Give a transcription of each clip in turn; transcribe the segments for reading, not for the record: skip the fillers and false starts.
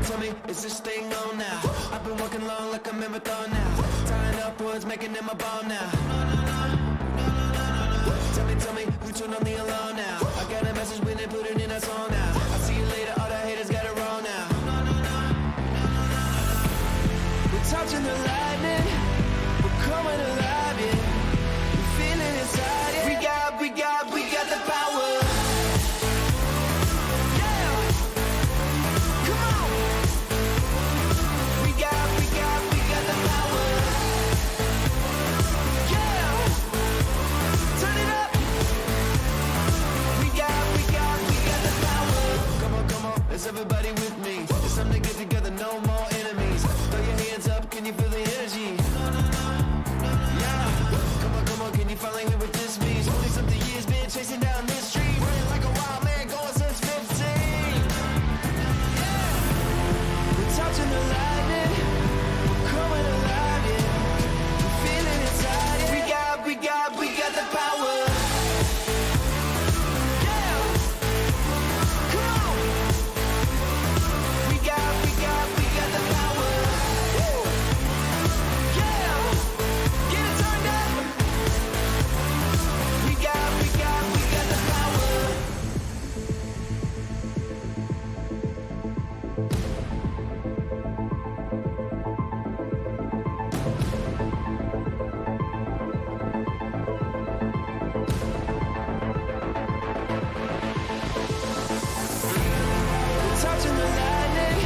Tell me, is this thing on now? I've been working long like a marathon now. Tying up words, making them a ball now. Tell me, who turned on the alarm now? I got a message when they put it in a song now. I'll see you later, all the haters got it wrong now. We're touching the lightning, we're coming alive, yeah. We're feeling inside, yeah. We got the power. Yeah, come on. We got the power. Yeah, turn it up. We got the power. Come on, is everybody with me? It's time to get together, no more enemies. Throw your hands up, can you feel the energy? Yeah, come on, can you finally hear what this means? 20-something years been chasing down this street, running like a wild man, going since 15. Yeah, we're touching the lightning, we're coming alive, yeah. We're feeling inside, yeah. We got the power. Yeah, come on. We got the power. Woo. Yeah, get it turned up. We got the power. We're touching the lightning,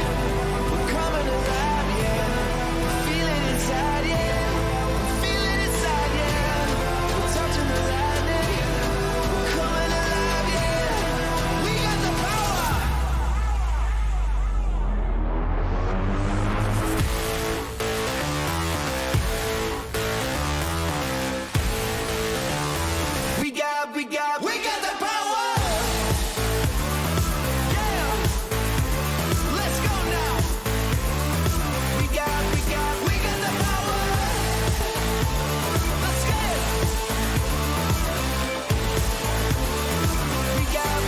we're coming alive, yeah. We're feeling inside, yeah. We're feeling inside, yeah. We're touching the lightning, we're coming alive, yeah. We got the power. We got the power. Yeah, let's go now. We got the power. Let's get it. We got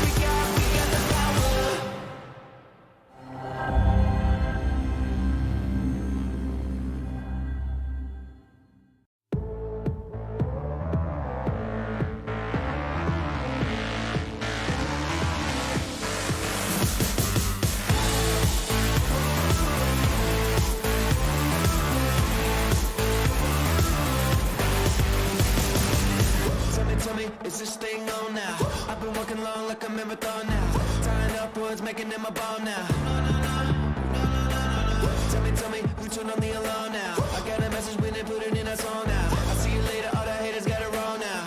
the power. Tell me, is this thing on now? I've been working long like a marathon now. Tying up words, making them a ball now. Tell me, who turned on the alarm now? I got a message when they put it in a song now. I'll see you later, all the haters got it wrong now.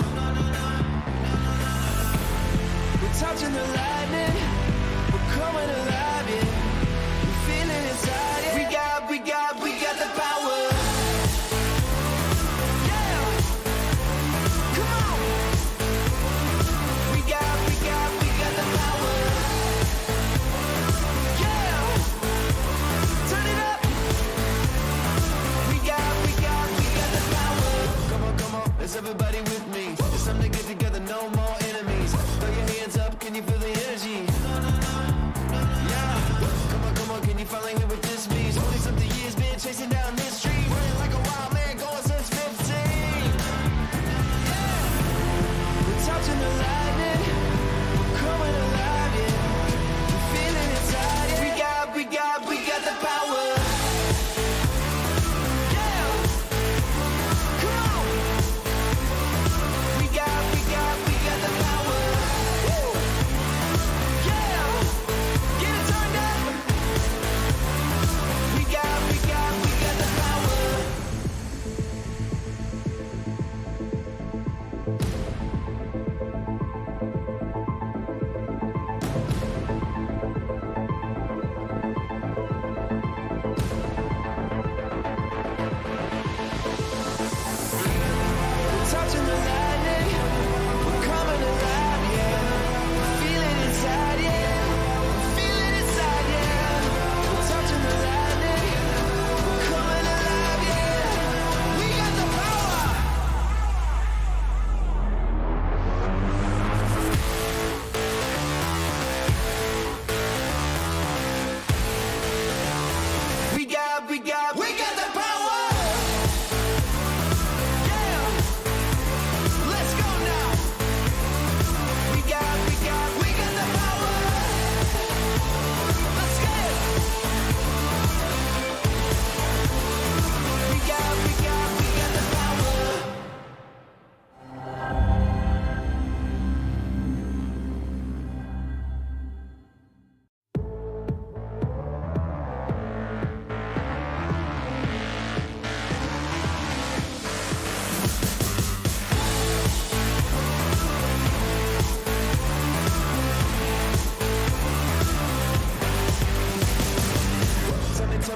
We're touching the lightning, we're coming alive, yeah. We're feeling inside, yeah. We got the power. Yeah, come on. We got the power. Yeah, turn it up. We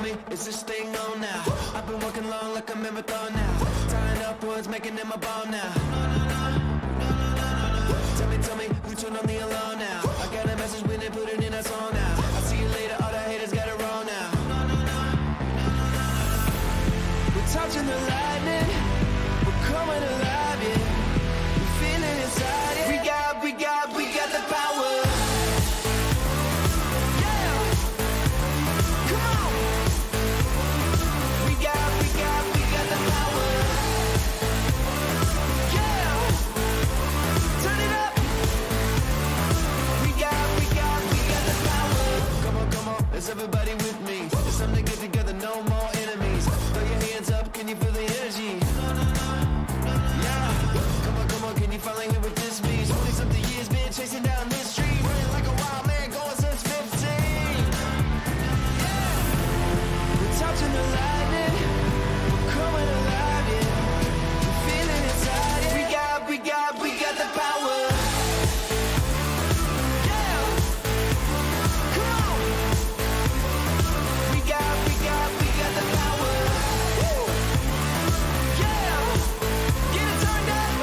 me, is this thing on now? I've been working long like a marathon now. Tying up words, making them a ball now. Tell me, who turned on the alarm now? I got a message when they put it in a song now. I'll see you later, all the haters got it wrong now. We're touching the lightning, we're coming alive, yeah. We're feeling inside, yeah. We got the power. Yeah, come on. We got the power. Yeah, turn it up. We got the power. Come on, is everybody with me? It's time to get together, no more enemies. Throw your hands up, can you feel the energy? Yeah, come on, can you finally hear what this means? 20-something years been chasing down this street, running like a wild man, going since 15. Yeah, we're touching the lightning, we're coming alive, yeah. We're feeling inside, yeah. We got the power. Yeah, come on. We got the power. Woo. Yeah, get it turned up.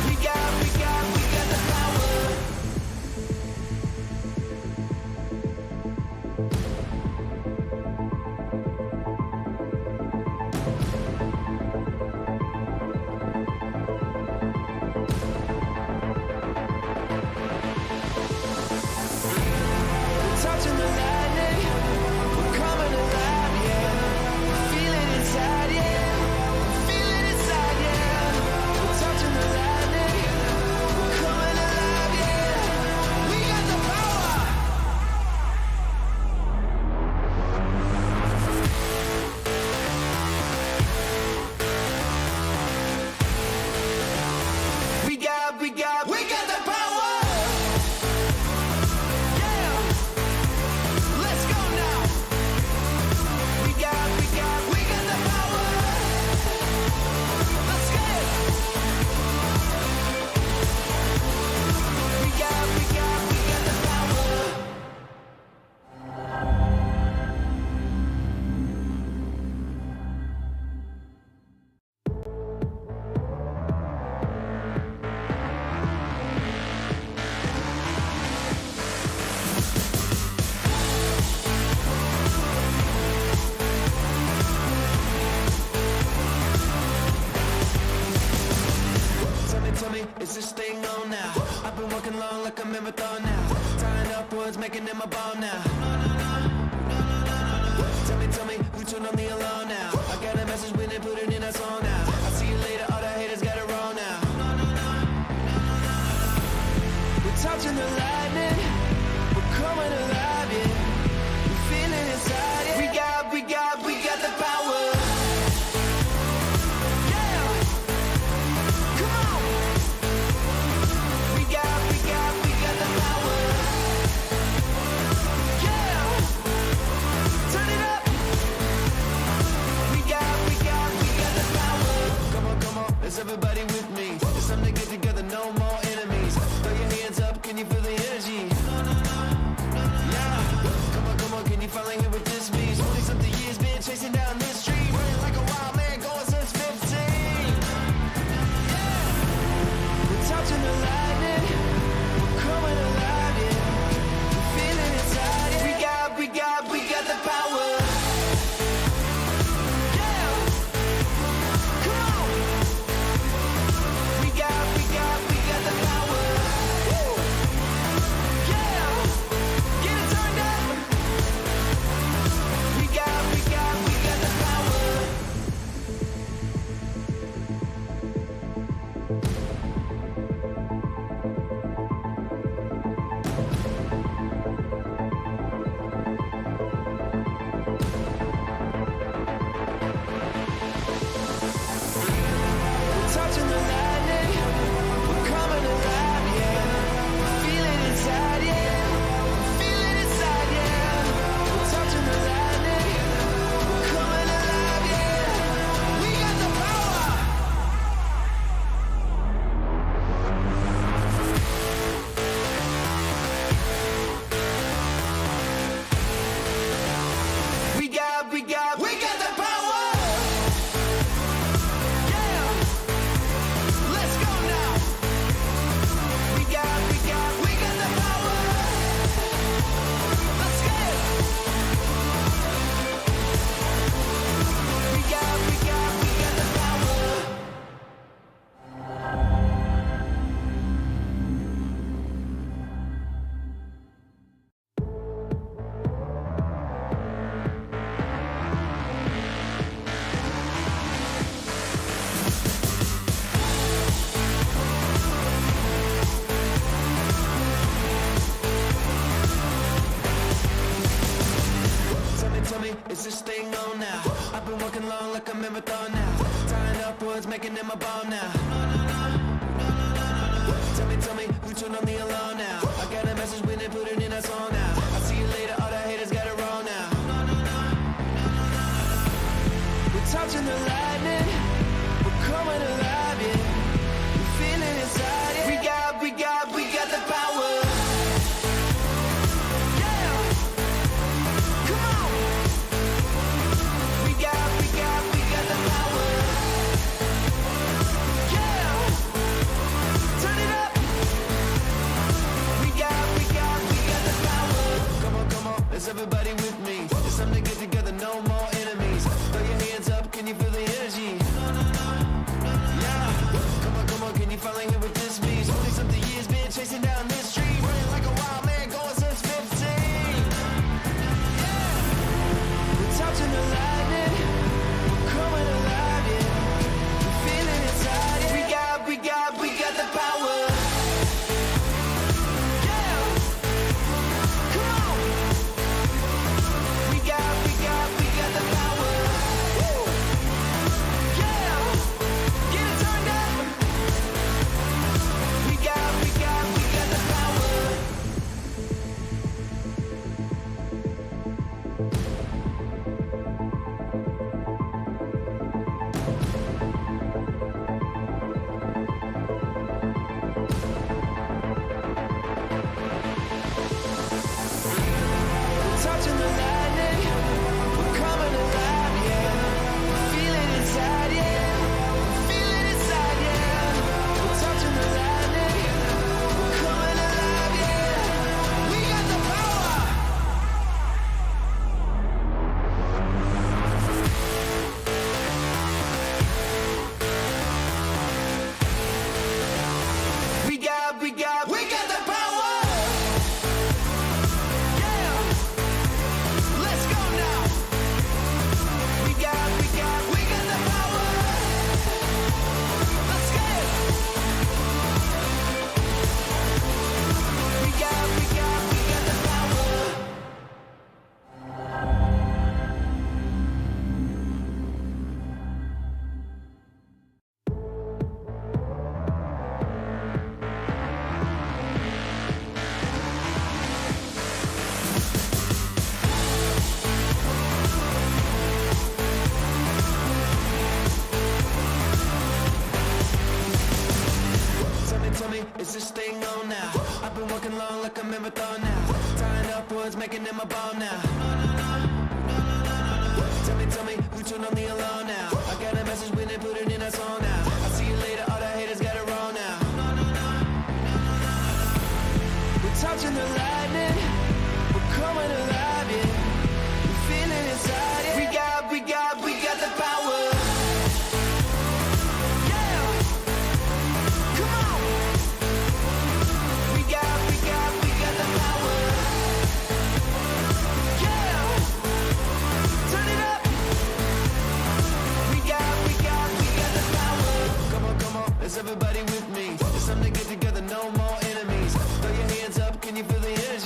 We got the power. We're touching the lightning, we're coming alive, yeah. Feel it inside, yeah. Feel it inside, yeah. We're touching the lightning, we're coming alive, yeah. We got the power. We got the power. Yeah, let's go now. We got the power. Let's get it. We got the power. Tell me, is this thing on now? I've been working long like a marathon now. Tying up words, making them a ball now. Tell me, who turned on the alarm now? I got a message when they put it in a song now. I'll see you later, all the haters got it wrong now. We're touching the lightning, we're coming alive, yeah. We're feeling inside, yeah. We got the power. Yeah, come on. We got the power. Yeah, turn it up. We is this thing on now? I've been working long like a marathon now. Tying up words, making them a bomb now. Tell me, who turned on the alarm now? I got a message when they put it in a song now. I'll see you later, all the haters got it wrong now. We're touching the lightning, we're coming alive, yeah. We're feeling inside, yeah. We got the power. Yeah, come on. We got the power. Yeah, turn it up. We got the power. Come on, is everybody with me? It's time to get together, no more enemies. Throw your hands up, can you feel the energy? Yeah, come on, can you finally hear what this means? 20-something years been chasing down this street, running like a wild man, going since 15. Yeah, we're touching the lightning, we're coming alive, yeah. We're feeling inside, yeah. We got the power. Yeah, come on. We got the power. Woo. Yeah, get it turned up. We got the power. We're touching the lightning, we're coming alive, yeah. We're feeling inside, yeah. We're feeling inside, yeah. We're touching the lightning, we're coming alive, yeah. We got the power. We got the power. Yeah, let's go now. We got the power. Let's get it. We got the power. Tell me, is this thing on now? I've been working long like a marathon now. Tying up words, making them a bomb now. Tell me, who turned on the alarm now? I got a message when they put it in a song now. I'll see you later, all the haters got it wrong now. We're touching the lightning, we're coming alive, yeah. We're feeling inside, yeah. We got the power. Yeah, come on. We got the power. Yeah, turn it up. We got the power. Come on, is everybody with me? It's time to get together, no more enemies. Throw your hands up, can you feel the energy?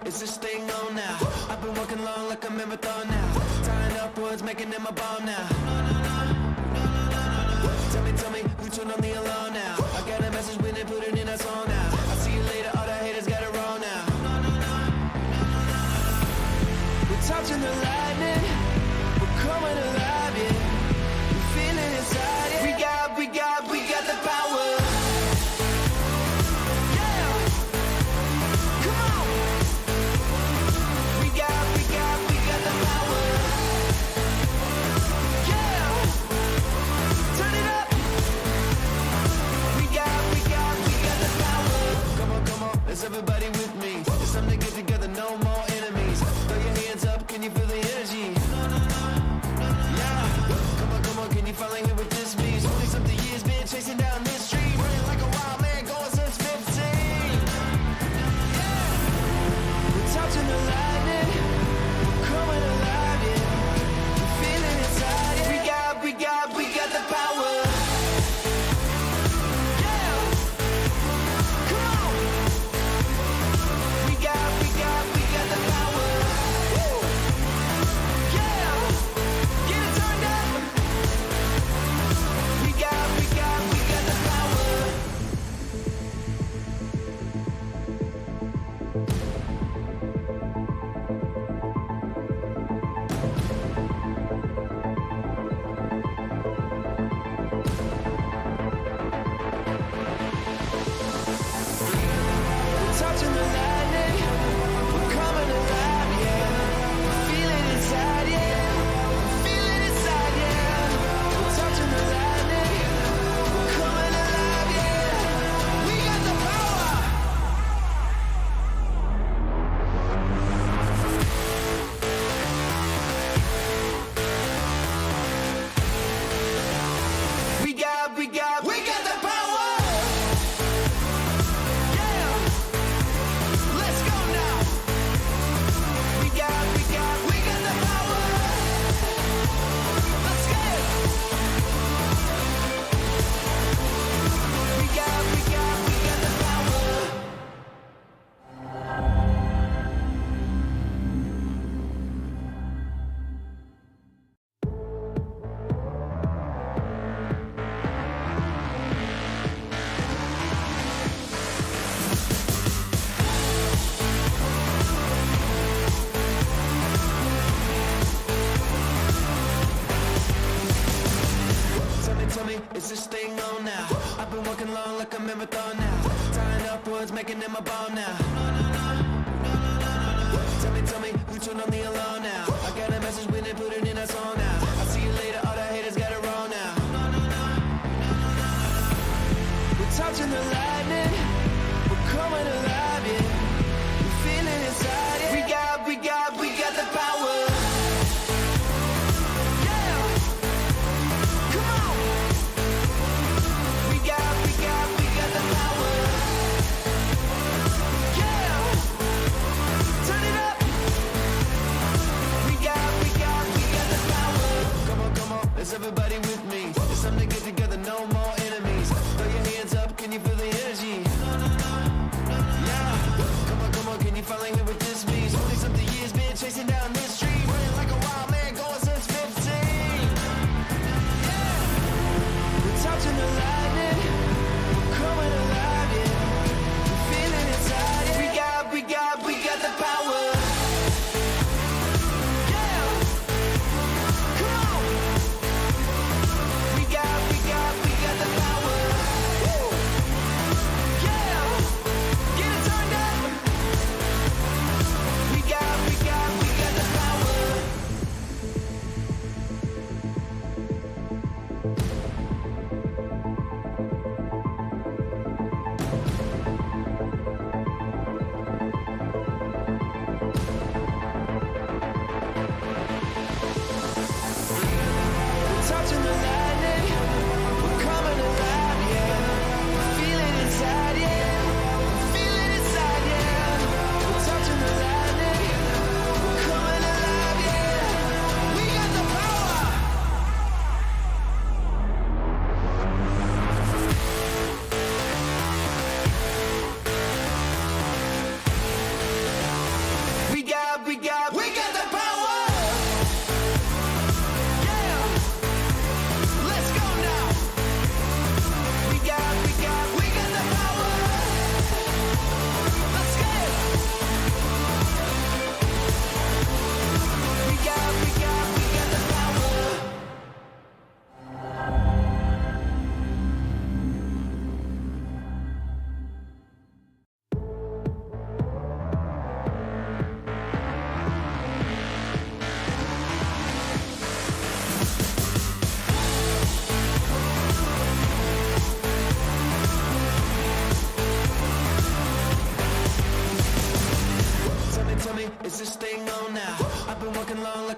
is this thing on now? I've been working long like a marathon now. Tying up words, making them a bomb now. Tell me, who turned on the alarm now? I got a message when they put it in a song now. I'll see you later, all the haters got it wrong now. We're touching the lightning, we're coming alive, yeah. We're feeling inside, yeah. We got the power. Yeah, come on. We got the power. Yeah, turn it up. We got the power. Come on, is everybody with me? It's time to get together, no more enemies. Throw your hands up, can you feel the energy? Yeah, come on, can you finally hear what this means? 20-something years been chasing down this street, running like a wild man, going since 15. Yeah, we're touching the lightning, we're coming alive, yeah. We're feeling inside, yeah. We got the power. Yeah, come on. We got the power. Woo. Yeah, get it turned up. We got the power. We're touching the lightning, we're coming alive, yeah. Feel it inside, yeah. Feel it inside, yeah. We're touching the lightning, we're coming alive, yeah. We got the power. We got the power. Yeah, let's go now. We got the power. Let's get it. We got the power. Tell me, is this thing on now? I've been working long like a marathon now. Tying up words, making them a bomb now. Tell me, who turned on the alarm now? I got a message when they put it in a song now. I'll see you later, all the haters got it wrong now. We're touching the lightning, we're coming alive, yeah. We're feeling inside, yeah. We got the power. Yeah, come on. We got the power. Yeah, turn it up. We got the power. Come on, is everybody with me? It's time to get together, no more enemies. Throw your hands up, can you feel the energy?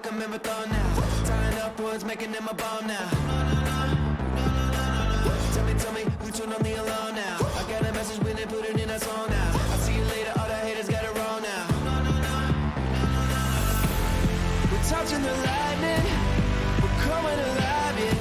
like a marathon now. Tying up words, making them a ball now. Tell me, who turned on the alarm now? I got a message when they put it in a song now. I'll see you later, all the haters got it wrong now. We're touching the lightning, we're coming alive, yeah.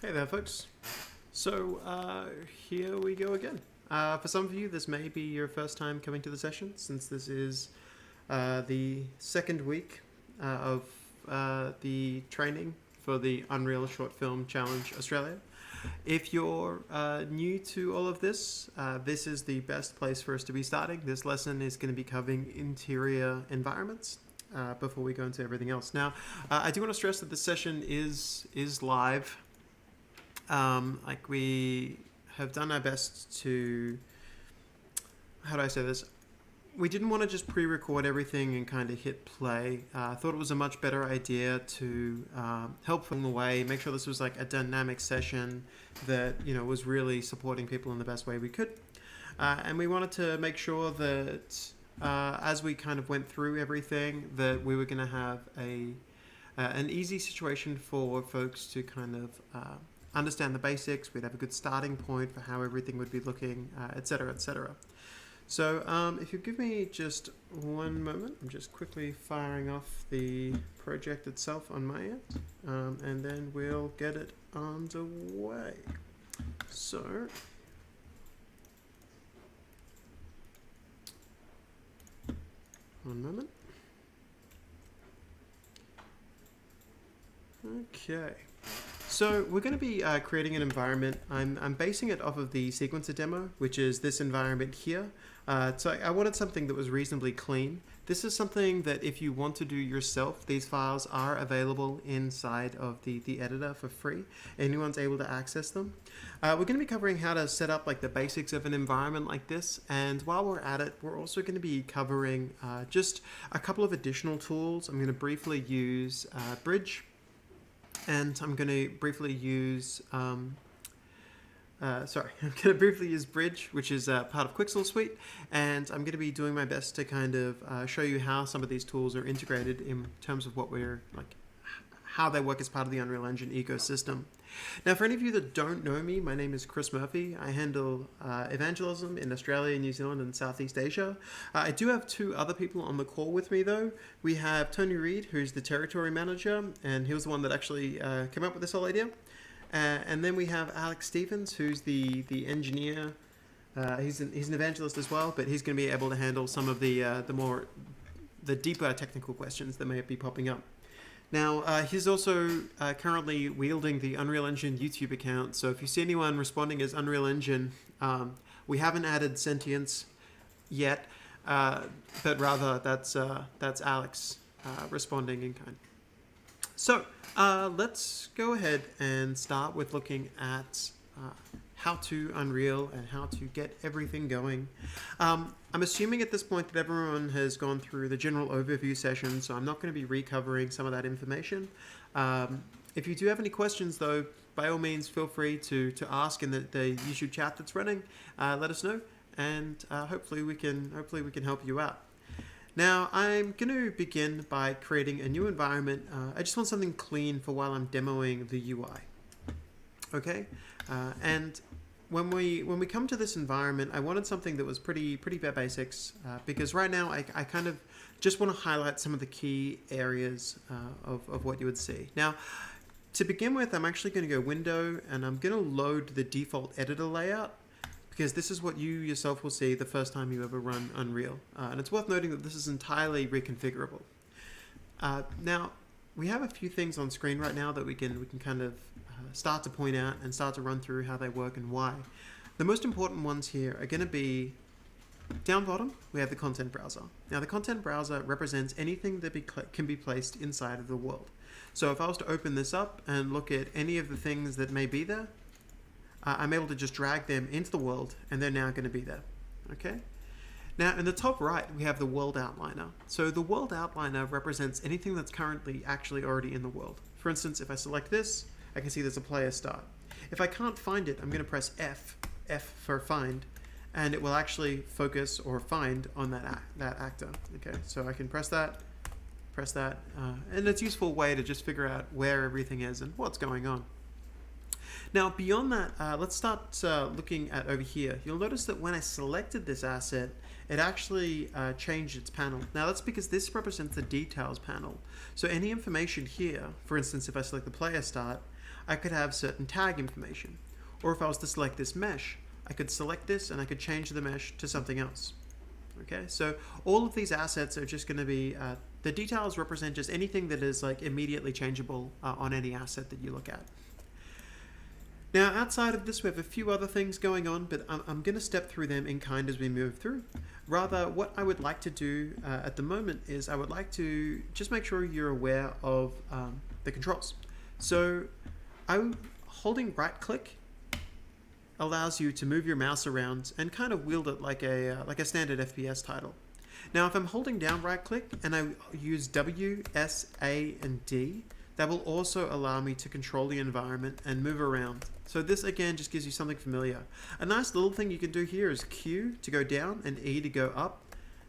Hey there folks, so here we go again. For some of you this may be your first time coming to the session, since this is the second week of the training for the Unreal Short Film Challenge Australia. If you're new to all of this, this is the best place for us to be starting. This lesson is going to be covering interior environments before we go into everything else. Now, I do want to stress that the session is live. Like, we have done our best to, how do I say this? We didn't want to just pre-record everything and kind of hit play. I thought it was a much better idea to help along the way, make sure this was like a dynamic session that, you know, was really supporting people in the best way we could. And we wanted to make sure that as we kind of went through everything, that we were going to have an easy situation for folks to kind of understand the basics. We'd have a good starting point for how everything would be looking, etc., etc. So if you give me just one moment, I'm just quickly firing off the project itself on my end, and then we'll get it underway. So one moment. Okay. So we're going to be creating an environment. I'm basing it off of the sequencer demo, which is this environment here. So I wanted something that was reasonably clean. This is something that if you want to do yourself, these files are available inside of the editor for free. Anyone's able to access them. We're going to be covering how to set up like the basics of an environment like this. And while we're at it, we're also going to be covering just a couple of additional tools. I'm going to briefly use Bridge. And I'm going to briefly use, I'm going to briefly use Bridge, which is part of Quixel Suite, and I'm going to be doing my best to kind of show you how some of these tools are integrated in terms of what we're like, how they work as part of the Unreal Engine ecosystem. Now, for any of you that don't know me, my name is Chris Murphy. I handle evangelism in Australia, New Zealand, and Southeast Asia. I do have two other people on the call with me, though. We have Tony Reed, who's the territory manager, and he was the one that actually came up with this whole idea. And then we have Alex Stevens, who's the engineer. He's an evangelist as well, but he's going to be able to handle some of the deeper technical questions that may be popping up. Now, he's also currently wielding the Unreal Engine YouTube account, so if you see anyone responding as Unreal Engine, we haven't added sentience yet, but rather that's Alex responding in kind. So let's go ahead and start with looking at how to Unreal and how to get everything going. I'm assuming at this point that everyone has gone through the general overview session, so I'm not going to be recovering some of that information. If you do have any questions, though, by all means, feel free to ask in the YouTube chat that's running. Let us know, and hopefully we can help you out. Now, I'm going to begin by creating a new environment. I just want something clean for while I'm demoing the UI. Okay, and when we come to this environment, I wanted something that was pretty bare basics, because right now I kind of just want to highlight some of the key areas of what you would see. Now, to begin with, I'm actually going to go Window, and I'm going to load the default editor layout, because this is what you yourself will see the first time you ever run Unreal. And it's worth noting that this is entirely reconfigurable. Now, we have a few things on screen right now that we can kind of start to point out and start to run through how they work and why. The most important ones here are going to be down bottom, we have the content browser. Now, the content browser represents anything that can be placed inside of the world. So if I was to open this up and look at any of the things that may be there, I'm able to just drag them into the world, and they're now going to be there. Okay. Now, in the top right, we have the world outliner. So the world outliner represents anything that's currently actually already in the world. For instance, if I select this, I can see there's a player start. If I can't find it, I'm going to press F for find, and it will actually focus or find on that actor. Okay, so I can press that, and it's a useful way to just figure out where everything is and what's going on. Now, beyond that, let's start looking at over here. You'll notice that when I selected this asset, it actually changed its panel. Now, that's because this represents the details panel. So any information here, for instance, if I select the player start, I could have certain tag information. Or if I was to select this mesh, I could select this and I could change the mesh to something else. Okay, so all of these assets are just going to be, the details represent just anything that is like immediately changeable on any asset that you look at. Now, outside of this, we have a few other things going on, but I'm going to step through them in kind as we move through. Rather, what I would like to do at the moment is I would like to just make sure you're aware of the controls. So I'm holding right click allows you to move your mouse around and kind of wield it like a standard FPS title. Now, if I'm holding down right click and I use W, S, A, and D, that will also allow me to control the environment and move around. So this again just gives you something familiar. A nice little thing you can do here is Q to go down and E to go up.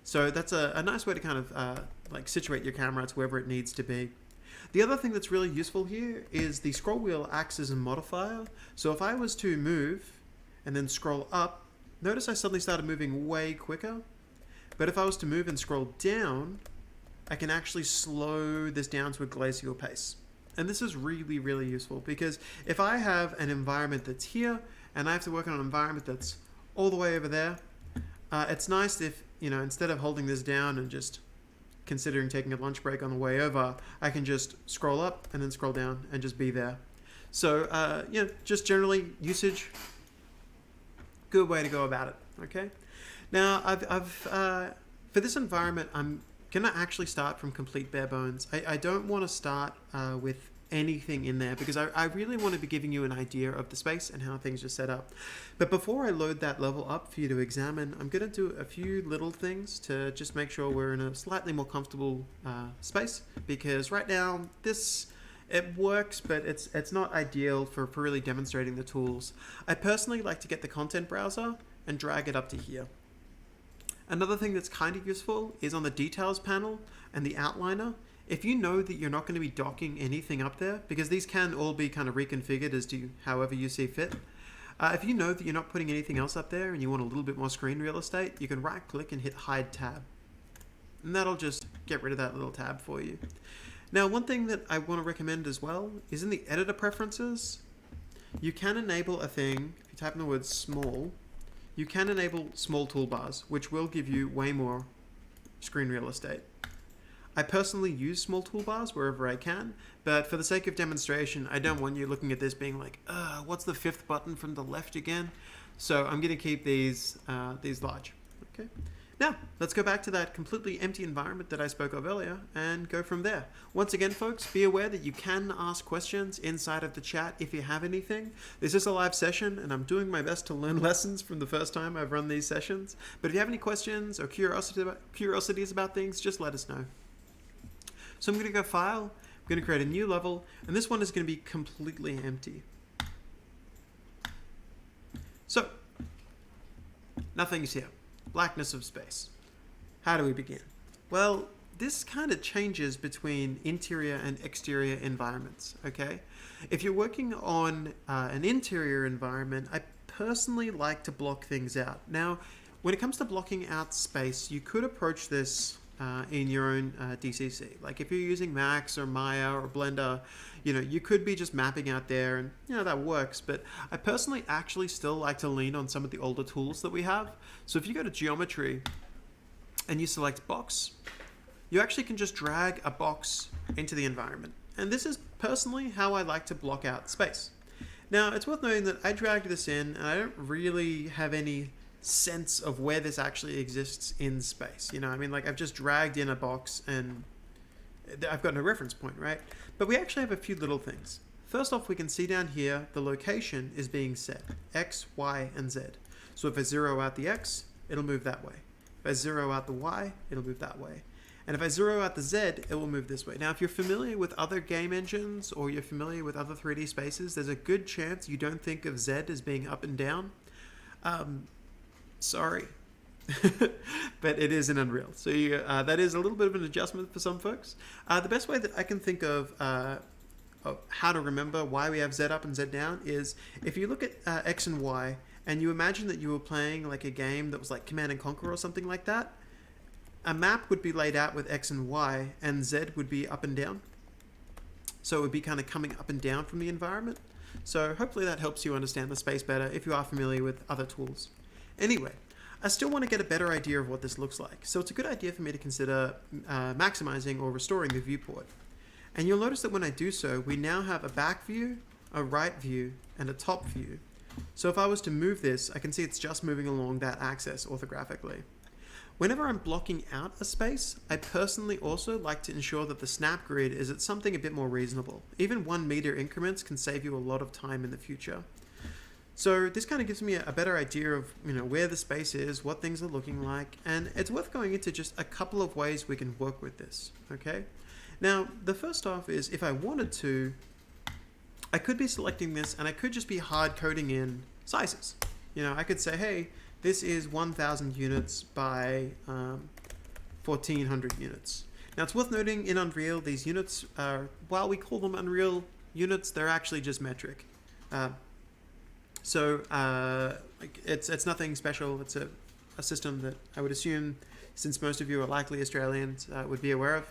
So that's a nice way to kind of like situate your camera to wherever it needs to be. The other thing that's really useful here is the scroll wheel acts as a modifier. So if I was to move and then scroll up, notice I suddenly started moving way quicker. But if I was to move and scroll down, I can actually slow this down to a glacial pace. And this is really, really useful because if I have an environment that's here and I have to work on an environment that's all the way over there, it's nice if, you know, instead of holding this down and just considering taking a lunch break on the way over, I can just scroll up and then scroll down and just be there. So, you know, just generally usage, good way to go about it, okay? Now, for this environment, I'm gonna actually start from complete bare bones. I don't want to start with anything in there because I really want to be giving you an idea of the space and how things are set up. But before I load that level up for you to examine, I'm gonna do a few little things to just make sure we're in a slightly more comfortable space, because right now it works, but it's not ideal for really demonstrating the tools. I personally like to get the content browser and drag it up to here. Another thing that's kind of useful is on the details panel and the outliner. If you know that you're not going to be docking anything up there, because these can all be kind of reconfigured as to however you see fit. If you know that you're not putting anything else up there and you want a little bit more screen real estate, you can right click and hit hide tab. And that'll just get rid of that little tab for you. Now, one thing that I want to recommend as well is in the editor preferences, you can enable a thing, if you type in the word small, you can enable small toolbars, which will give you way more screen real estate. I personally use small toolbars wherever I can, but for the sake of demonstration, I don't want you looking at this being like, what's the fifth button from the left again? So I'm going to keep these large. Okay. Now, let's go back to that completely empty environment that I spoke of earlier and go from there. Once again, folks, be aware that you can ask questions inside of the chat if you have anything. This is a live session, and I'm doing my best to learn lessons from the first time I've run these sessions. But if you have any questions or curiosities about things, just let us know. So I'm going to go File, I'm going to create a new level, and this one is going to be completely empty. So, nothing's here. Blackness of space. How do we begin? Well, this kind of changes between interior and exterior environments, okay? If you're working on an interior environment, I personally like to block things out. Now, when it comes to blocking out space, you could approach this in your own DCC. Like if you're using Max or Maya or Blender, you know, you could be just mapping out there and, you know, that works. But I personally actually still like to lean on some of the older tools that we have. So if you go to Geometry and you select Box, you actually can just drag a box into the environment. And this is personally how I like to block out space. Now, it's worth noting that I dragged this in and I don't really have any sense of where this actually exists in space. You know, I mean, like I've just dragged in a box and I've got no reference point, right? But we actually have a few little things. First off, we can see down here the location is being set, X, Y, and Z. So if I zero out the X, it'll move that way. If I zero out the Y, it'll move that way. And if I zero out the Z, it will move this way. Now, if you're familiar with other game engines or you're familiar with other 3D spaces, there's a good chance you don't think of Z as being up and down. Sorry. But it is in Unreal. So that is a little bit of an adjustment for some folks. The best way that I can think of how to remember why we have Z up and Z down is if you look at X and Y and you imagine that you were playing like a game that was like Command and Conquer or something like that, a map would be laid out with X and Y and Z would be up and down. So it would be kind of coming up and down from the environment. So hopefully that helps you understand the space better if you are familiar with other tools. Anyway, I still want to get a better idea of what this looks like. So it's a good idea for me to consider maximizing or restoring the viewport. And you'll notice that when I do so, we now have a back view, a right view, and a top view. So if I was to move this, I can see it's just moving along that axis orthographically. Whenever I'm blocking out a space, I personally also like to ensure that the snap grid is at something a bit more reasonable. Even 1 meter increments can save you a lot of time in the future. So this kind of gives me a better idea of where the space is, what things are looking like, and it's worth going into just a couple of ways we can work with this, okay? Now, the first off is if I wanted to, I could be selecting this and I could just be hard coding in sizes. I could say, hey, this is 1,000 units by 1,400 units. Now, it's worth noting in Unreal, these units are, while we call them Unreal units, they're actually just metric. It's nothing special. It's a system that I would assume, since most of you are likely Australians, would be aware of.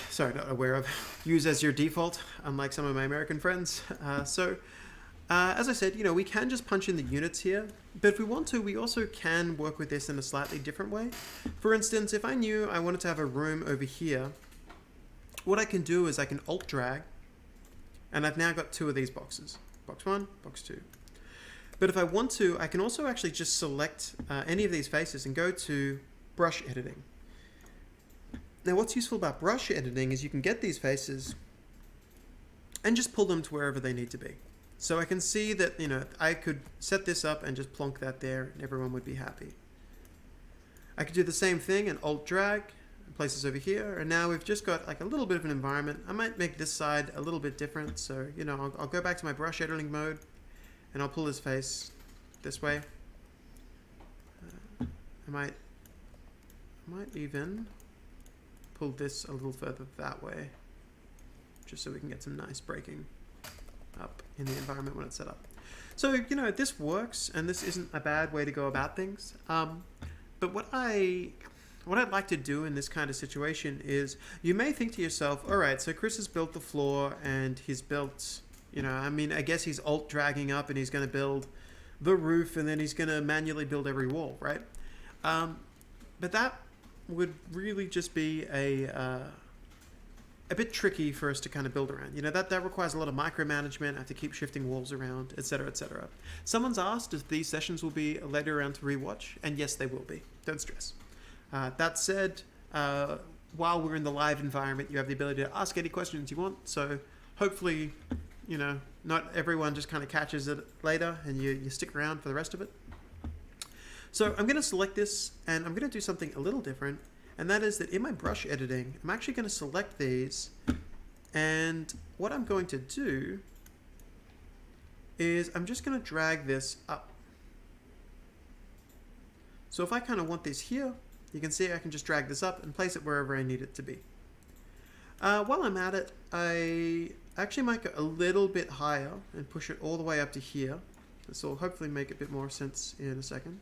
Sorry, not aware of. Use as your default, unlike some of my American friends. As I said, we can just punch in the units here, but if we want to, we also can work with this in a slightly different way. For instance, if I knew I wanted to have a room over here, what I can do is I can alt drag, and I've now got 2 of these boxes. Box 1, box 2. But if I want to, I can also actually just select any of these faces and go to brush editing. Now, what's useful about brush editing is you can get these faces and just pull them to wherever they need to be. So I can see that, I could set this up and just plonk that there and everyone would be happy. I could do the same thing and alt drag, places over here, and now we've just got like a little bit of an environment. I might make this side a little bit different. So, I'll go back to my brush editing mode and I'll pull his face this way. I might even pull this a little further that way, just so we can get some nice breaking up in the environment when it's set up. So, this works, and this isn't a bad way to go about things. But what I'd like to do in this kind of situation is, you may think to yourself, all right, so Chris has built the floor, and he's built, I guess he's alt dragging up, and he's going to build the roof, and then he's going to manually build every wall, right? But that would really just be a bit tricky for us to kind of build around. That requires a lot of micromanagement. I have to keep shifting walls around, etc., etc. Someone's asked if these sessions will be later around to rewatch, and yes, they will be. Don't stress. That said, while we're in the live environment, you have the ability to ask any questions you want. So hopefully, not everyone just kind of catches it later and you stick around for the rest of it. So I'm going to select this, and I'm going to do something a little different. And that is that in my brush editing, I'm actually going to select these, and what I'm going to do is I'm just going to drag this up. So if I kind of want this here, you can see I can just drag this up and place it wherever I need it to be. While I'm at it, I actually might go a little bit higher and push it all the way up to here. This will hopefully make a bit more sense in a second.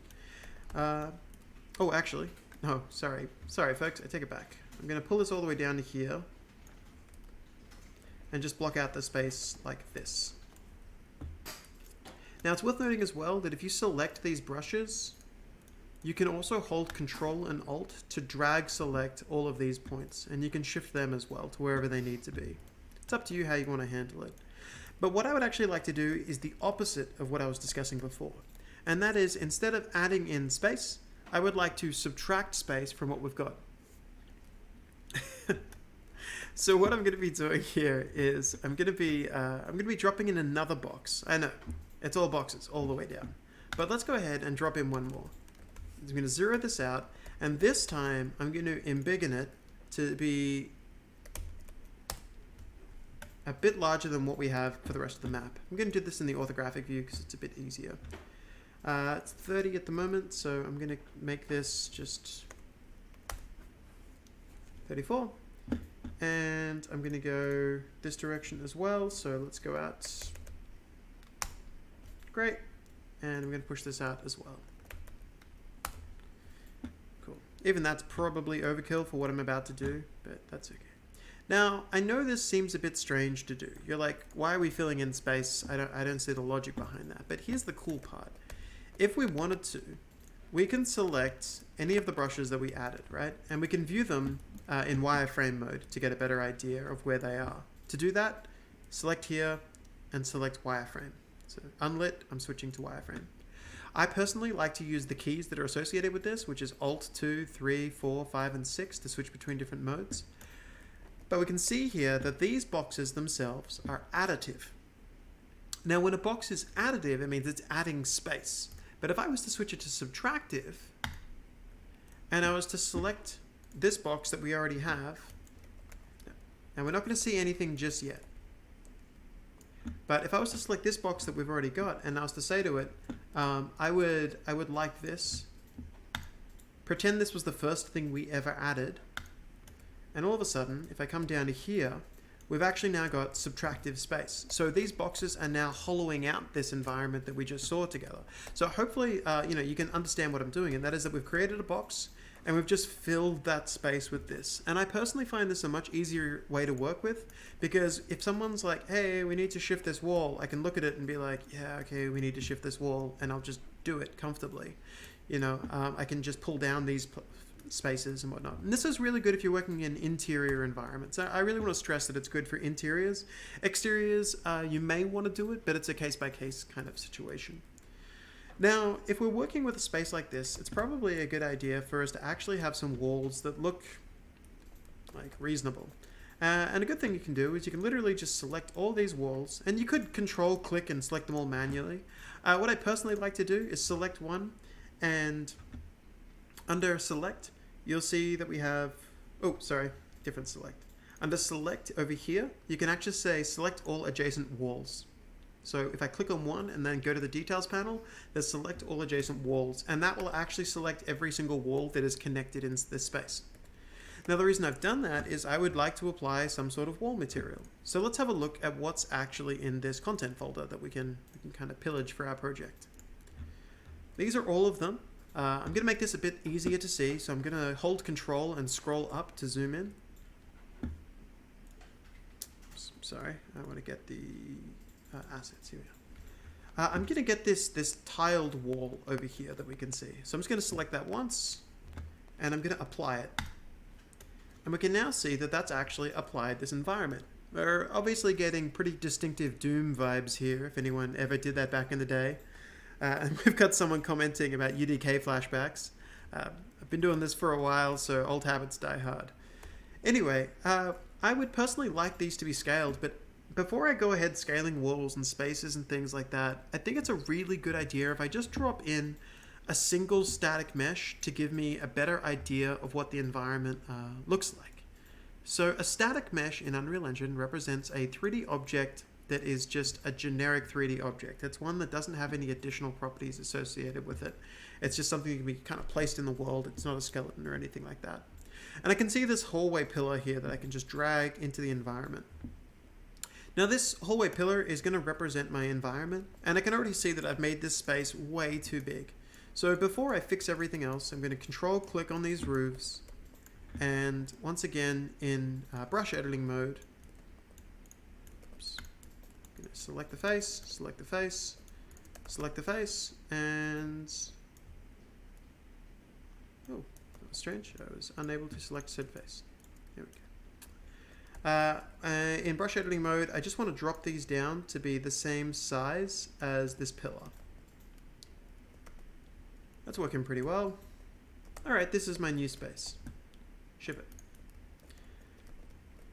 No, sorry folks, I take it back. I'm going to pull this all the way down to here and just block out the space like this. Now, it's worth noting as well that if you select these brushes, you can also hold Control and Alt to drag select all of these points, and you can shift them as well to wherever they need to be. It's up to you how you want to handle it. But what I would actually like to do is the opposite of what I was discussing before. And that is, instead of adding in space, I would like to subtract space from what we've got. So what I'm going to be doing here is I'm going to be dropping in another box. I know it's all boxes all the way down, but let's go ahead and drop in one more. I'm going to zero this out, and this time I'm going to embiggen it to be a bit larger than what we have for the rest of the map. I'm going to do this in the orthographic view because it's a bit easier. It's 30 at the moment, so I'm going to make this just 34. And I'm going to go this direction as well, so let's go out. Great. And I'm going to push this out as well. Cool. Even that's probably overkill for what I'm about to do, but that's okay. Now, I know this seems a bit strange to do. You're like, why are we filling in space? I don't see the logic behind that. But here's the cool part. If we wanted to, we can select any of the brushes that we added, right? And we can view them in wireframe mode to get a better idea of where they are. To do that, select here and select wireframe. So unlit, I'm switching to wireframe. I personally like to use the keys that are associated with this, which is Alt 2, 3, 4, 5, and 6 to switch between different modes. But we can see here that these boxes themselves are additive. Now, when a box is additive, it means it's adding space. But if I was to switch it to subtractive, and I was to select this box that we already have, now we're not going to see anything just yet. But if I was to select this box that we've already got, and I was to say to it, I would like this. Pretend this was the first thing we ever added. And all of a sudden, if I come down to here, we've actually now got subtractive space. So these boxes are now hollowing out this environment that we just saw together. So hopefully, you can understand what I'm doing, and that is that we've created a box and we've just filled that space with this. And I personally find this a much easier way to work with, because if someone's like, hey, we need to shift this wall, I can look at it and be like, yeah, okay, we need to shift this wall, and I'll just do it comfortably. I can just pull down these spaces and whatnot. And this is really good if you're working in interior environments. I really want to stress that it's good for interiors. Exteriors, you may want to do it, but it's a case-by-case kind of situation. Now, if we're working with a space like this, it's probably a good idea for us to actually have some walls that look like reasonable. And a good thing you can do is you can literally just select all these walls, and you could control click and select them all manually. What I personally like to do is select one, and under select, you'll see that we have, different select. Under select over here, you can actually say select all adjacent walls. So if I click on one and then go to the details panel, there's select all adjacent walls, and that will actually select every single wall that is connected in this space. Now the reason I've done that is I would like to apply some sort of wall material. So let's have a look at what's actually in this content folder that we can kind of pillage for our project. These are all of them. I'm going to make this a bit easier to see, so I'm going to hold Control and scroll up to zoom in. Sorry, I want to get the assets here. I'm going to get this tiled wall over here that we can see. So I'm just going to select that once, and I'm going to apply it. And we can now see that that's actually applied this environment. We're obviously getting pretty distinctive Doom vibes here, if anyone ever did that back in the day. And we've got someone commenting about UDK flashbacks. I've been doing this for a while, so old habits die hard. Anyway, I would personally like these to be scaled, but before I go ahead scaling walls and spaces and things like that, I think it's a really good idea if I just drop in a single static mesh to give me a better idea of what the environment looks like. So a static mesh in Unreal Engine represents a 3D object that is just a generic 3D object. It's one that doesn't have any additional properties associated with it. It's just something that can be kind of placed in the world. It's not a skeleton or anything like that. And I can see this hallway pillar here that I can just drag into the environment. Now this hallway pillar is going to represent my environment, and I can already see that I've made this space way too big. So before I fix everything else, I'm going to control click on these roofs, and once again in brush editing mode, I'm going to select the face, select the face, select the face, and oh, that was strange. I was unable to select said face. Here we go. In brush editing mode, I just want to drop these down to be the same size as this pillar. That's working pretty well. All right, this is my new space. Ship it.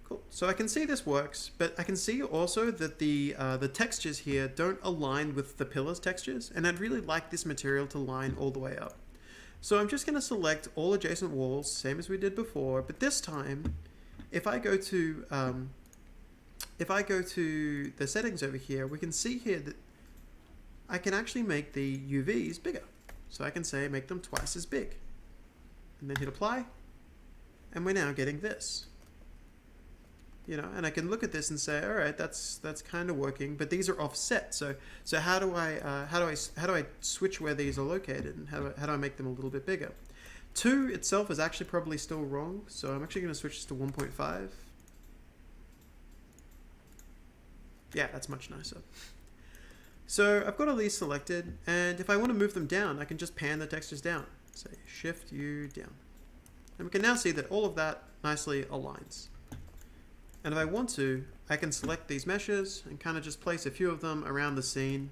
Cool. So I can see this works, but I can see also that the textures here don't align with the pillars textures, and I'd really like this material to line all the way up. So I'm just going to select all adjacent walls, same as we did before, but this time, if I go to the settings over here, we can see here that I can actually make the UVs bigger. So I can say make them twice as big, and then hit apply, and we're now getting this. You know, and I can look at this and say, all right, that's kind of working, but these are offset. So how do I switch where these are located, and how do I make them a little bit bigger? 2 itself is actually probably still wrong, so I'm actually going to switch this to 1.5. Yeah, that's much nicer. So I've got all these selected, and if I want to move them down, I can just pan the textures down. Say Shift U down, and we can now see that all of that nicely aligns. And if I want to, I can select these meshes and kind of just place a few of them around the scene.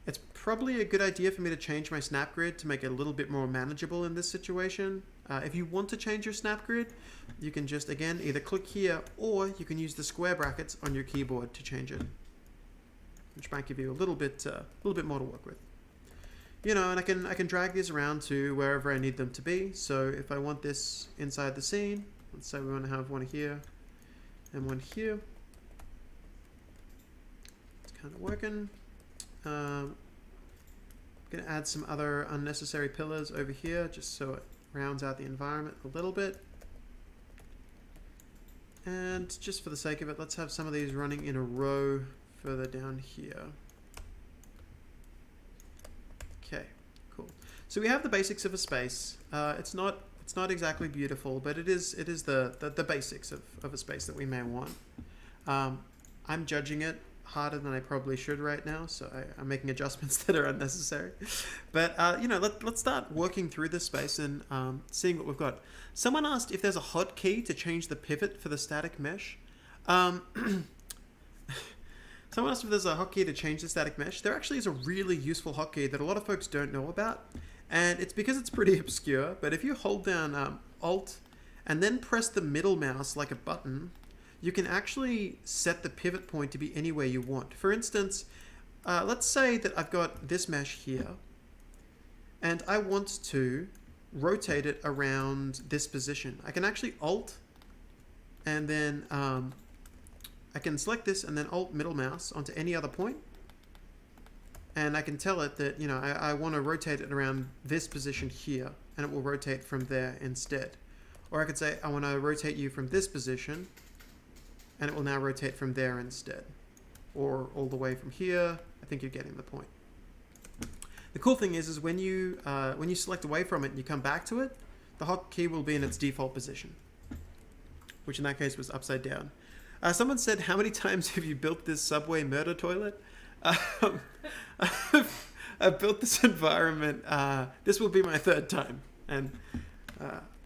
It's probably a good idea for me to change my snap grid to make it a little bit more manageable in this situation. If you want to change your snap grid, you can just, again, either click here, or you can use the square brackets on your keyboard to change it, which might give you a little bit more to work with. You know, and I can drag these around to wherever I need them to be. So if I want this inside the scene, let's say we want to have one here and one here. It's kind of working. I'm going to add some other unnecessary pillars over here just so it rounds out the environment a little bit. And just for the sake of it, let's have some of these running in a row further down here. Okay, cool. So we have the basics of a space. It's not exactly beautiful, but it is the basics of a space that we may want. I'm judging it harder than I probably should right now, so I'm making adjustments that are unnecessary. But you know, let's start working through this space and seeing what we've got. Someone asked if there's a hotkey to change the pivot for the static mesh. Someone asked if there's a hotkey to change the static mesh. There actually is a really useful hotkey that a lot of folks don't know about. And it's because it's pretty obscure, but if you hold down Alt and then press the middle mouse like a button, you can actually set the pivot point to be anywhere you want. For instance, let's say that I've got this mesh here, and I want to rotate it around this position. I can actually Alt, and then I can select this and then Alt middle mouse onto any other point. And I can tell it that, you know, I want to rotate it around this position here, and it will rotate from there instead. Or I could say, I want to rotate you from this position, and it will now rotate from there instead. Or all the way from here. I think you're getting the point. The cool thing is when you select away from it and you come back to it, the hotkey will be in its default position, which in that case was upside down. Someone said, how many times have you built this subway murder toilet? I've built this environment. This will be my 3rd time, and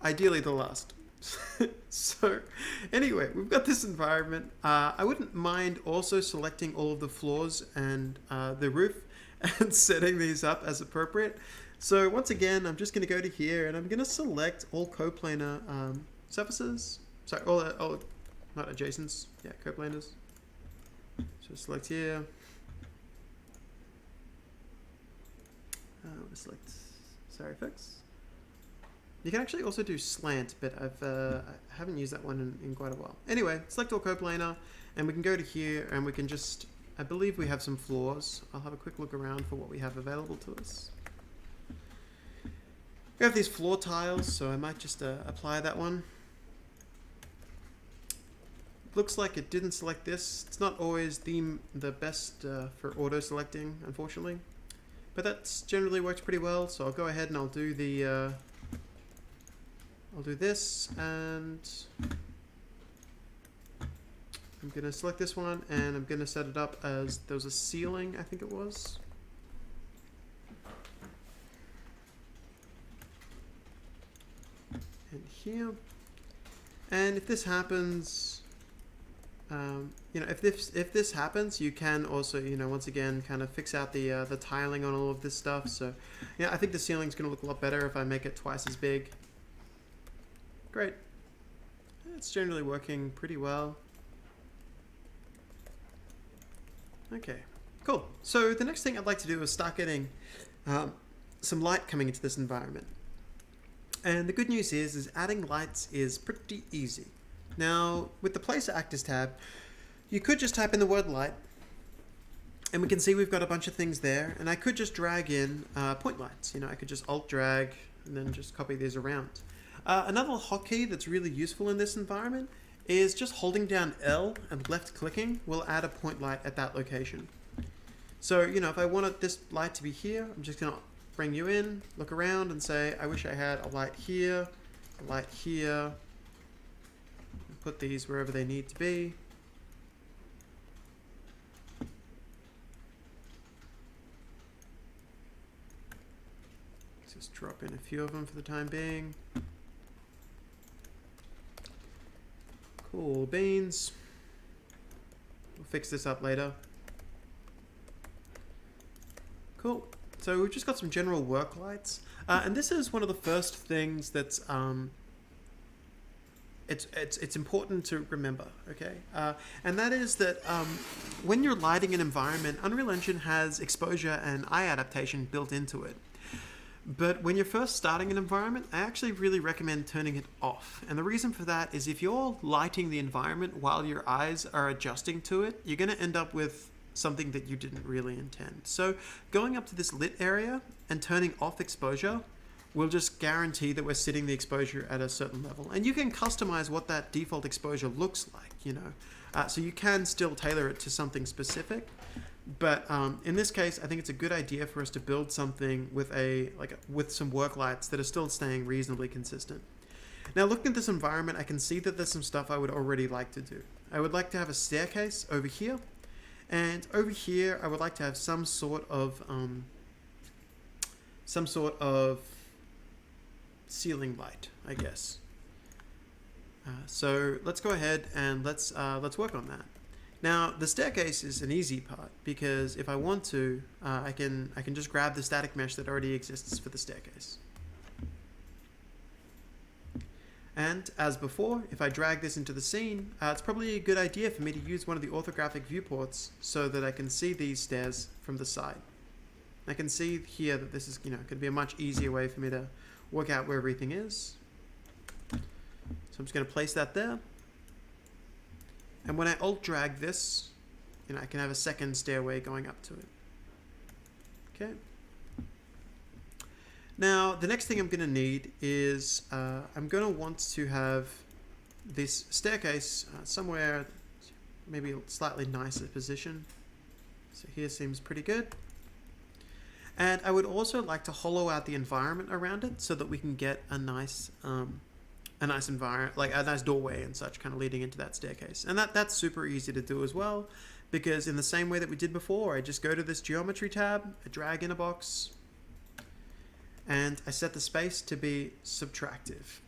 ideally the last. So anyway, we've got this environment. I wouldn't mind also selecting all of the floors and the roof and setting these up as appropriate. So once again, I'm just going to go to here and I'm going to select all coplanar surfaces. Sorry, all not adjacents. Yeah, coplanars. So select here. Select Serifix. You can actually also do slant, but I haven't used that one in quite a while. Anyway, select all coplanar, and we can go to here, and we can just, I believe we have some floors. I'll have a quick look around for what we have available to us. We have these floor tiles, so I might just apply that one. Looks like it didn't select this. It's not always the best for auto-selecting, unfortunately. But that's generally works pretty well, so I'll go ahead and I'll do the I'll do this, and I'm gonna select this one, and I'm gonna set it up as there was a ceiling, I think it was. And here, and if this happens, you know, if this happens, you can also, you know, once again, kind of fix out the tiling on all of this stuff. So, yeah, I think the ceiling's going to look a lot better if I make it twice as big. Great. it's generally working pretty well. Okay, cool. So the next thing I'd like to do is start getting some light coming into this environment. And the good news is adding lights is pretty easy. Now, with the Place Actors tab, you could just type in the word light, and we can see we've got a bunch of things there, and I could just drag in point lights. You know, I could just alt drag and then just copy these around. Another hotkey that's really useful in this environment is just holding down L and left clicking will add a point light at that location. So, you know, if I wanted this light to be here, I'm just gonna bring you in, look around and say, I wish I had a light here, put these wherever they need to be. Just drop in a few of them for the time being. Cool beans. We'll fix this up later. Cool. So we've just got some general work lights, and this is one of the first things that's it's important to remember. Okay, and that is that when you're lighting an environment, Unreal Engine has exposure and eye adaptation built into it. But when you're first starting an environment, I actually really recommend turning it off. And the reason for that is if you're lighting the environment while your eyes are adjusting to it, you're going to end up with something that you didn't really intend. So going up to this lit area and turning off exposure will just guarantee that we're setting the exposure at a certain level. And you can customize what that default exposure looks like, you know. So you can still tailor it to something specific. But in this case, I think it's a good idea for us to build something with with some work lights that are still staying reasonably consistent. Now, looking at this environment, I can see that there's some stuff I would already like to do. I would like to have a staircase over here, and over here, I would like to have some sort of ceiling light, I guess. So let's go ahead and let's work on that. Now, the staircase is an easy part because if I want to, I can just grab the static mesh that already exists for the staircase. And as before, if I drag this into the scene, it's probably a good idea for me to use one of the orthographic viewports so that I can see these stairs from the side. I can see here that this is, you know, going to be a much easier way for me to work out where everything is. So I'm just going to place that there. And when I alt drag this, you know, I can have a second stairway going up to it. Okay. Now, the next thing I'm going to need is I'm going to want to have this staircase somewhere, maybe a slightly nicer position. So here seems pretty good. And I would also like to hollow out the environment around it so that we can get a nice environment, like a nice doorway and such, kind of leading into that staircase. And that's super easy to do as well, because in the same way that we did before, I just go to this geometry tab, I drag in a box, and I set the space to be subtractive.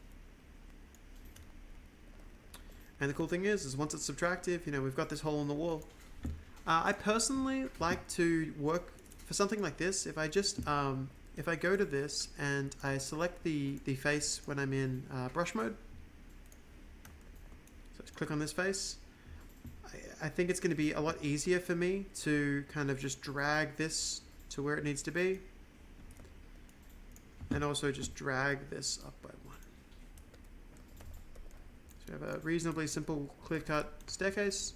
And the cool thing is once it's subtractive, you know, we've got this hole in the wall. I personally like to work for something like this. If I just if I go to this and I select the face when I'm in brush mode, so just click on this face, I think it's going to be a lot easier for me to kind of just drag this to where it needs to be, and also just drag this up by one. So we have a reasonably simple clear-cut staircase.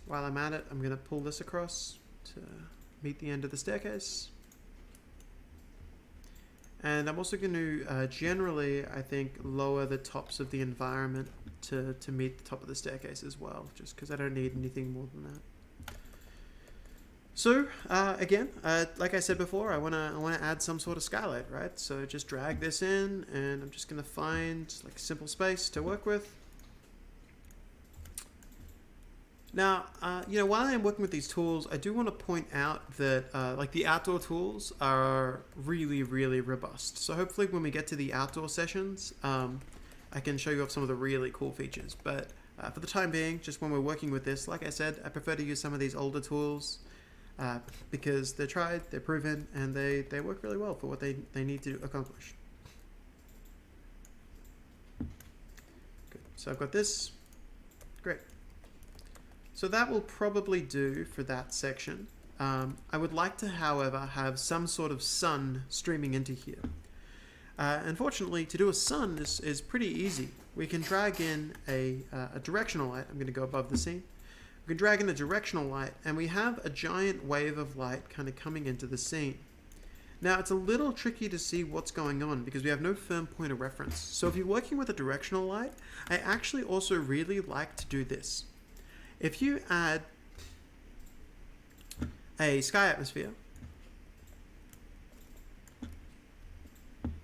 While I'm at it, I'm going to pull this across to meet the end of the staircase. And I'm also going to generally, I think, lower the tops of the environment to meet the top of the staircase as well, just because I don't need anything more than that. So again, like I said before, I want to add some sort of skylight, right? So just drag this in, and I'm just going to find like simple space to work with. Now, you know, while I'm working with these tools, I do want to point out that like the outdoor tools are really, really robust. So hopefully when we get to the outdoor sessions, I can show you off some of the really cool features. But for the time being, just when we're working with this, like I said, I prefer to use some of these older tools because they're tried, they're proven, and they work really well for what they need to accomplish. So I've got this. Great. So that will probably do for that section. I would like to, however, have some sort of sun streaming into here. Unfortunately, to do a sun is pretty easy. We can drag in a directional light. I'm going to go above the scene. We can drag in a directional light, and we have a giant wave of light kind of coming into the scene. Now, it's a little tricky to see what's going on because we have no firm point of reference. So if you're working with a directional light, I actually also really like to do this. If you add a sky atmosphere,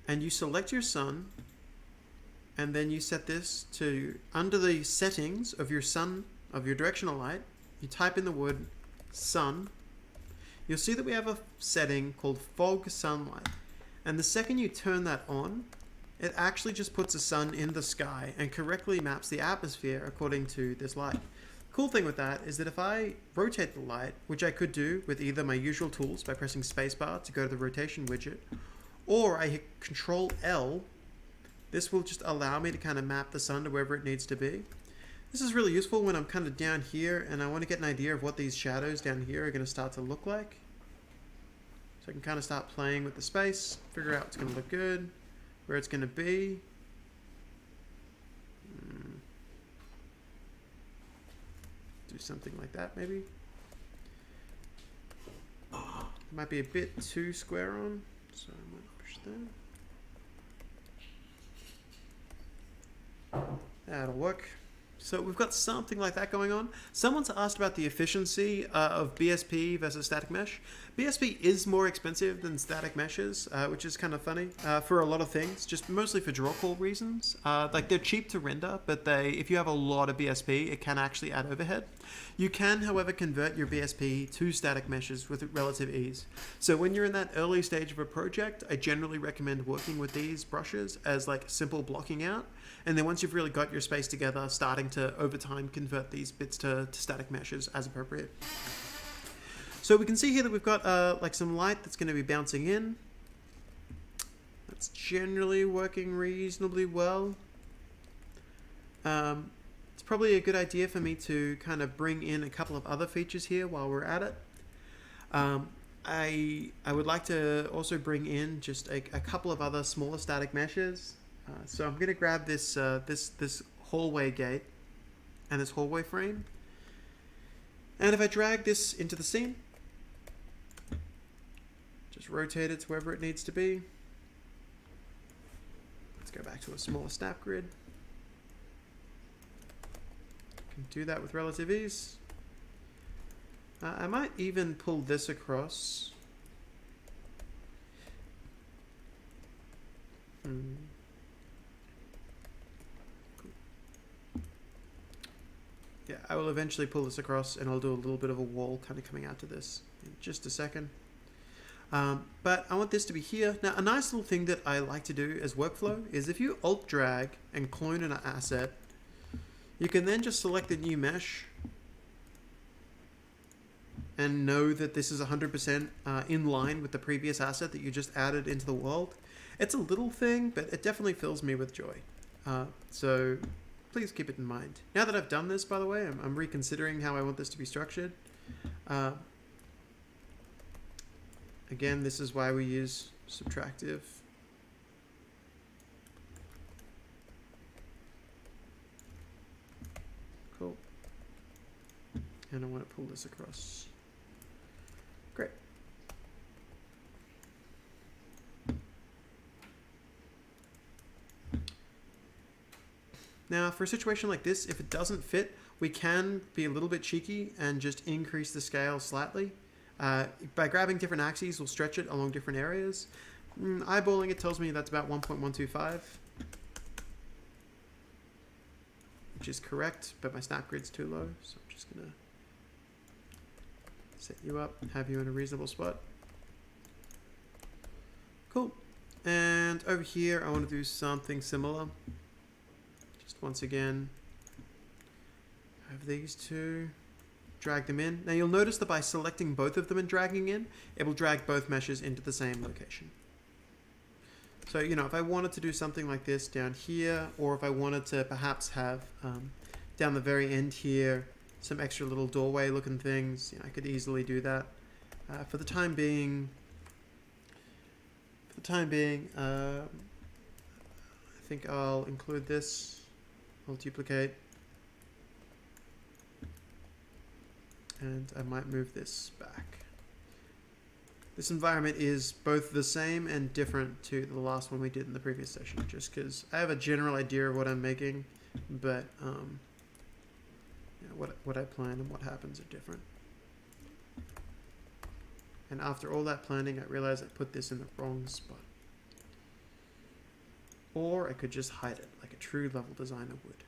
and you select your sun, and then you set this to, under the settings of your sun, of your directional light, you type in the word sun, you'll see that we have a setting called fog sunlight. And the second you turn that on, it actually just puts a sun in the sky and correctly maps the atmosphere according to this light. Cool thing with that is that if I rotate the light, which I could do with either my usual tools by pressing spacebar to go to the rotation widget, or I hit Control L, this will just allow me to kind of map the sun to wherever it needs to be. This is really useful when I'm kind of down here and I want to get an idea of what these shadows down here are going to start to look like. So I can kind of start playing with the space, figure out what's going to look good, where it's going to be. Do something like that maybe. It might be a bit too square on, so I might push that. That'll work. So we've got something like that going on. Someone's asked about the efficiency of BSP versus static mesh. BSP is more expensive than static meshes, which is kind of funny for a lot of things, just mostly for draw call reasons. Like they're cheap to render, but if you have a lot of BSP, it can actually add overhead. You can, however, convert your BSP to static meshes with relative ease. So when you're in that early stage of a project, I generally recommend working with these brushes as like simple blocking out. And then once you've really got your space together, starting to, over time, convert these bits to static meshes as appropriate. So we can see here that we've got like some light that's going to be bouncing in. That's generally working reasonably well. It's probably a good idea for me to kind of bring in a couple of other features here while we're at it. I would like to also bring in just a couple of other smaller static meshes. So I'm going to grab this this hallway gate and this hallway frame, and if I drag this into the scene, just rotate it to wherever it needs to be. Let's go back to a smaller snap grid. Can do that with relative ease. I might even pull this across. Yeah, I will eventually pull this across and I'll do a little bit of a wall kind of coming out to this in just a second. But I want this to be here. Now, a nice little thing that I like to do as workflow is if you alt drag and clone an asset, you can then just select the new mesh and know that this is 100% in line with the previous asset that you just added into the world. It's a little thing, but it definitely fills me with joy. So please keep it in mind. Now that I've done this, by the way, I'm reconsidering how I want this to be structured. Again, this is why we use subtractive. Cool. And I want to pull this across. Great. Now, for a situation like this, if it doesn't fit, we can be a little bit cheeky and just increase the scale slightly. By grabbing different axes, we'll stretch it along different areas. Eyeballing it tells me that's about 1.125, which is correct, but my snap grid's too low, so I'm just going to set you up, have you in a reasonable spot. Cool. And over here, I want to do something similar. Just once again, I have these two. Drag them in. Now you'll notice that by selecting both of them and dragging in, it will drag both meshes into the same location. So, you know, if I wanted to do something like this down here, or if I wanted to perhaps have down the very end here some extra little doorway looking things, you know, I could easily do that. For the time being, I think I'll include this. I'll duplicate. And I might move this back. This environment is both the same and different to the last one we did in the previous session, just because I have a general idea of what I'm making, but you know, what I plan and what happens are different. And after all that planning, I realized I put this in the wrong spot. Or I could just hide it, like a true level designer would.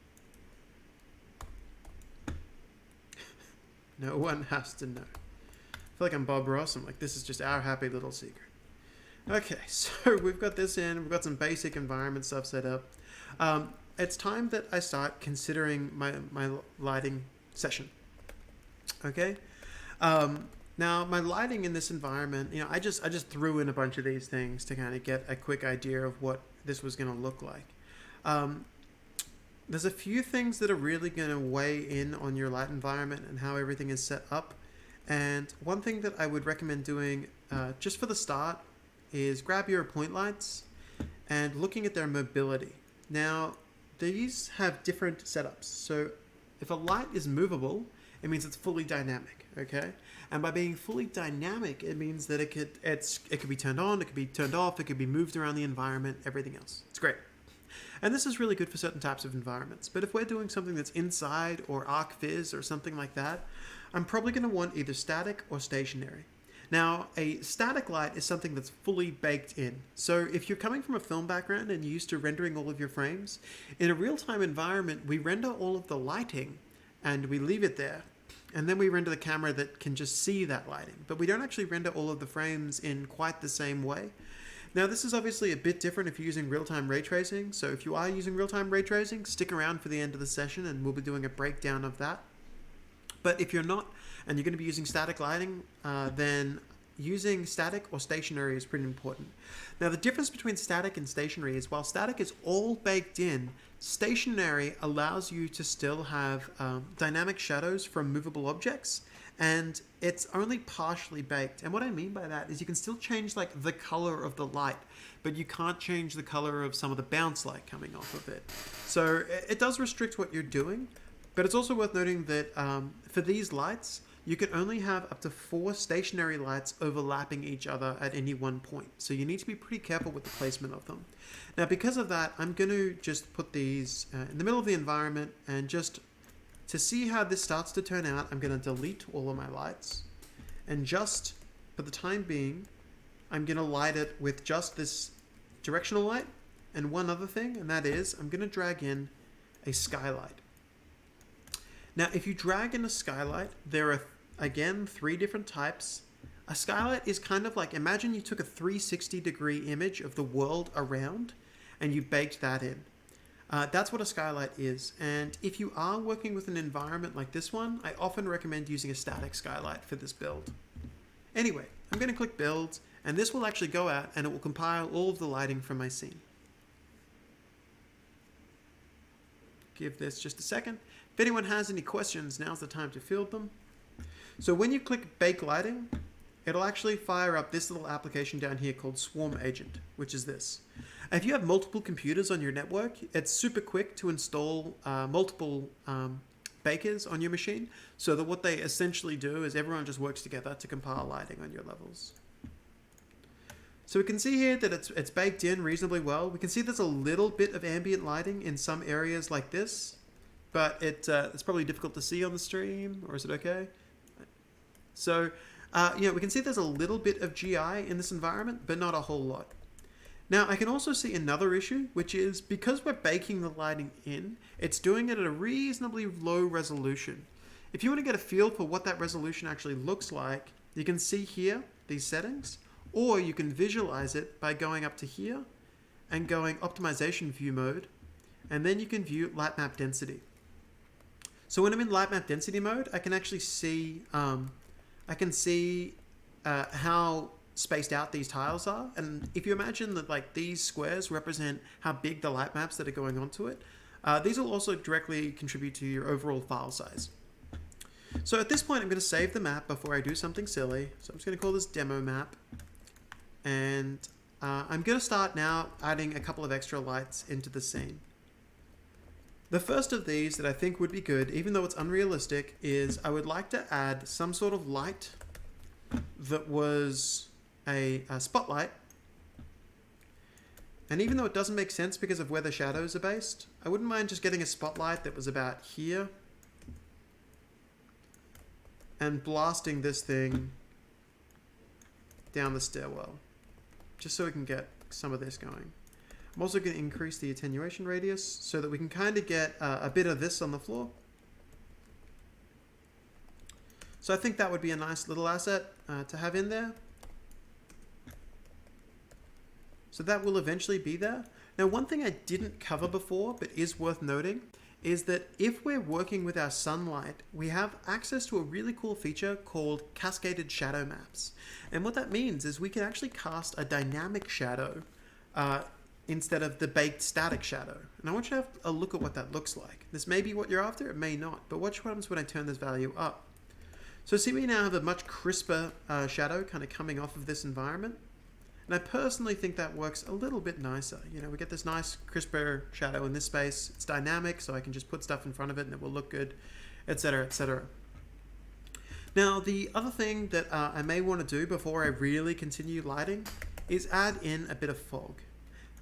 No one has to know. I feel like I'm Bob Ross. I'm like, this is just our happy little secret. Okay, so we've got this in. We've got some basic environment stuff set up. It's time that I start considering my lighting session. Okay. Now, my lighting in this environment, you know, I just threw in a bunch of these things to kind of get a quick idea of what this was going to look like. There's a few things that are really going to weigh in on your light environment and how everything is set up. And one thing that I would recommend doing just for the start is grab your point lights and looking at their mobility. Now, these have different setups. So if a light is movable, it means it's fully dynamic, okay? And by being fully dynamic, it means that it could be turned on, it could be turned off, it could be moved around the environment, everything else. It's great. And this is really good for certain types of environments. But if we're doing something that's inside or arc viz or something like that, I'm probably going to want either static or stationary. Now, a static light is something that's fully baked in. So if you're coming from a film background and you're used to rendering all of your frames, in a real-time environment, we render all of the lighting and we leave it there. And then we render the camera that can just see that lighting. But we don't actually render all of the frames in quite the same way. Now, this is obviously a bit different if you're using real-time ray tracing. So if you are using real-time ray tracing, stick around for the end of the session and we'll be doing a breakdown of that. But if you're not, and you're going to be using static lighting, then using static or stationary is pretty important. Now, the difference between static and stationary is while static is all baked in, stationary allows you to still have dynamic shadows from movable objects, and it's only partially baked. And what I mean by that is you can still change like the color of the light, but you can't change the color of some of the bounce light coming off of it. So it does restrict what you're doing. But it's also worth noting that for these lights, you can only have up to 4 stationary lights overlapping each other at any one point. So you need to be pretty careful with the placement of them. Now, because of that, I'm going to just put these in the middle of the environment, and just to see how this starts to turn out, I'm going to delete all of my lights. And just for the time being, I'm going to light it with just this directional light and one other thing, and that is I'm going to drag in a skylight. Now, if you drag in a skylight, there are, again, 3 different types. A skylight is kind of like, imagine you took a 360-degree image of the world around and you baked that in. That's what a skylight is. And if you are working with an environment like this one, I often recommend using a static skylight for this build. Anyway, I'm going to click Build, and this will actually go out and it will compile all of the lighting from my scene. Give this just a second. If anyone has any questions, now's the time to field them. So when you click Bake Lighting, it'll actually fire up this little application down here called Swarm Agent, which is this. If you have multiple computers on your network, it's super quick to install multiple bakers on your machine, so that what they essentially do is everyone just works together to compile lighting on your levels. So we can see here that it's baked in reasonably well. We can see there's a little bit of ambient lighting in some areas like this, but it's probably difficult to see on the stream, or is it okay? So, we can see there's a little bit of GI in this environment, but not a whole lot. Now, I can also see another issue, which is because we're baking the lighting in, it's doing it at a reasonably low resolution. If you want to get a feel for what that resolution actually looks like, you can see here, these settings, or you can visualize it by going up to here and going optimization view mode, and then you can view light map density. So when I'm in light map density mode, I can actually see, how spaced out these tiles are. And if you imagine that like these squares represent how big the light maps that are going onto it, these will also directly contribute to your overall file size. So at this point, I'm going to save the map before I do something silly. So I'm just going to call this demo map. And I'm going to start now adding a couple of extra lights into the scene. The first of these that I think would be good, even though it's unrealistic, is I would like to add some sort of light that was a spotlight. And even though it doesn't make sense because of where the shadows are based, I wouldn't mind just getting a spotlight that was about here and blasting this thing down the stairwell, just so we can get some of this going. I'm also going to increase the attenuation radius so that we can kind of get a bit of this on the floor. So I think that would be a nice little asset to have in there. So that will eventually be there. Now, one thing I didn't cover before, but is worth noting, is that if we're working with our sunlight, we have access to a really cool feature called cascaded shadow maps. And what that means is we can actually cast a dynamic shadow instead of the baked static shadow. And I want you to have a look at what that looks like. This may be what you're after, it may not, but watch what happens when I turn this value up. So see, we now have a much crisper shadow kind of coming off of this environment. And I personally think that works a little bit nicer. You know, we get this nice crisper shadow in this space. It's dynamic, so I can just put stuff in front of it and it will look good, etc., etc. Now, the other thing that I may want to do before I really continue lighting is add in a bit of fog.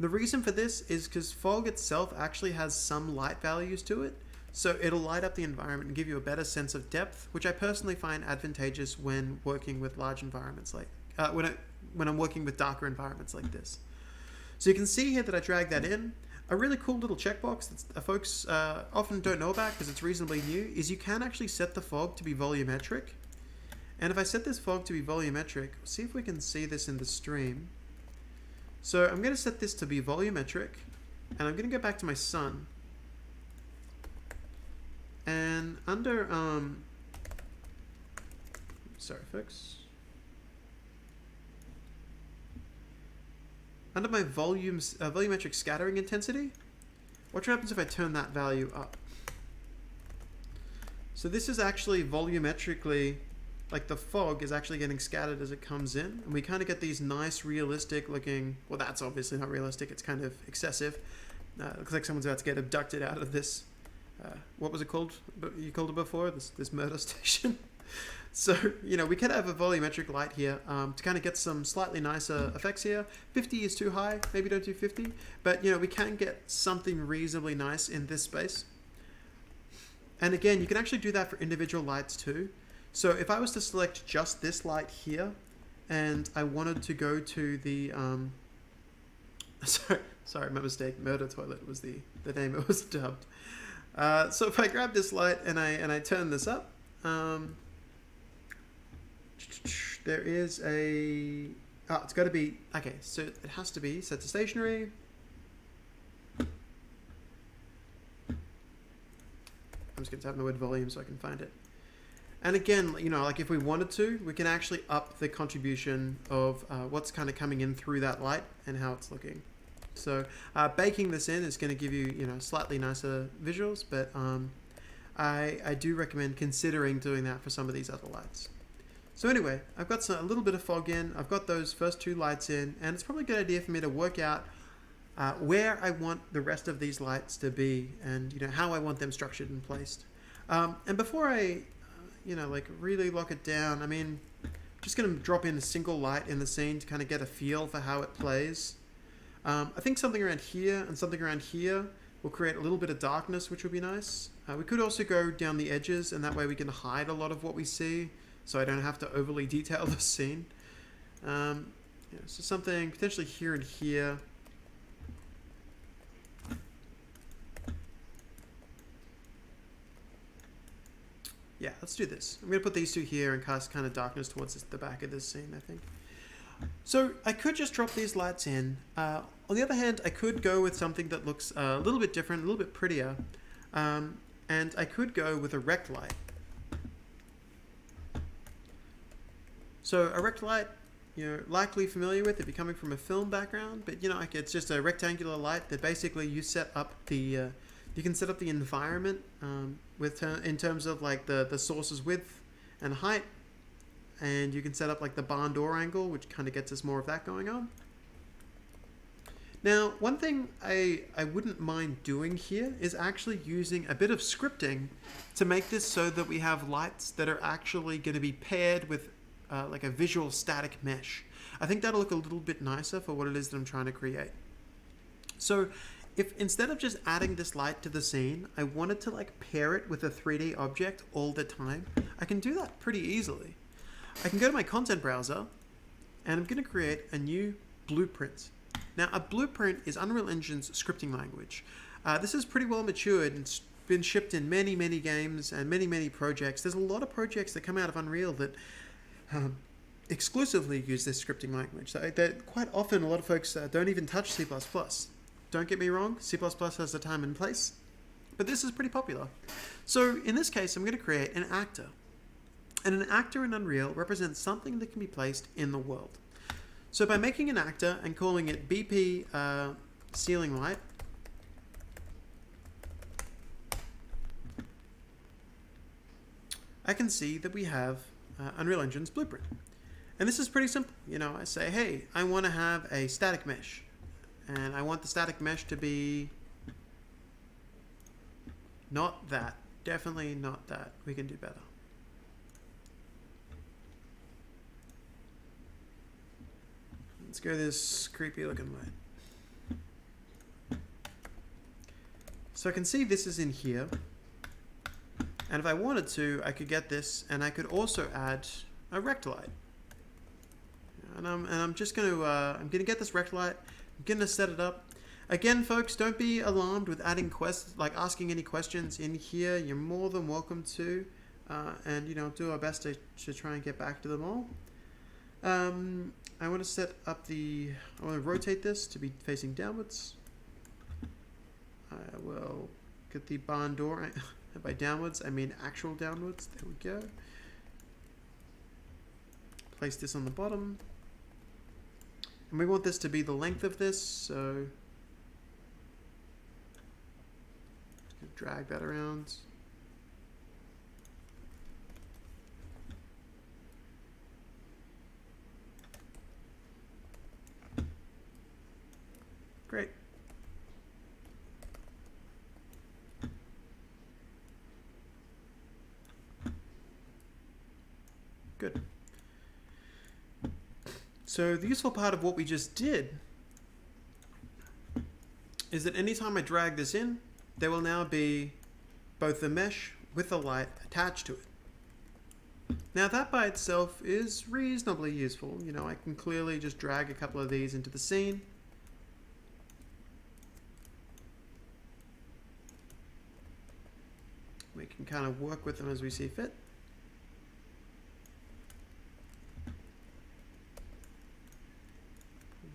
The reason for this is because fog itself actually has some light values to it, so it'll light up the environment and give you a better sense of depth, which I personally find advantageous when working with large environments like when I'm working with darker environments like this. So you can see here that I dragged that in. A really cool little checkbox that folks often don't know about because it's reasonably new is you can actually set the fog to be volumetric. And if I set this fog to be volumetric, see if we can see this in the stream. So I'm going to set this to be volumetric, and I'm going to go back to my sun. And under, sorry folks. Under my volumetric scattering intensity, watch what happens if I turn that value up. So this is actually volumetrically, like the fog is actually getting scattered as it comes in. And we kind of get these nice realistic looking, well that's obviously not realistic, it's kind of excessive. Looks like someone's about to get abducted out of this, what was it called? You called it before, this murder station. So, you know, we can have a volumetric light here to kind of get some slightly nicer effects here. 50 is too high, maybe don't do 50. But, you know, we can get something reasonably nice in this space. And again, you can actually do that for individual lights too. So if I was to select just this light here, and I wanted to go to the, sorry, my mistake, Murder Toilet was the name it was dubbed. So if I grab this light and I turn this up, there is a, it's got to be, okay, so it has to be set to stationary. I'm just going to type in the word volume so I can find it. And again, you know, like if we wanted to, we can actually up the contribution of what's kind of coming in through that light and how it's looking. So baking this in is going to give you, you know, slightly nicer visuals, but I do recommend considering doing that for some of these other lights. So anyway, I've got a little bit of fog in, I've got those first two lights in, and it's probably a good idea for me to work out where I want the rest of these lights to be and, you know, how I want them structured and placed. And before I, you know, like really lock it down, I mean, just going to drop in a single light in the scene to kind of get a feel for how it plays. I think something around here and something around here will create a little bit of darkness, which would be nice. We could also go down the edges, and that way we can hide a lot of what we see, so I don't have to overly detail the scene. Yeah, so something potentially here and here. Yeah, let's do this. I'm going to put these two here and cast kind of darkness towards the back of this scene, I think. So I could just drop these lights in. On the other hand, I could go with something that looks a little bit different, a little bit prettier. And I could go with a rect light. So a rect light, you're likely familiar with if you're coming from a film background, but you know, like it's just a rectangular light that basically you set up the you can set up the environment in terms of like the source's width and height, and you can set up like the barn door angle, which kind of gets us more of that going on. Now, one thing I wouldn't mind doing here is actually using a bit of scripting to make this so that we have lights that are actually going to be paired with like a visual static mesh. I think that'll look a little bit nicer for what it is that I'm trying to create. So if instead of just adding this light to the scene, I wanted to like pair it with a 3D object all the time, I can do that pretty easily. I can go to my content browser and I'm going to create a new blueprint. Now, a blueprint is Unreal Engine's scripting language. This is pretty well matured and it's been shipped in many, many games and many, many projects. There's a lot of projects that come out of Unreal that exclusively use this scripting language. That quite often, a lot of folks don't even touch C++. Don't get me wrong, C++ has a time and place, but this is pretty popular. So in this case, I'm going to create an actor. And an actor in Unreal represents something that can be placed in the world. So by making an actor and calling it BP ceiling light, I can see that we have Unreal Engine's blueprint. And this is pretty simple. You know, I say, hey, I want to have a static mesh. And I want the static mesh to be not that. Definitely not that. We can do better. Let's go this creepy looking light. So I can see this is in here. And if I wanted to, I could get this and I could also add a rect light. And I'm just going to, I'm going to get this rect light. I'm going to set it up. Again, folks, don't be alarmed with adding asking any questions in here. You're more than welcome to. And, you know, do our best to try and get back to them all. I want to set up I want to rotate this to be facing downwards. I will get the barn door, by downwards, I mean actual downwards. There we go. Place this on the bottom. And we want this to be the length of this, so just drag that around. Great. Good. So the useful part of what we just did is that anytime I drag this in, there will now be both the mesh with the light attached to it. Now that by itself is reasonably useful. You know, I can clearly just drag a couple of these into the scene. We can kind of work with them as we see fit. Pull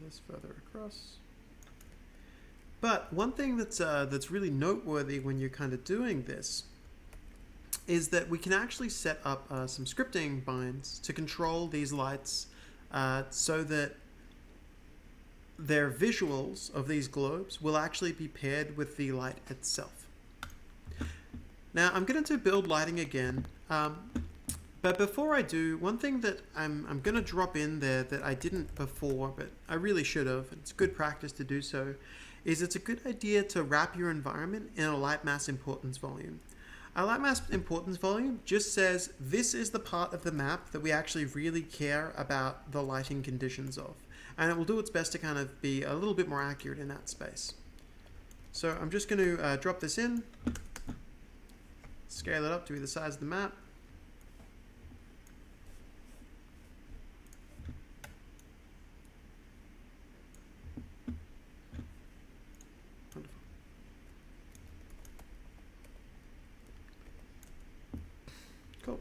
this further across. But one thing that's really noteworthy when you're kind of doing this is that we can actually set up some scripting binds to control these lights so that their visuals of these globes will actually be paired with the light itself. Now I'm going to build lighting again, but before I do, one thing that I'm going to drop in there that I didn't before, but I really should have, and it's good practice to do so, is it's a good idea to wrap your environment in a light mass importance volume. A light mass importance volume just says this is the part of the map that we actually really care about the lighting conditions of, and it will do its best to kind of be a little bit more accurate in that space. So I'm just going to drop this in. Scale it up to be the size of the map. Wonderful. Cool.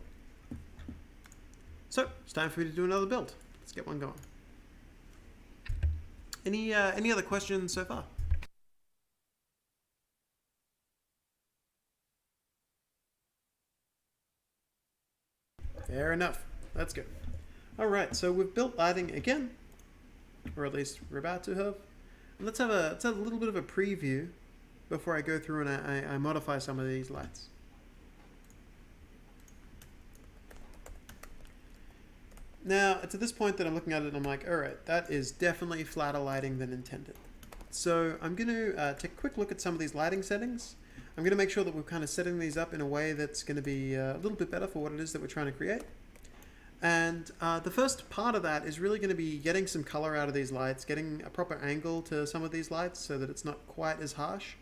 So it's time for me to do another build. Let's get one going. Any other questions so far? Fair enough. That's good. Alright, so we've built lighting again, or at least we're about to have. And let's have a little bit of a preview before I go through and I modify some of these lights. Now, to this point that I'm looking at it, I'm like, alright, that is definitely flatter lighting than intended. So I'm going to take a quick look at some of these lighting settings. I'm going to make sure that we're kind of setting these up in a way that's going to be a little bit better for what it is that we're trying to create. And the first part of that is really going to be getting some color out of these lights, getting a proper angle to some of these lights so that it's not quite as harsh.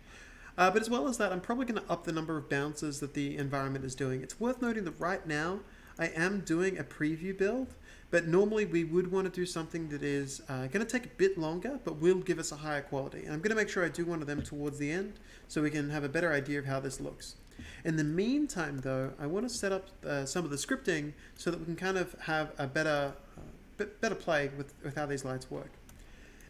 But as well as that, I'm probably going to up the number of bounces that the environment is doing. It's worth noting that right now I am doing a preview build, but normally we would want to do something that is going to take a bit longer, but will give us a higher quality. And I'm going to make sure I do one of them towards the end so we can have a better idea of how this looks. In the meantime, though, I want to set up some of the scripting so that we can kind of have a better play with how these lights work.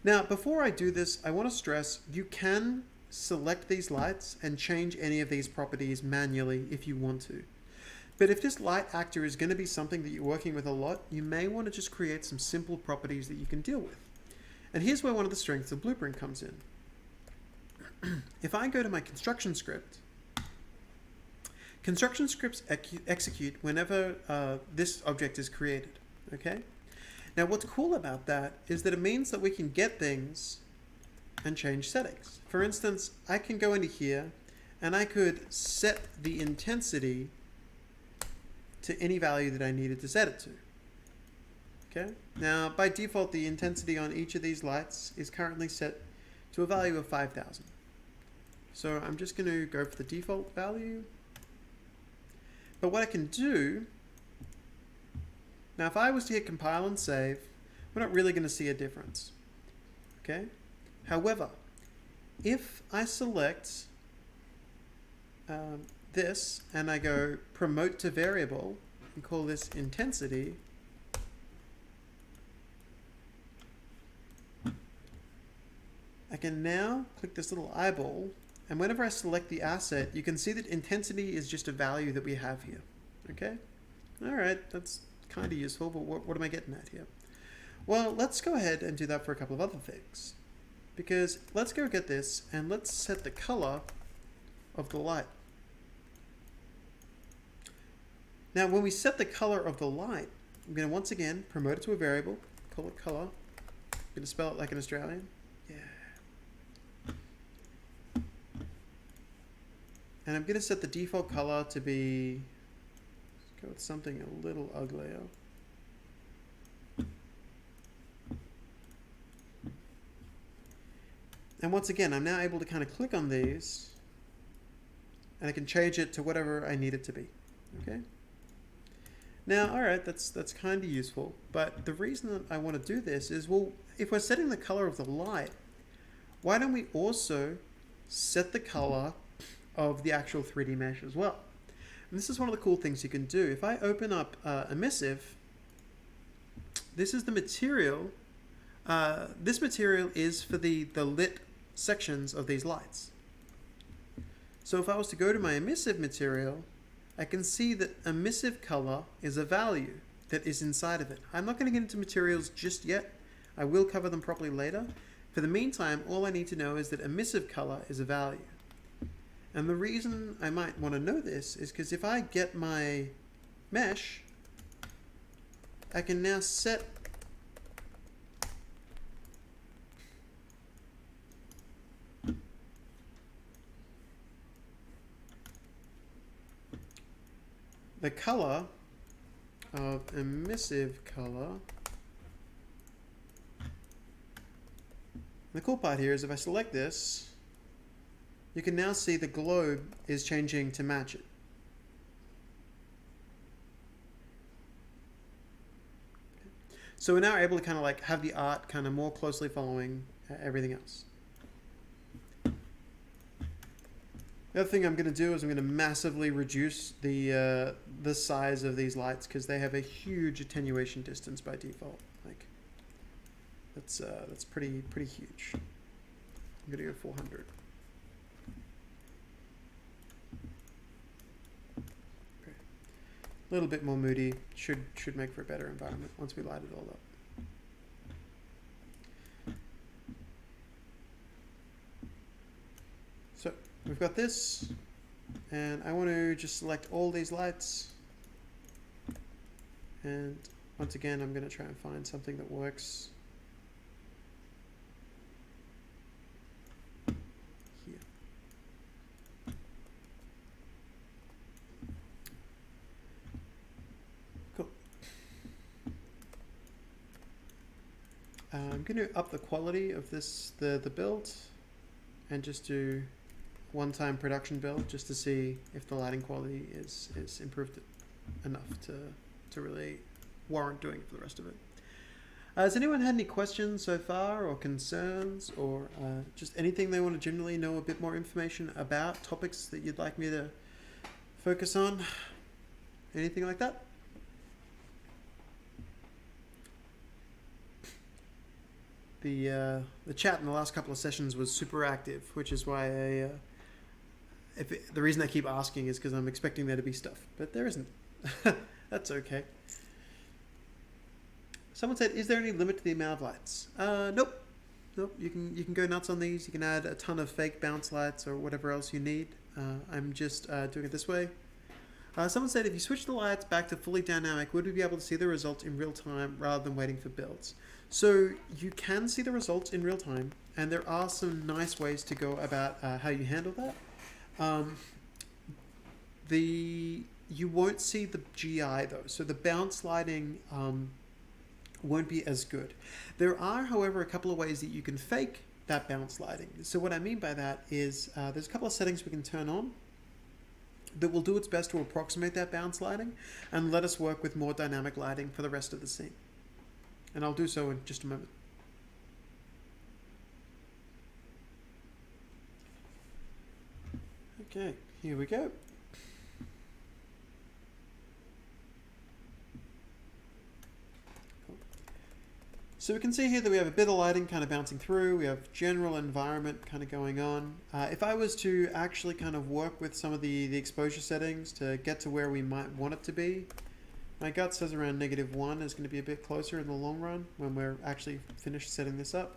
Now, before I do this, I want to stress you can select these lights and change any of these properties manually if you want to. But if this light actor is going to be something that you're working with a lot, you may want to just create some simple properties that you can deal with. And here's where one of the strengths of Blueprint comes in. If I go to my construction script, construction scripts execute whenever this object is created, okay? Now what's cool about that is that it means that we can get things and change settings. For instance, I can go into here and I could set the intensity to any value that I needed to set it to. Okay. Now, by default, the intensity on each of these lights is currently set to a value of 5,000. So I'm just going to go for the default value. But what I can do, now if I was to hit compile and save, we're not really going to see a difference. Okay. However, if I select this and I go promote to variable and call this intensity, I can now click this little eyeball, and whenever I select the asset, you can see that intensity is just a value that we have here. Okay? Alright, that's kind of useful, but what am I getting at here? Well, let's go ahead and do that for a couple of other things. Because let's go get this and let's set the color of the light. Now, when we set the color of the light, I'm going to once again promote it to a variable, call it color. I'm going to spell it like an Australian. Yeah. And I'm going to set the default color to be, let's go with something a little uglier. And once again, I'm now able to kind of click on these and I can change it to whatever I need it to be. Okay. Now, all right, that's kind of useful, but the reason that I want to do this is, well, if we're setting the color of the light, why don't we also set the color of the actual 3D mesh as well? And this is one of the cool things you can do. If I open up emissive, this is the material. This material is for the lit sections of these lights. So if I was to go to my emissive material, I can see that emissive color is a value that is inside of it. I'm not going to get into materials just yet. I will cover them properly later. For the meantime, all I need to know is that emissive color is a value. And the reason I might want to know this is because if I get my mesh, I can now set the color of emissive color. The cool part here is if I select this, you can now see the globe is changing to match it. So we're now able to kind of like have the art kind of more closely following everything else. The other thing I'm going to do is I'm going to massively reduce the size of these lights because they have a huge attenuation distance by default. Like that's pretty huge. I'm going to go 400. Okay. A little bit more moody should make for a better environment once we light it all up. So we've got this, and I want to just select all these lights, and once again I'm going to try and find something that works here. Cool. I'm going to up the quality of the build and just do one-time production build just to see if the lighting quality is improved enough to really warrant doing it for the rest of it. Has anyone had any questions so far, or concerns, or just anything they want to generally know a bit more information about, topics that you'd like me to focus on? Anything like that? The chat in the last couple of sessions was super active, which is why the reason I keep asking is because I'm expecting there to be stuff, but there isn't. That's okay. Someone said, "Is there any limit to the amount of lights?" Nope. Nope. You can go nuts on these. You can add a ton of fake bounce lights or whatever else you need. I'm just doing it this way. Someone said, "If you switch the lights back to fully dynamic, would we be able to see the results in real time rather than waiting for builds?" So you can see the results in real time, and there are some nice ways to go about how you handle that. You won't see the GI though, so the bounce lighting won't be as good. There are, however, a couple of ways that you can fake that bounce lighting. So what I mean by that is there's a couple of settings we can turn on that will do its best to approximate that bounce lighting and let us work with more dynamic lighting for the rest of the scene. And I'll do so in just a moment. Okay, here we go. Cool. So we can see here that we have a bit of lighting kind of bouncing through. We have general environment kind of going on. If I was to actually kind of work with some of the exposure settings to get to where we might want it to be, my gut says around -1 is going to be a bit closer in the long run when we're actually finished setting this up.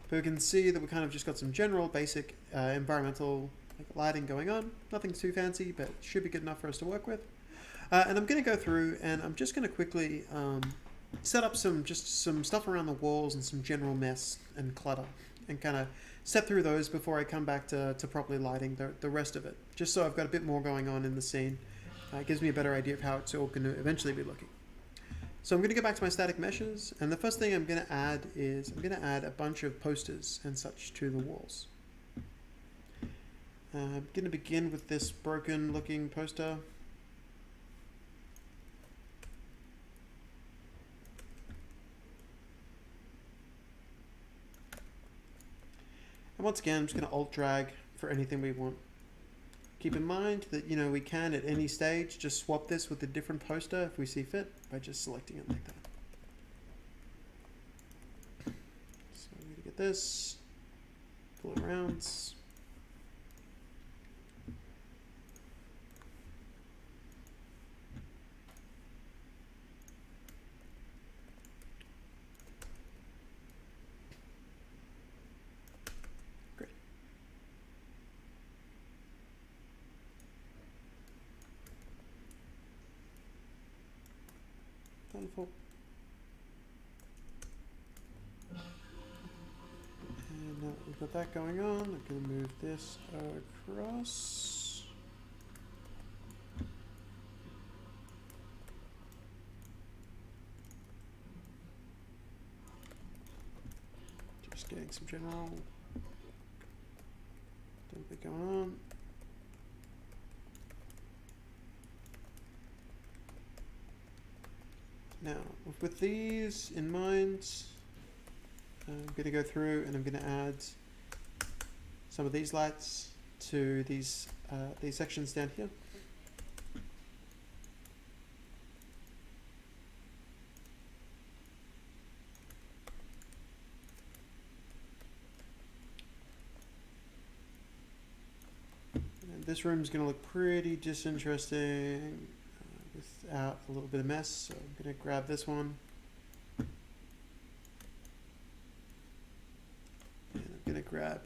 But we can see that we kind of just got some general basic environmental lighting going on. Nothing too fancy, but should be good enough for us to work with. And I'm going to go through and I'm just going to quickly set up some stuff around the walls and some general mess and clutter, and kind of step through those before I come back to properly lighting the rest of it. Just so I've got a bit more going on in the scene. It gives me a better idea of how it's all going to eventually be looking. So I'm going to go back to my static meshes, and the first thing I'm going to add is I'm going to add a bunch of posters and such to the walls. I'm going to begin with this broken looking poster. And once again, I'm just going to alt drag for anything we want. Keep in mind that, we can at any stage just swap this with a different poster if we see fit by just selecting it like that. So I'm going to get this, pull it around. Wonderful. And now that we've got that going on, I'm going to move this across. Just getting some general dump going on. Now, with these in mind, I'm going to go through and I'm going to add some of these lights to these sections down here. And this room is going to look pretty disinteresting out a little bit of mess. So I'm going to grab this one. And I'm going to grab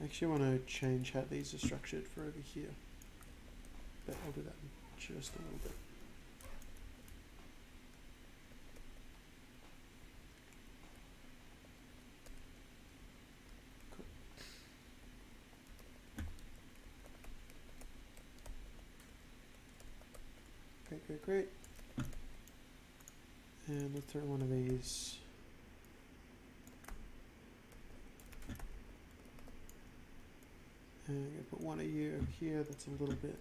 I actually want to change how these are structured for over here, but I'll do that in just a little bit. Cool. Great. And let's throw one of these. And I'm going to put one of you over here that's a little bit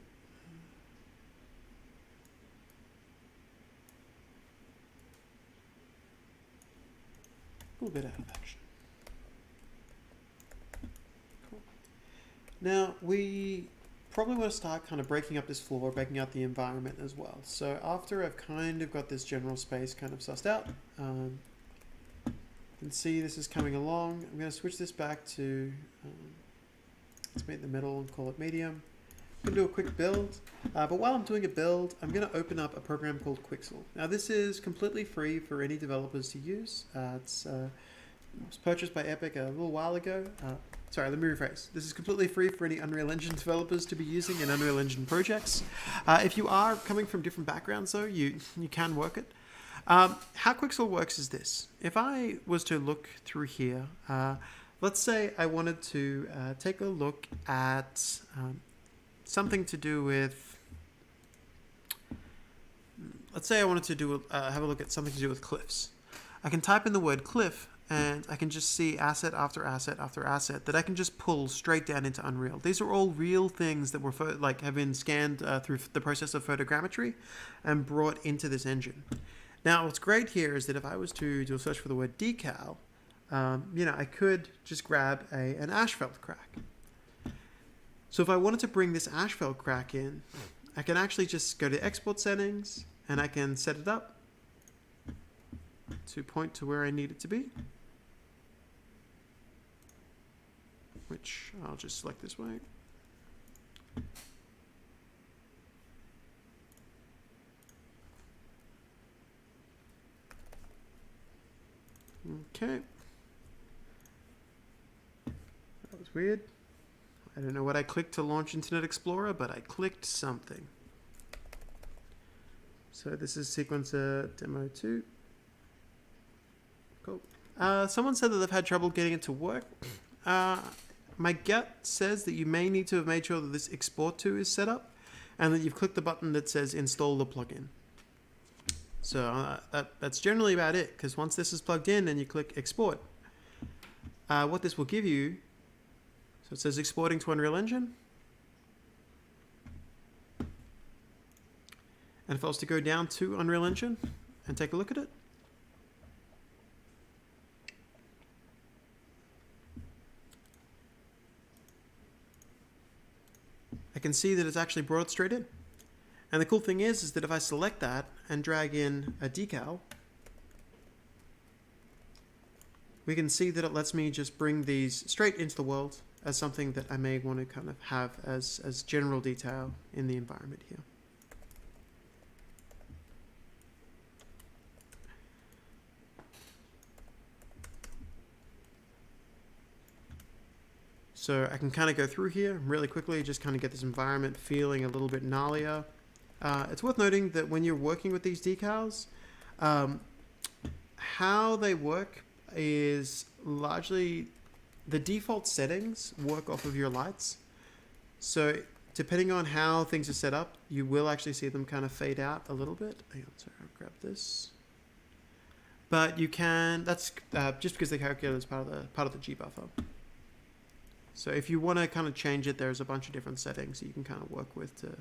out of action. Cool. Now we probably want to start kind of breaking up this floor, breaking out the environment as well. So after I've kind of got this general space kind of sussed out, you can see this is coming along. I'm going to switch this back to let's make the middle and call it medium. I'm going to do a quick build, but while I'm doing a build, I'm going to open up a program called Quixel. Now this is completely free for any developers to use. It was purchased by Epic a little while ago. Sorry, let me rephrase. This is completely free for any Unreal Engine developers to be using in Unreal Engine projects. If you are coming from different backgrounds though, you can work it. How Quixel works is this. If I was to look through here, let's say I wanted to take a look at something to do with, let's say I wanted to do have a look at something to do with cliffs. I can type in the word cliff and I can just see asset after asset after asset that I can just pull straight down into Unreal. These are all real things that were have been scanned through the process of photogrammetry and brought into this engine. Now what's great here is that if I was to do a search for the word decal, I could just grab an asphalt crack. So if I wanted to bring this asphalt crack in, I can actually just go to export settings and I can set it up to point to where I need it to be, which I'll just select this way. Okay. That was weird. I don't know what I clicked to launch Internet Explorer, but I clicked something. So this is sequencer demo 2. Cool. Someone said that they've had trouble getting it to work. My gut says that you may need to have made sure that this export to is set up and that you've clicked the button that says install the plugin. So that's generally about it, because once this is plugged in and you click export, what this will give you, so it says exporting to Unreal Engine. And if I was to go down to Unreal Engine and take a look at it, I can see that it's actually brought it straight in. And the cool thing is that if I select that and drag in a decal, we can see that it lets me just bring these straight into the world as something that I may want to kind of have as general detail in the environment here. So I can kind of go through here really quickly, just kind of get this environment feeling a little bit gnarlier. It's worth noting that when you're working with these decals, how they work is largely the default settings work off of your lights. So depending on how things are set up, you will actually see them kind of fade out a little bit. Hang on, sorry, I'll grab this. But you can, that's just because they calculate as part of the G buffer. So if you want to kind of change it, there's a bunch of different settings that you can kind of work with to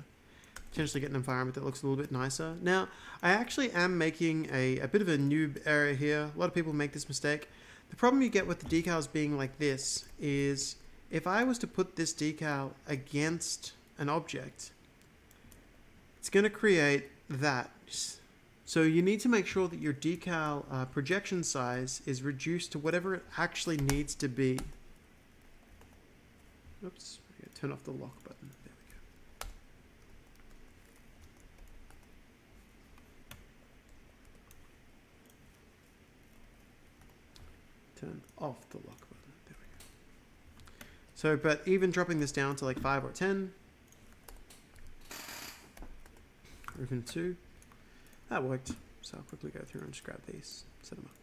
potentially get an environment that looks a little bit nicer. Now, I actually am making a bit of a noob error here. A lot of people make this mistake. The problem you get with the decals being like this is if I was to put this decal against an object, it's going to create that. So you need to make sure that your decal projection size is reduced to whatever it actually needs to be. Oops, I gotta turn off the lock button. There we go. Turn off the lock button. There we go. So, but even dropping this down to like 5 or 10, or even 2, that worked. So I'll quickly go through and just grab these, set them up.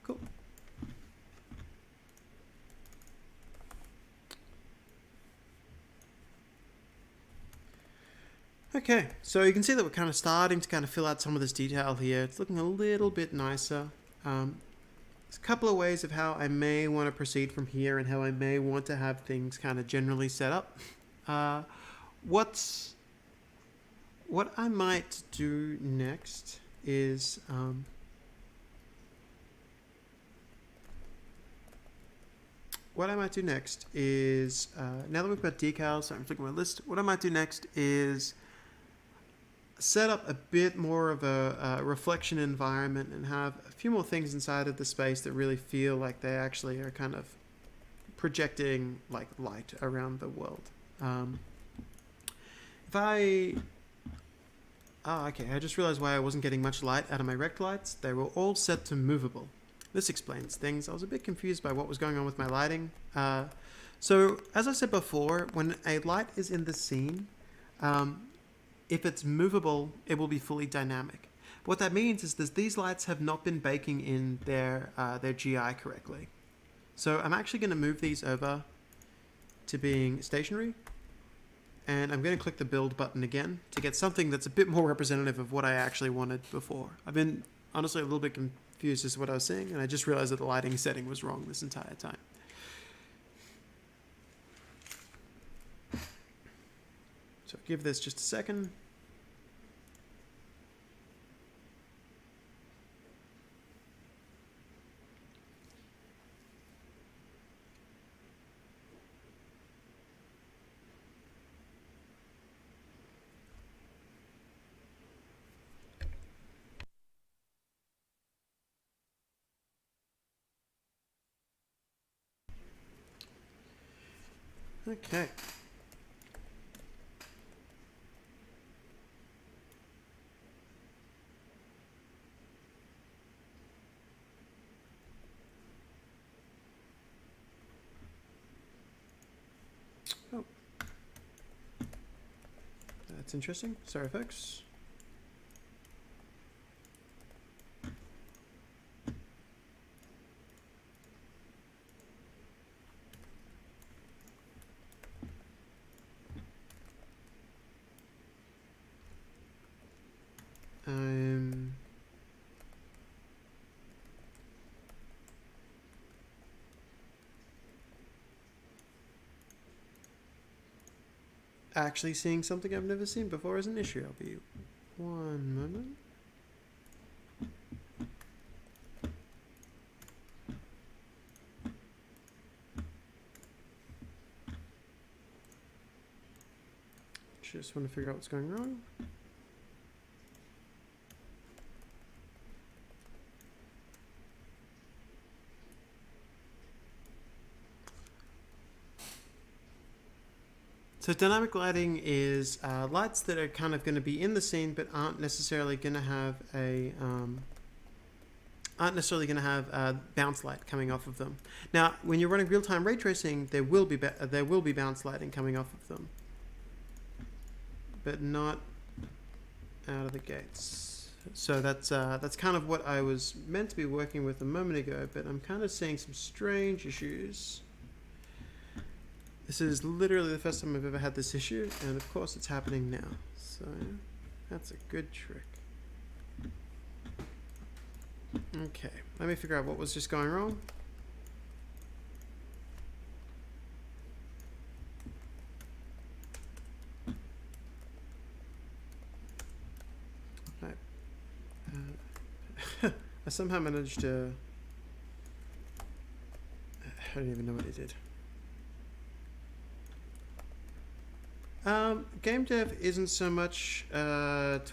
Cool. Okay, so you can see that we're kind of starting to kind of fill out some of this detail here. It's looking a little bit nicer. There's a couple of ways of how I may want to proceed from here and how I may want to have things kind of generally set up. What I might do next is now that we've got decals, so I'm looking at my list. What I might do next is set up a bit more of a reflection environment and have a few more things inside of the space that really feel like they actually are kind of projecting like light around the world. Okay, I just realized why I wasn't getting much light out of my rect lights. They were all set to movable. This explains things. I was a bit confused by what was going on with my lighting. So, as I said before, when a light is in the scene, if it's movable, it will be fully dynamic. What that means is that these lights have not been baking in their GI correctly. So I'm actually going to move these over to being stationary. And I'm going to click the build button again to get something that's a bit more representative of what I actually wanted before. I've been honestly a little bit confused as to what I was seeing, and I just realized that the lighting setting was wrong this entire time. So give this just a second. Okay. Oh. That's interesting. Sorry, folks. I'm actually seeing something I've never seen before as an issue. I'll be one moment. Just want to figure out what's going wrong. So dynamic lighting is lights that are kind of going to be in the scene, but aren't necessarily going to have a bounce light coming off of them. Now, when you're running real-time ray tracing, there will be bounce lighting coming off of them, but not out of the gates. So that's kind of what I was meant to be working with a moment ago, but I'm kind of seeing some strange issues. This is literally the first time I've ever had this issue, and of course it's happening now. So that's a good trick. Okay, let me figure out what was just going wrong. I somehow managed to don't even know what it did. Game dev isn't so much 20%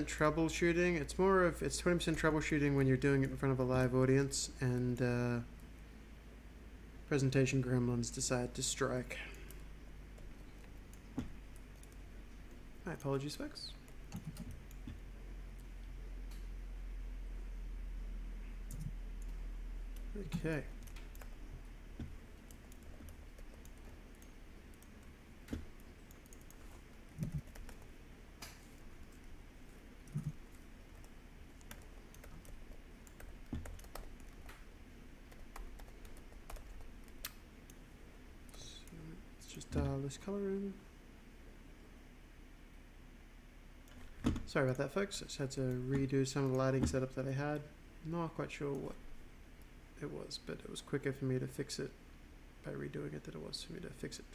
troubleshooting. It's more of, it's 20% troubleshooting when you're doing it in front of a live audience and presentation gremlins decide to strike. My apologies, folks. Okay. Just dial this color in. Sorry about that, folks. I just had to redo some of the lighting setup that I had. Not quite sure what it was, but it was quicker for me to fix it by redoing it than it was for me to fix it.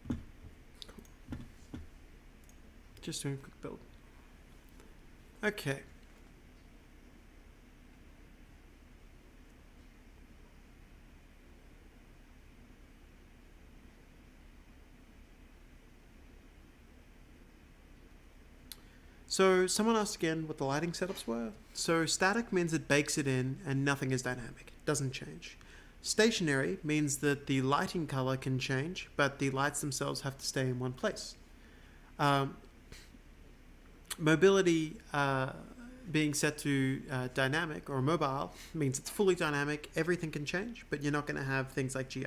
Cool. Just doing a quick build. Okay. So someone asked again what the lighting setups were. So static means it bakes it in and nothing is dynamic. It doesn't change. Stationary means that the lighting color can change, but the lights themselves have to stay in one place. Mobility being set to dynamic or mobile means it's fully dynamic. Everything can change, but you're not going to have things like GI.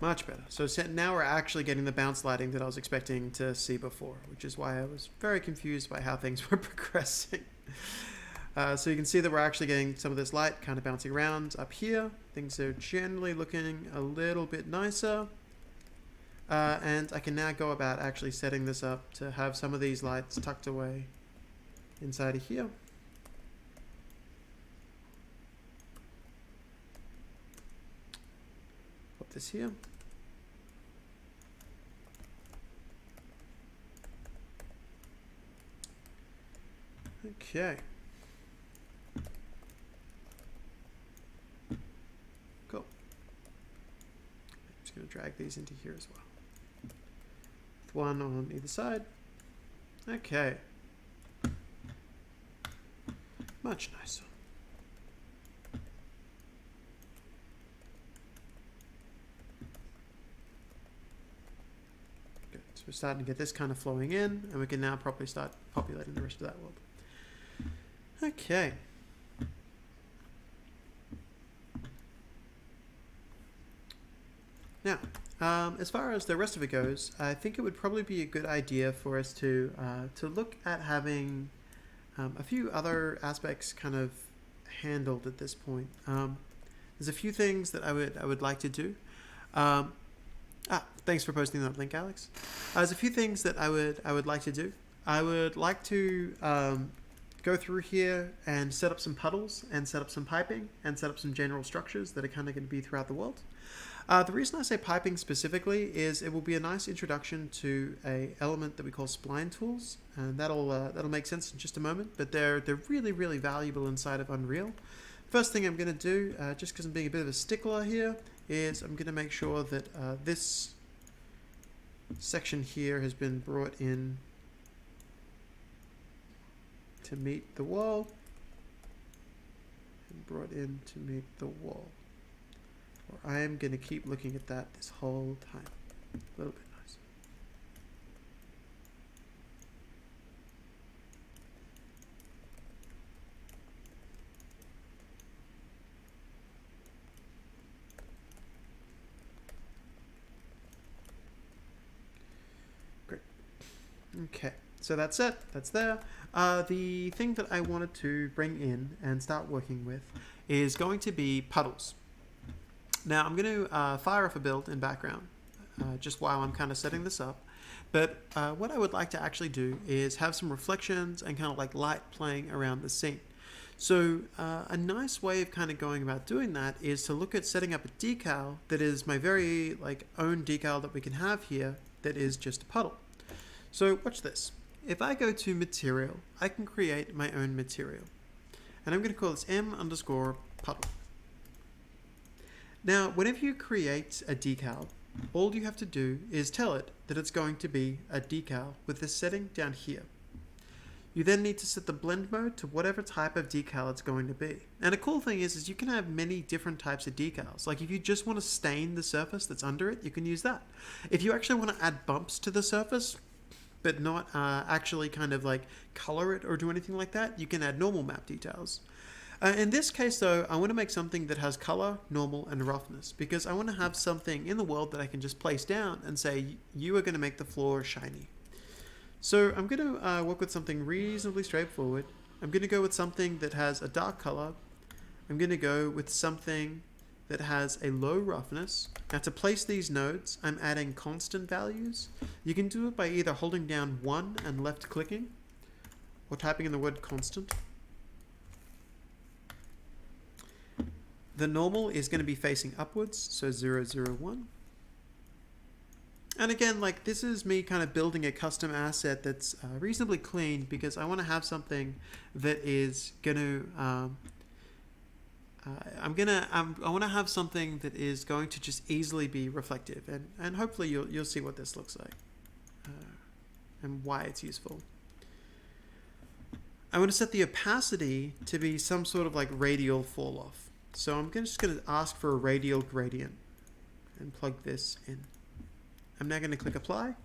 Much better. So now we're actually getting the bounce lighting that I was expecting to see before, which is why I was very confused by how things were progressing. So you can see that we're actually getting some of this light kind of bouncing around up here. Things are generally looking a little bit nicer. And I can now go about actually setting this up to have some of these lights tucked away inside of here. Put this here. Okay. Cool. I'm just going to drag these into here as well. With one on either side. Okay. Much nicer. Good. So we're starting to get this kind of flowing in, and we can now properly start populating the rest of that world. Okay. Now, as far as the rest of it goes, I think it would probably be a good idea for us to look at having a few other aspects kind of handled at this point. There's a few things that I would like to do. Thanks for posting that link, Alex. There's a few things that I would like to do. I would like to go through here and set up some puddles and set up some piping and set up some general structures that are kind of going to be throughout the world. The reason I say piping specifically is it will be a nice introduction to a element that we call spline tools, and that'll make sense in just a moment, but they're really, really valuable inside of Unreal. First thing I'm going to do, just because I'm being a bit of a stickler here, is I'm going to make sure that this section here has been brought in to meet the wall, and brought in to meet the wall. Or I am going to keep looking at that this whole time. A little bit nice. Great. Okay, so that's it. That's there. The thing that I wanted to bring in and start working with is going to be puddles. Now I'm going to fire off a build in background just while I'm kind of setting this up. But what I would like to actually do is have some reflections and kind of like light playing around the scene. So a nice way of kind of going about doing that is to look at setting up a decal that is my very own decal that we can have here that is just a puddle. So watch this. If I go to material, I can create my own material. And I'm going to call this m_puddle. Now, whenever you create a decal, all you have to do is tell it that it's going to be a decal with this setting down here. You then need to set the blend mode to whatever type of decal it's going to be. And a cool thing is you can have many different types of decals. Like if you just want to stain the surface that's under it, you can use that. If you actually want to add bumps to the surface, but not actually kind of color it or do anything like that, you can add normal map details. In this case though, I want to make something that has color, normal, and roughness because I want to have something in the world that I can just place down and say, you are going to make the floor shiny. So I'm going to work with something reasonably straightforward. I'm going to go with something that has a dark color. I'm going to go with something that has a low roughness. Now to place these nodes, I'm adding constant values. You can do it by either holding down 1 and left clicking or typing in the word constant. The normal is going to be facing upwards, so 0, 0, 1. And again, this is me kind of building a custom asset that's reasonably clean because I want to have something that is going to I want to have something that is going to just easily be reflective, and hopefully you'll see what this looks like and why it's useful. I want to set the opacity to be some sort of radial fall off. So I'm just going to ask for a radial gradient and plug this in. I'm now going to click apply.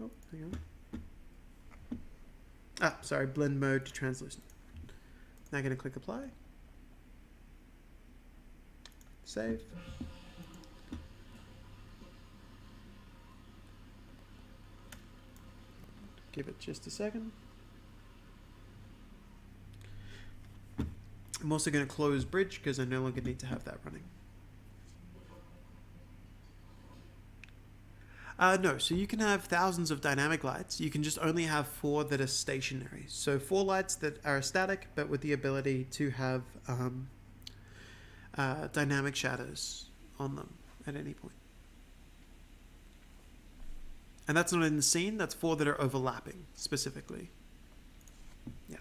Oh, hang on. Sorry, blend mode to translucent. Now going to click apply. Save. Give it just a second. I'm also going to close bridge because I no longer need to have that running. No, so you can have thousands of dynamic lights. You can just only have 4 that are stationary. So 4 lights that are static, but with the ability to have dynamic shadows on them at any point. And that's not in the scene, that's 4 that are overlapping specifically. Yeah.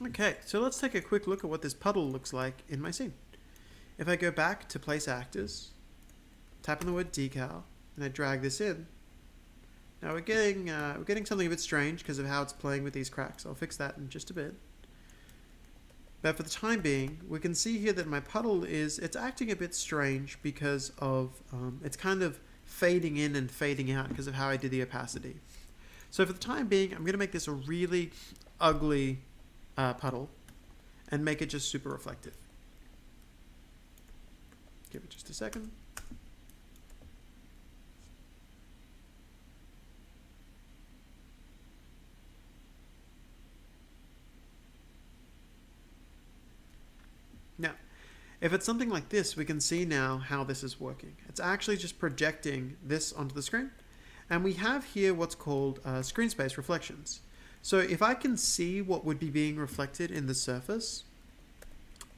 Okay, so let's take a quick look at what this puddle looks like in my scene. If I go back to place actors, tap on the word decal, and I drag this in, now we're getting something a bit strange because of how it's playing with these cracks. I'll fix that in just a bit. But for the time being, we can see here that my puddle it's acting a bit strange because of, it's kind of fading in and fading out because of how I did the opacity. So for the time being, I'm going to make this a really ugly puddle and make it just super reflective. Give it just a second. Now, if it's something like this, we can see now how this is working. It's actually just projecting this onto the screen. And we have here what's called screen space reflections. So if I can see what would be being reflected in the surface,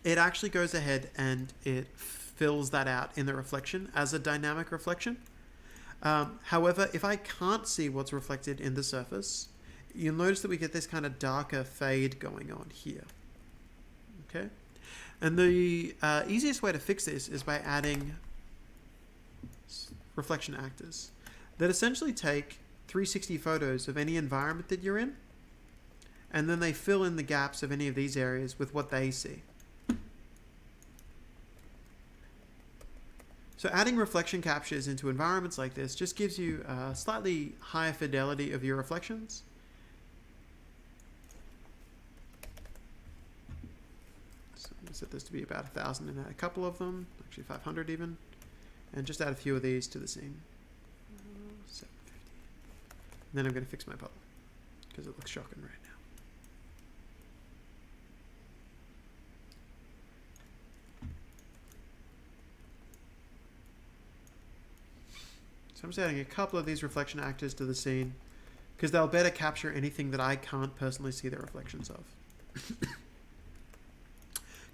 it actually goes ahead and it fills that out in the reflection as a dynamic reflection. However, if I can't see what's reflected in the surface, you'll notice that we get this kind of darker fade going on here. Okay? And the easiest way to fix this is by adding reflection actors that essentially take 360 photos of any environment that you're in, and then they fill in the gaps of any of these areas with what they see. So adding reflection captures into environments like this just gives you a slightly higher fidelity of your reflections. So I'm going to set this to be about 1,000 and add a couple of them, actually 500 even, and just add a few of these to the scene. 750. And then I'm going to fix my puddle because it looks shocking right now. So I'm just adding a couple of these reflection actors to the scene because they'll better capture anything that I can't personally see the reflections of.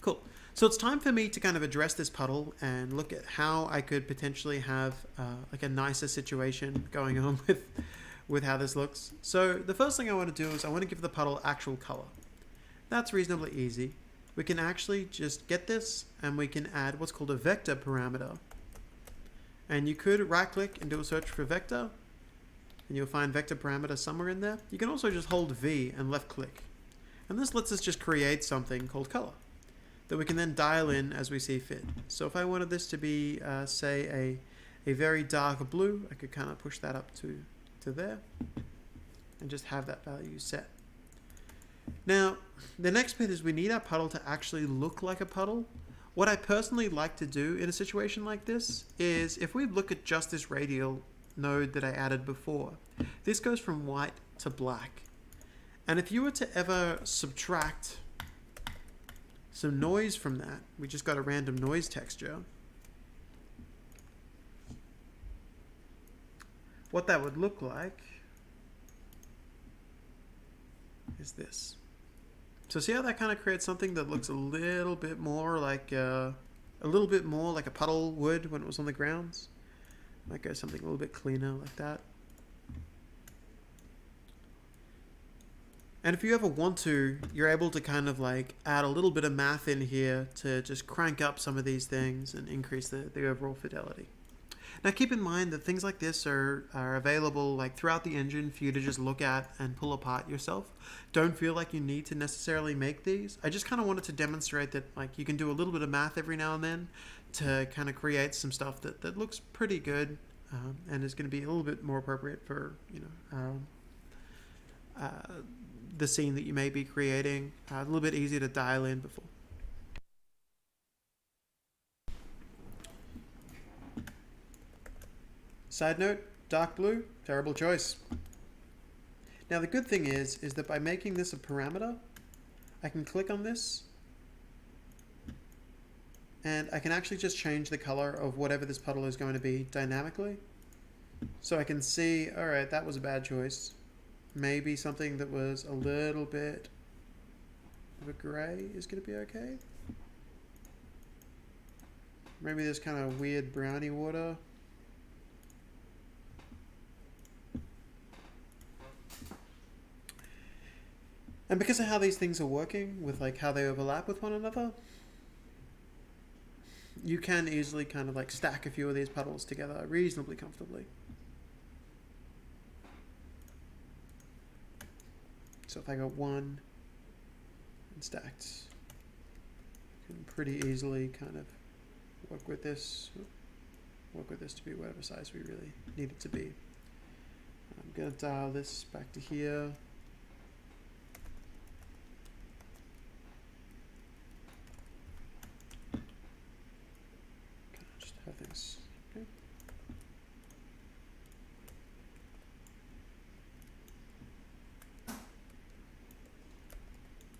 Cool. So it's time for me to kind of address this puddle and look at how I could potentially have like a nicer situation going on with how this looks. So the first thing I want to do is I want to give the puddle actual color. That's reasonably easy. We can actually just get this and we can add what's called a vector parameter. And you could right click and do a search for vector and you'll find vector parameter somewhere in there. You can also just hold V and left click. And this lets us just create something called color that we can then dial in as we see fit. So if I wanted this to be, say, a very dark blue, I could kind of push that up to there and just have that value set. Now, the next bit is we need our puddle to actually look like a puddle. What I personally like to do in a situation like this is if we look at just this radial node that I added before, this goes from white to black. And if you were to ever subtract some noise from that, we just got a random noise texture, what that would look like is this. So see how that kind of creates something that looks a little bit more like a puddle would when it was on the grounds? Might go something a little bit cleaner like that. And if you ever want to, you're able to kind of like add a little bit of math in here to just crank up some of these things and increase the overall fidelity. Now keep in mind that things like this are available like throughout the engine for you to just look at and pull apart yourself. Don't feel like you need to necessarily make these. I just kind of wanted to demonstrate that like you can do a little bit of math every now and then to kind of create some stuff that looks pretty good and is going to be a little bit more appropriate for, you know, the scene that you may be creating. A little bit easier to dial in before. Side note, dark blue, terrible choice. Now the good thing is that by making this a parameter, I can click on this and I can actually just change the color of whatever this puddle is going to be dynamically. So I can see, all right, that was a bad choice. Maybe something that was a little bit of a gray is going to be okay. Maybe this kind of weird browny water. And because of how these things are working, with like how they overlap with one another, you can easily kind of like stack a few of these puddles together reasonably comfortably. So if I go one and stacked, you can pretty easily kind of work with this to be whatever size we really need it to be. I'm going to dial this back to here. Just have things, okay.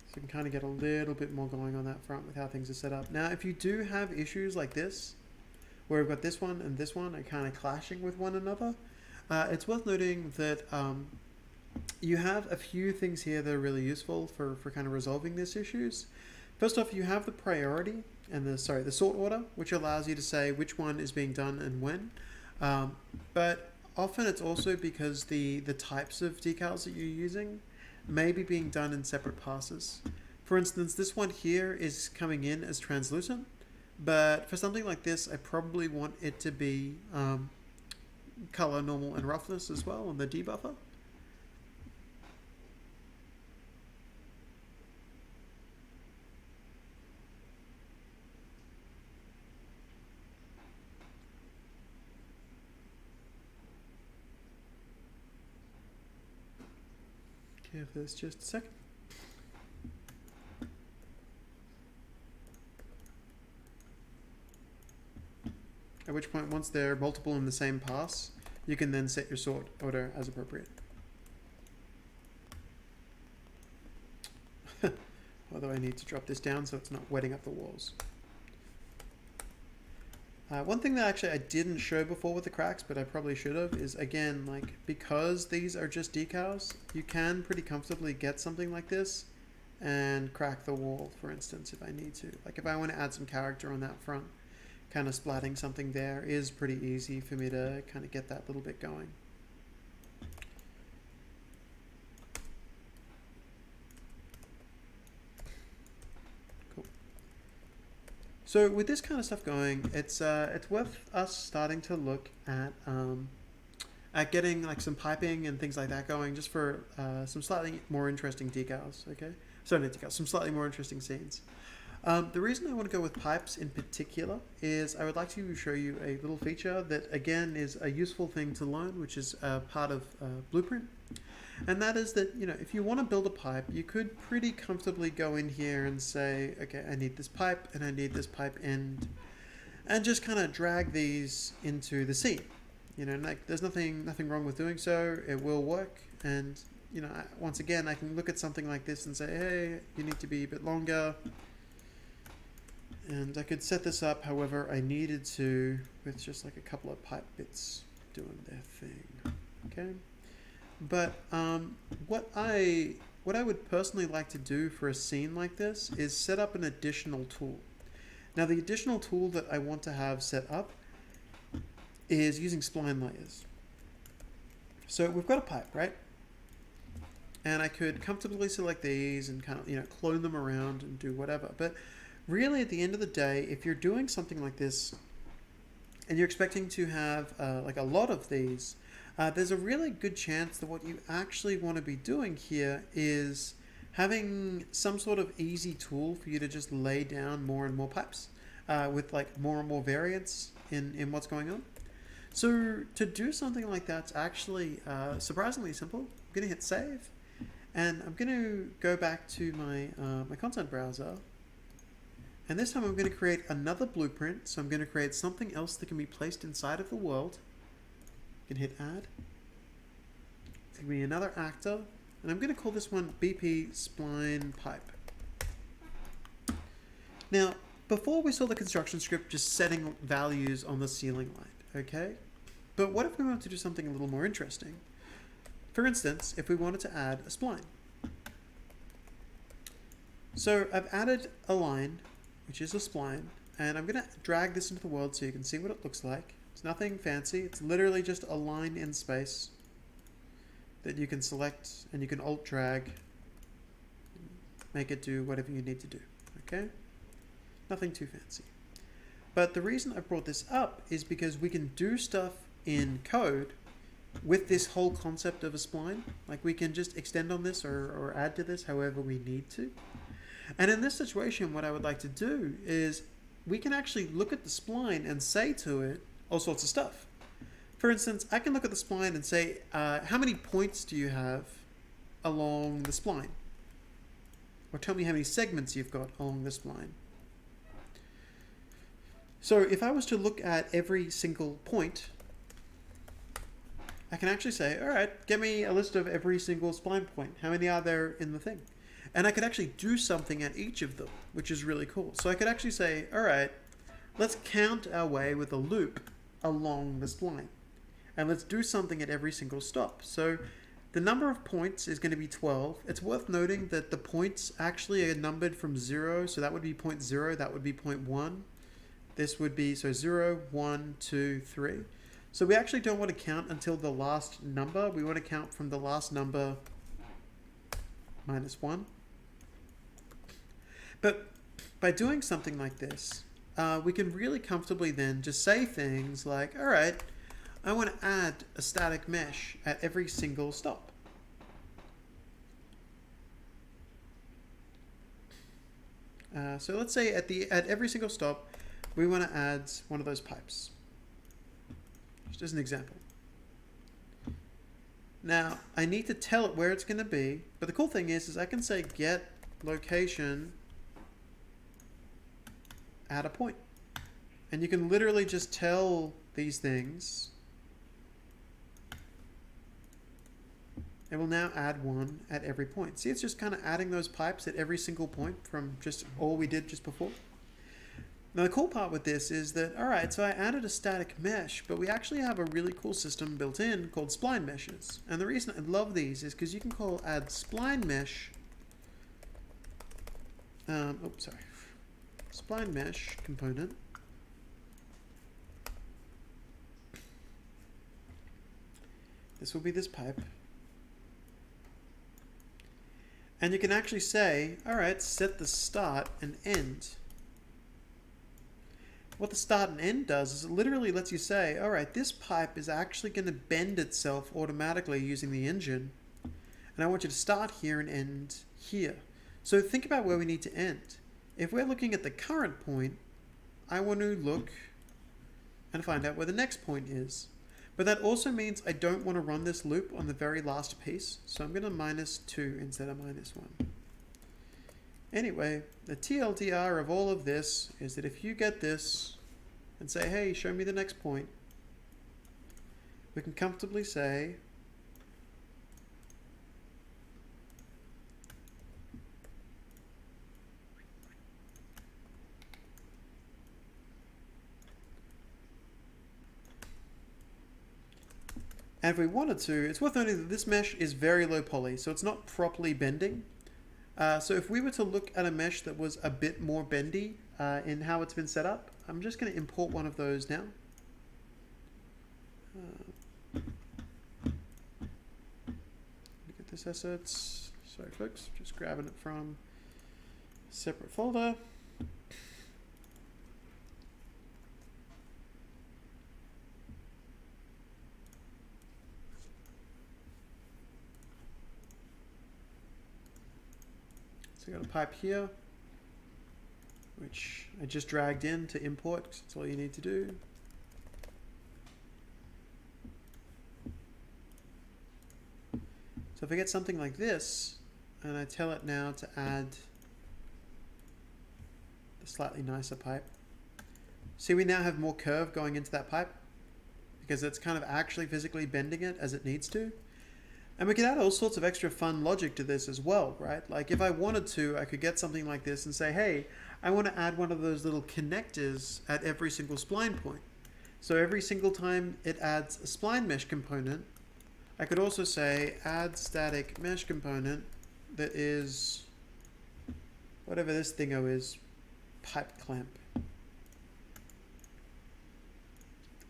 So you can kind of get a little bit more going on that front with how things are set up. Now, if you do have issues like this, where we've got this one and this one are kind of clashing with one another, it's worth noting that you have a few things here that are really useful for kind of resolving these issues. First off, you have the priority and the sort order, which allows you to say which one is being done and when. But often it's also because the types of decals that you're using may be being done in separate passes. For instance, this one here is coming in as translucent, but for something like this, I probably want it to be color, normal, and roughness as well on the debuffer. Give this just a second. At which point, once they're multiple in the same pass, you can then set your sort order as appropriate. Although I need to drop this down so it's not wetting up the walls. One thing that actually I didn't show before with the cracks, but I probably should have, is again, like, because these are just decals, you can pretty comfortably get something like this and crack the wall, for instance, if I need to. Like if I want to add some character on that front, kind of splatting something there is pretty easy for me to kind of get that little bit going. So with this kind of stuff going, it's worth us starting to look at getting like some piping and things like that going, just for some slightly more interesting decals. Okay, sorry, not decals, some slightly more interesting scenes. The reason I want to go with pipes in particular is I would like to show you a little feature that again is a useful thing to learn, which is part of Blueprint. And that is that, you know, if you want to build a pipe, you could pretty comfortably go in here and say, okay, I need this pipe and I need this pipe end, and just kind of drag these into the scene. You know, like there's nothing wrong with doing so. It will work. And, you know, once again, I can look at something like this and say, hey, you need to be a bit longer. And I could set this up however I needed to, with just like a couple of pipe bits doing their thing. Okay. But what I would personally like to do for a scene like this is set up an additional tool. Now the additional tool that I want to have set up is using spline layers. So we've got a pipe, right? And I could comfortably select these and kind of, you know, clone them around and do whatever. But really at the end of the day, if you're doing something like this and you're expecting to have like a lot of these, there's a really good chance that what you actually want to be doing here is having some sort of easy tool for you to just lay down more and more pipes with like more and more variance in what's going on. So to do something like that's actually surprisingly simple. I'm going to hit save, and I'm going to go back to my, my content browser. And this time I'm going to create another blueprint. So I'm going to create something else that can be placed inside of the world. You can hit add. It's going to be another actor. And I'm going to call this one BP Spline Pipe. Now, before we saw the construction script just setting values on the ceiling light, okay? But what if we wanted to do something a little more interesting? For instance, if we wanted to add a spline. So I've added a line, which is a spline, and I'm going to drag this into the world so you can see what it looks like. It's nothing fancy. It's literally just a line in space that you can select, and you can alt drag, make it do whatever you need to do. Okay? Nothing too fancy. But the reason I brought this up is because we can do stuff in code with this whole concept of a spline. Like we can just extend on this or add to this however we need to. And in this situation, what I would like to do is we can actually look at the spline and say to it all sorts of stuff. For instance, I can look at the spline and say, how many points do you have along the spline? Or tell me how many segments you've got along the spline. So if I was to look at every single point, I can actually say, all right, get me a list of every single spline point. How many are there in the thing? And I could actually do something at each of them, which is really cool. So I could actually say, all right, let's count our way with a loop along the spline. And let's do something at every single stop. So the number of points is going to be 12. It's worth noting that the points actually are numbered from 0. So that would be 0.0, that would be 0.1. This would be, so 0, 1, 2, 3. So we actually don't want to count until the last number. We want to count from the last number minus 1. But by doing something like this, we can really comfortably then just say things like, all right, I want to add a static mesh at every single stop. So let's say at every single stop, we want to add one of those pipes. Just as an example. Now, I need to tell it where it's going to be, but the cool thing is I can say get location at a point. And you can literally just tell these things. It will now add one at every point. See, it's just kind of adding those pipes at every single point from just all we did just before. Now the cool part with this is that, alright, so I added a static mesh, but we actually have a really cool system built in called spline meshes. And the reason I love these is because you can add spline mesh, spline mesh component. This will be this pipe. And you can actually say, alright, set the start and end. What the start and end does is it literally lets you say, alright, this pipe is actually going to bend itself automatically using the engine. And I want you to start here and end here. So think about where we need to end. If we're looking at the current point, I want to look and find out where the next point is. But that also means I don't want to run this loop on the very last piece. So I'm going to -2 instead of -1. Anyway, the TLDR of all of this is that if you get this and say, hey, show me the next point, we can comfortably say, and if we wanted to, it's worth noting that this mesh is very low poly, so it's not properly bending. So if we were to look at a mesh that was a bit more bendy in how it's been set up, I'm just going to import one of those now. Get this assets. Sorry folks, just grabbing it from a separate folder. So I got a pipe here, which I just dragged in to import, because that's all you need to do. So if I get something like this, and I tell it now to add a slightly nicer pipe, see we now have more curve going into that pipe, because it's kind of actually physically bending it as it needs to. And we could add all sorts of extra fun logic to this as well, right? Like if I wanted to, I could get something like this and say, hey, I want to add one of those little connectors at every single spline point. So every single time it adds a spline mesh component, I could also say add static mesh component that is whatever this thingo is, pipe clamp.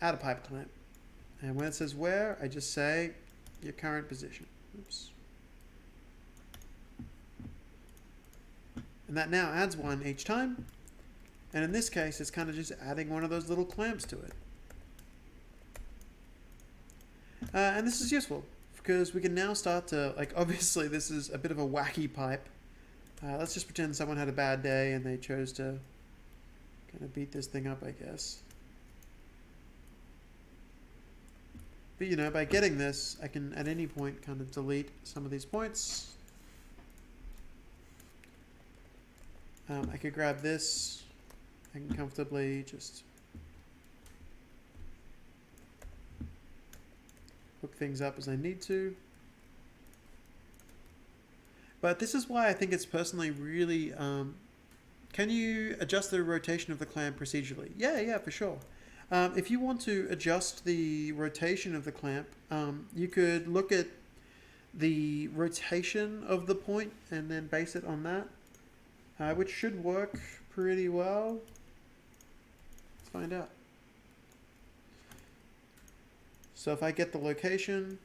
Add a pipe clamp. And when it says where, I just say your current position. Oops. And that now adds one each time. And in this case, it's kind of just adding one of those little clamps to it. And this is useful because we can now start to, like, obviously this is a bit of a wacky pipe. Let's just pretend someone had a bad day and they chose to kind of beat this thing up, I guess. But, you know, by getting this, I can at any point kind of delete some of these points. I could grab this. I can comfortably just hook things up as I need to. But this is why I think it's personally really... can you adjust the rotation of the clamp procedurally? Yeah, for sure. If you want to adjust the rotation of the clamp, you could look at the rotation of the point and then base it on that, which should work pretty well. Let's find out. So if I get the location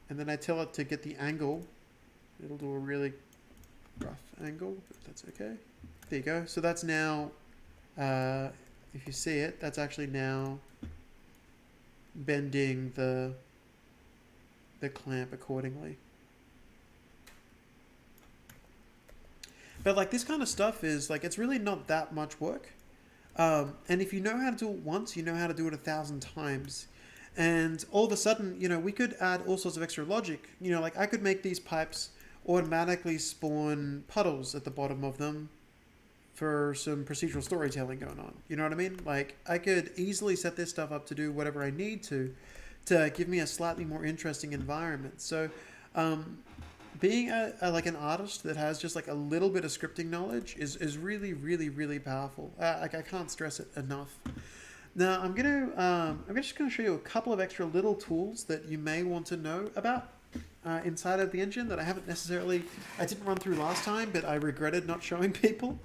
and then I tell it to get the angle, it'll do a really rough angle, but that's okay. There you go. So that's now... if you see it, that's actually now bending the clamp accordingly. But like this kind of stuff is like, it's really not that much work. And if you know how to do it once, you know how to do it 1,000 times. And all of a sudden, you know, we could add all sorts of extra logic. You know, like I could make these pipes automatically spawn puddles at the bottom of them for some procedural storytelling going on. You know what I mean? Like I could easily set this stuff up to do whatever I need to give me a slightly more interesting environment. So being like an artist that has just like a little bit of scripting knowledge is really, really, really powerful. Like I can't stress it enough. Now I'm just gonna show you a couple of extra little tools that you may want to know about inside of the engine that I didn't run through last time, but I regretted not showing people.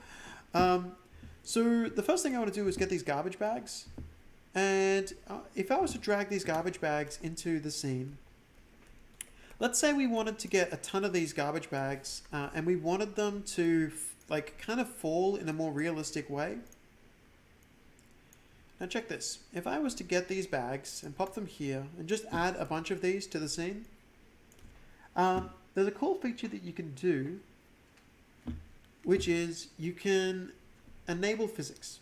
So the first thing I want to do is get these garbage bags, and if I was to drag these garbage bags into the scene, let's say we wanted to get a ton of these garbage bags, and we wanted them to like kind of fall in a more realistic way. Now check this. If I was to get these bags and pop them here and just add a bunch of these to the scene, there's a cool feature that you can do, which is you can enable physics.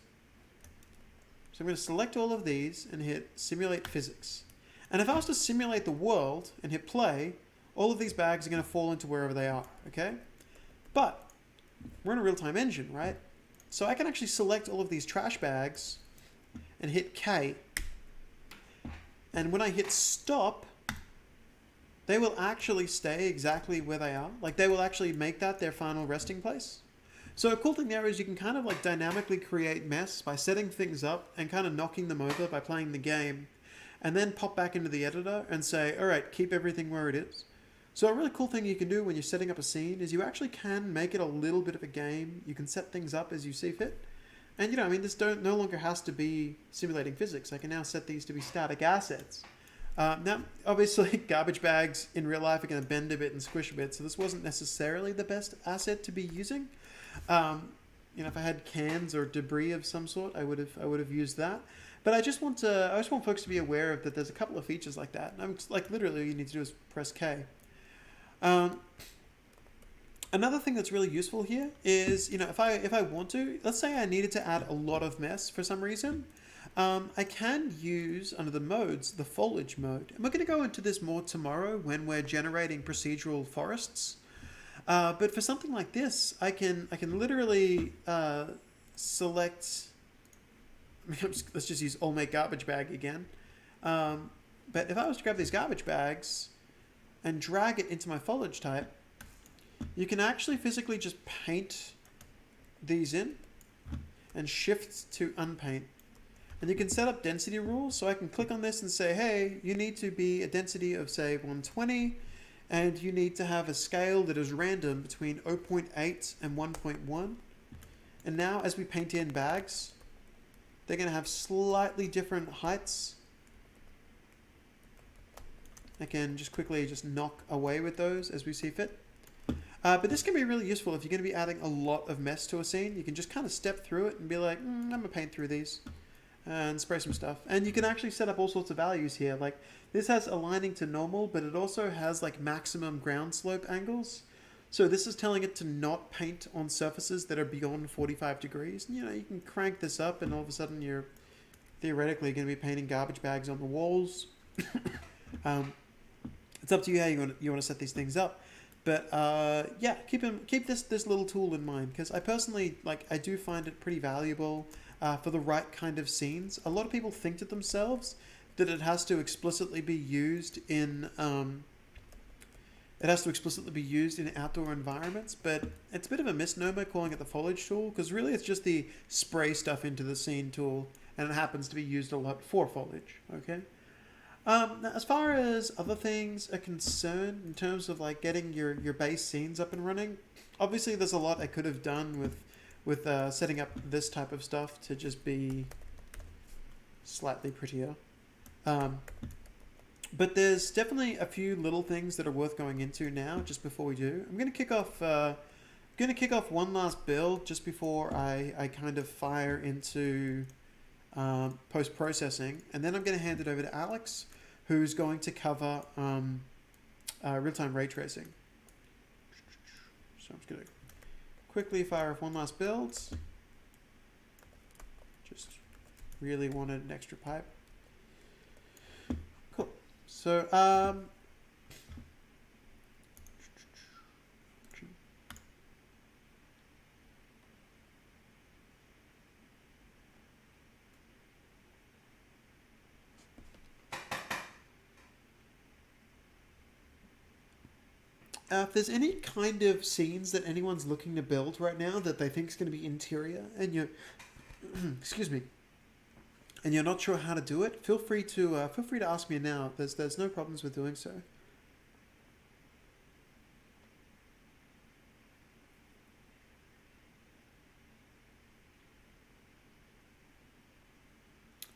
So I'm going to select all of these and hit simulate physics. And if I was to simulate the world and hit play, all of these bags are going to fall into wherever they are, okay? But we're in a real-time engine, right? So I can actually select all of these trash bags and hit K. And when I hit stop, they will actually stay exactly where they are. Like they will actually make that their final resting place. So a cool thing there is you can kind of like dynamically create mess by setting things up and kind of knocking them over by playing the game, and then pop back into the editor and say, all right, keep everything where it is. So a really cool thing you can do when you're setting up a scene is you actually can make it a little bit of a game. You can set things up as you see fit. And you know, I mean, this no longer has to be simulating physics. I can now set these to be static assets. Now, obviously, garbage bags in real life are going to bend a bit and squish a bit, so this wasn't necessarily the best asset to be using. You know, if I had cans or debris of some sort, I would have used that. But I just want folks to be aware of that. There's a couple of features like that. And I'm just, like literally, all you need to do is press K. Another thing that's really useful here is, you know, if I want to, let's say I needed to add a lot of mess for some reason, I can use under the modes the foliage mode. And we're going to go into this more tomorrow when we're generating procedural forests. But for something like this, I can literally select. I mean, let's just use all make garbage bag again. But if I was to grab these garbage bags and drag it into my foliage type, you can actually physically just paint these in and shift to unpaint. And you can set up density rules. So I can click on this and say, hey, you need to be a density of say 120. And you need to have a scale that is random between 0.8 and 1.1. And now as we paint in bags, they're going to have slightly different heights. I can just quickly just knock away with those as we see fit. But this can be really useful if you're going to be adding a lot of mess to a scene. You can just kind of step through it and be like, I'm going to paint through these and spray some stuff. And you can actually set up all sorts of values here. Like this has aligning to normal, but it also has like maximum ground slope angles. So this is telling it to not paint on surfaces that are beyond 45 degrees. And, you know, you can crank this up and all of a sudden you're theoretically going to be painting garbage bags on the walls. It's up to you how you want to set these things up. But yeah, keep this little tool in mind, because I personally I do find it pretty valuable for the right kind of scenes. A lot of people think to themselves that it has to explicitly be used in outdoor environments, but it's a bit of a misnomer calling it the foliage tool, because really it's just the spray stuff into the scene tool, and it happens to be used a lot for foliage. Okay. Now, as far as other things are concerned, in terms of like getting your base scenes up and running, obviously there's a lot I could have done with setting up this type of stuff to just be slightly prettier. But there's definitely a few little things that are worth going into now. Just before we do, I'm going to kick off one last build just before I kind of fire into post-processing, and then I'm going to hand it over to Alex, who's going to cover real-time ray tracing. So I'm just going to quickly fire off one last build. Just really wanted an extra pipe. Cool. So If there's any kind of scenes that anyone's looking to build right now that they think is going to be interior, and you're, excuse me, and you're not sure how to do it, feel free to ask me now. There's no problems with doing so.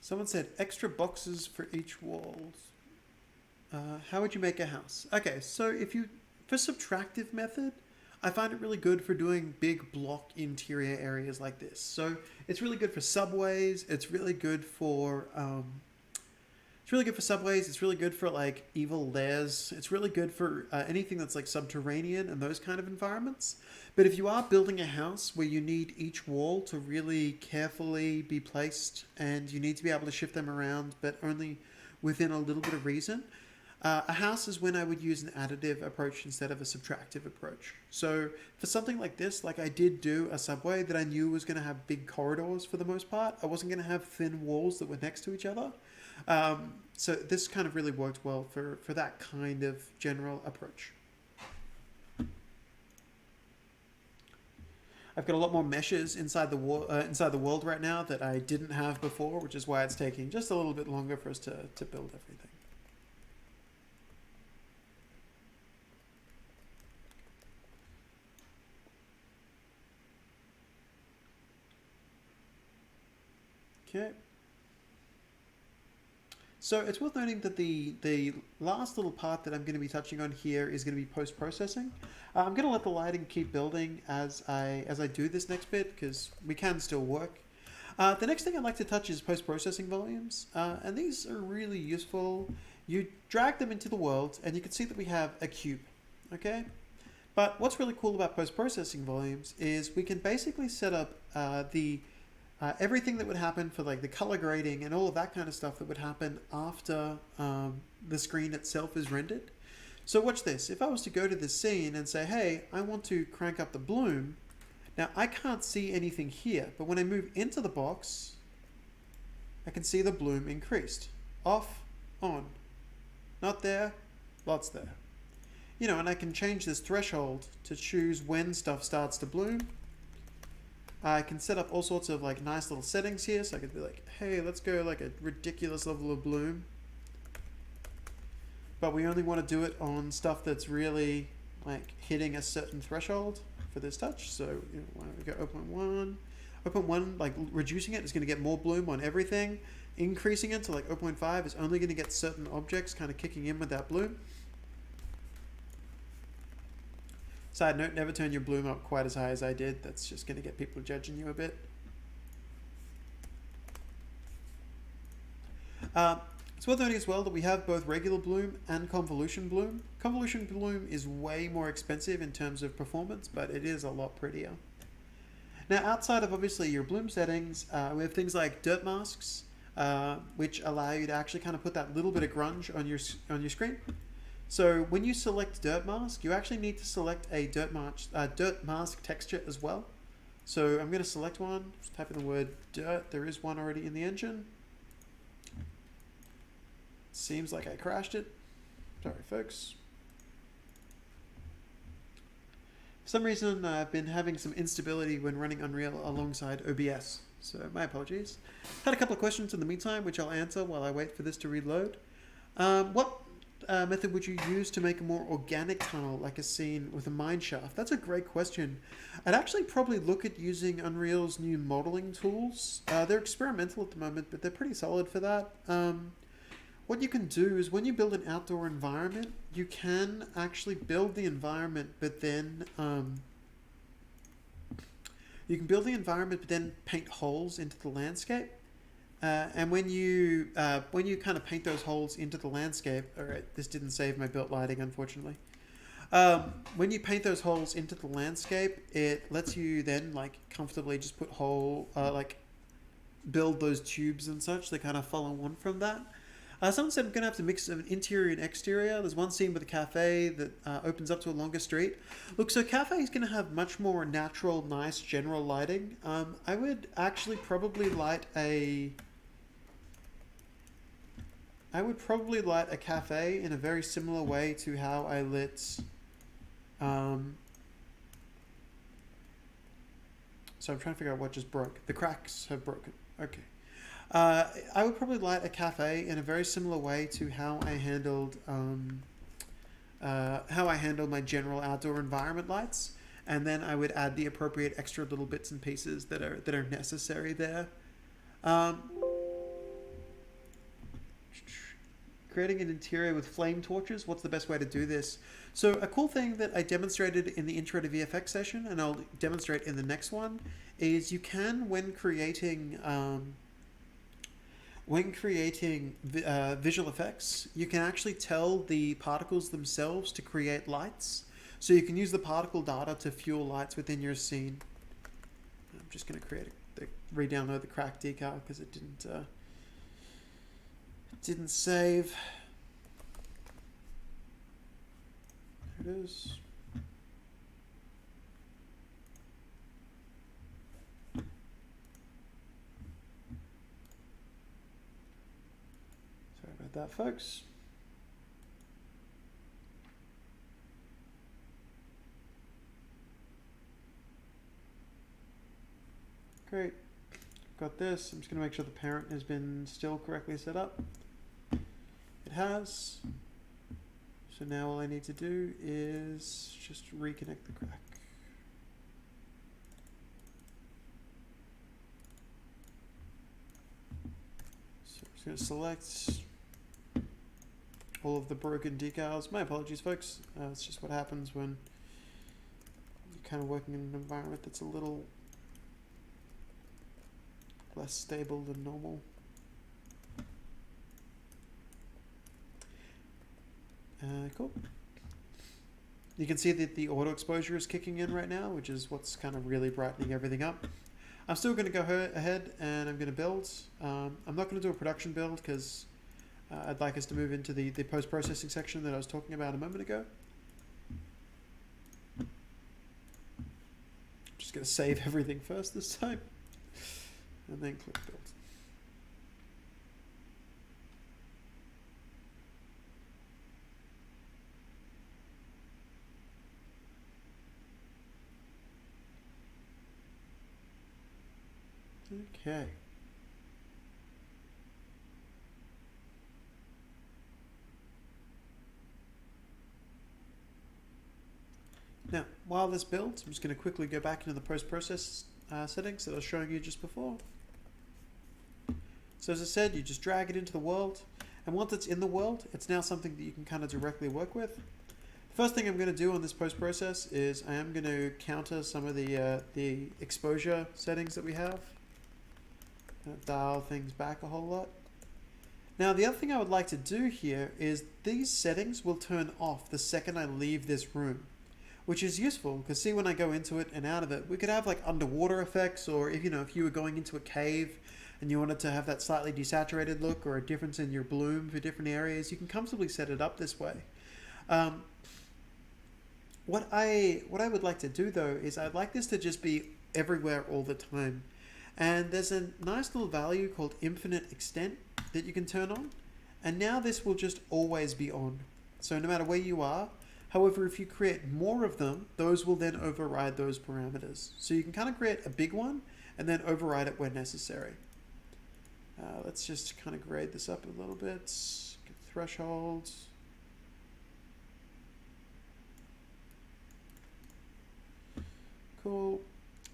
Someone said extra boxes for each wall. How would you make a house? Okay, so for subtractive method, I find it really good for doing big block interior areas like this. So it's really good for subways. It's really good for subways. It's really good for like evil lairs. It's really good for anything that's like subterranean and those kind of environments. But if you are building a house where you need each wall to really carefully be placed and you need to be able to shift them around, but only within a little bit of reason, a house is when I would use an additive approach instead of a subtractive approach. So for something like this, like I did do a subway that I knew was going to have big corridors for the most part. I wasn't going to have thin walls that were next to each other. So this kind of really worked well for that kind of general approach. I've got a lot more meshes inside the world right now that I didn't have before, which is why it's taking just a little bit longer for us to build everything. Okay. So it's worth noting that the last little part that I'm going to be touching on here is going to be post-processing. I'm going to let the lighting keep building as I do this next bit because we can still work. The next thing I'd like to touch is post-processing volumes, and these are really useful. You drag them into the world and you can see that we have a cube, okay? But what's really cool about post-processing volumes is we can basically set up everything that would happen for like the color grading and all of that kind of stuff that would happen after the screen itself is rendered. So watch this. If I was to go to this scene and say, hey, I want to crank up the bloom, now I can't see anything here, but when I move into the box, I can see the bloom increased. Off, on. Not there, lots there. You know, and I can change this threshold to choose when stuff starts to bloom. I can set up all sorts of like nice little settings here. So I could be like, hey, let's go like a ridiculous level of bloom. But we only want to do it on stuff that's really like hitting a certain threshold for this touch. So you know, why don't we go 0.1? 0.1, like reducing it is going to get more bloom on everything. Increasing it to like 0.5 is only going to get certain objects kind of kicking in with that bloom. Side note, never turn your bloom up quite as high as I did. That's just going to get people judging you a bit. It's worth noting as well that we have both regular bloom and convolution bloom. Convolution bloom is way more expensive in terms of performance, but it is a lot prettier. Now, outside of obviously your bloom settings, we have things like dirt masks, which allow you to actually kind of put that little bit of grunge on your screen. So when you select dirt mask, you actually need to select a dirt mask texture as well. So I'm going to select one, just type in the word dirt. There is one already in the engine. Seems like I crashed it. Sorry, folks. For some reason, I've been having some instability when running Unreal alongside OBS. So my apologies. Had a couple of questions in the meantime, which I'll answer while I wait for this to reload. What method would you use to make a more organic tunnel like a scene with a mine shaft? That's a great question. I'd actually probably look at using Unreal's new modeling tools. They're experimental at the moment, but they're pretty solid for that. What you can do is when you build an outdoor environment, you can actually build the environment, but then you can build the environment, but then paint holes into the landscape. And when you kind of paint those holes into the landscape, all right, this didn't save my built lighting, unfortunately. When you paint those holes into the landscape, it lets you then like comfortably just put build those tubes and such that kind of follow on from that. Someone said I'm going to have to mix an interior and exterior. There's one scene with a cafe that opens up to a longer street. Look, so cafe is going to have much more natural, nice, general lighting. I would actually probably light a cafe in a very similar way to how I lit So I'm trying to figure out what just broke. The cracks have broken. Okay. I would probably light a cafe in a very similar way to how I handled my general outdoor environment lights, and then I would add the appropriate extra little bits and pieces that are necessary there. Creating an interior with flame torches. What's the best way to do this? So a cool thing that I demonstrated in the intro to VFX session, and I'll demonstrate in the next one, is you can, when creating visual effects, you can actually tell the particles themselves to create lights. So you can use the particle data to fuel lights within your scene. I'm just going to re-download the crack decal because it didn't save. There it is. Sorry about that, folks. Great. Got this. I'm just going to make sure the parent has been still correctly set up. It has. So now all I need to do is just reconnect the crack. So I'm just going to select all of the broken decals. My apologies, folks. It's just what happens when you're kind of working in an environment that's a little less stable than normal. Cool. You can see that the auto exposure is kicking in right now, which is what's kind of really brightening everything up. I'm still going to go ahead and I'm going to build. I'm not going to do a production build because I'd like us to move into the post-processing section that I was talking about a moment ago. Just going to save everything first this time and then click build. Okay. Now, while this builds, I'm just going to quickly go back into the post-process settings that I was showing you just before. So as I said, you just drag it into the world, and once it's in the world, it's now something that you can kind of directly work with. The first thing I'm going to do on this post-process is I am going to counter some of the exposure settings that we have. Dial things back a whole lot. Now the other thing I would like to do here is these settings will turn off the second I leave this room, which is useful because see when I go into it and out of it, we could have like underwater effects, or if you were going into a cave and you wanted to have that slightly desaturated look or a difference in your bloom for different areas, you can comfortably set it up this way. What I would like to do though is I'd like this to just be everywhere all the time. And there's a nice little value called infinite extent that you can turn on. And now this will just always be on. So no matter where you are. However, if you create more of them, those will then override those parameters. So you can kind of create a big one and then override it where necessary. Let's just kind of grade this up a little bit. Get thresholds. Cool.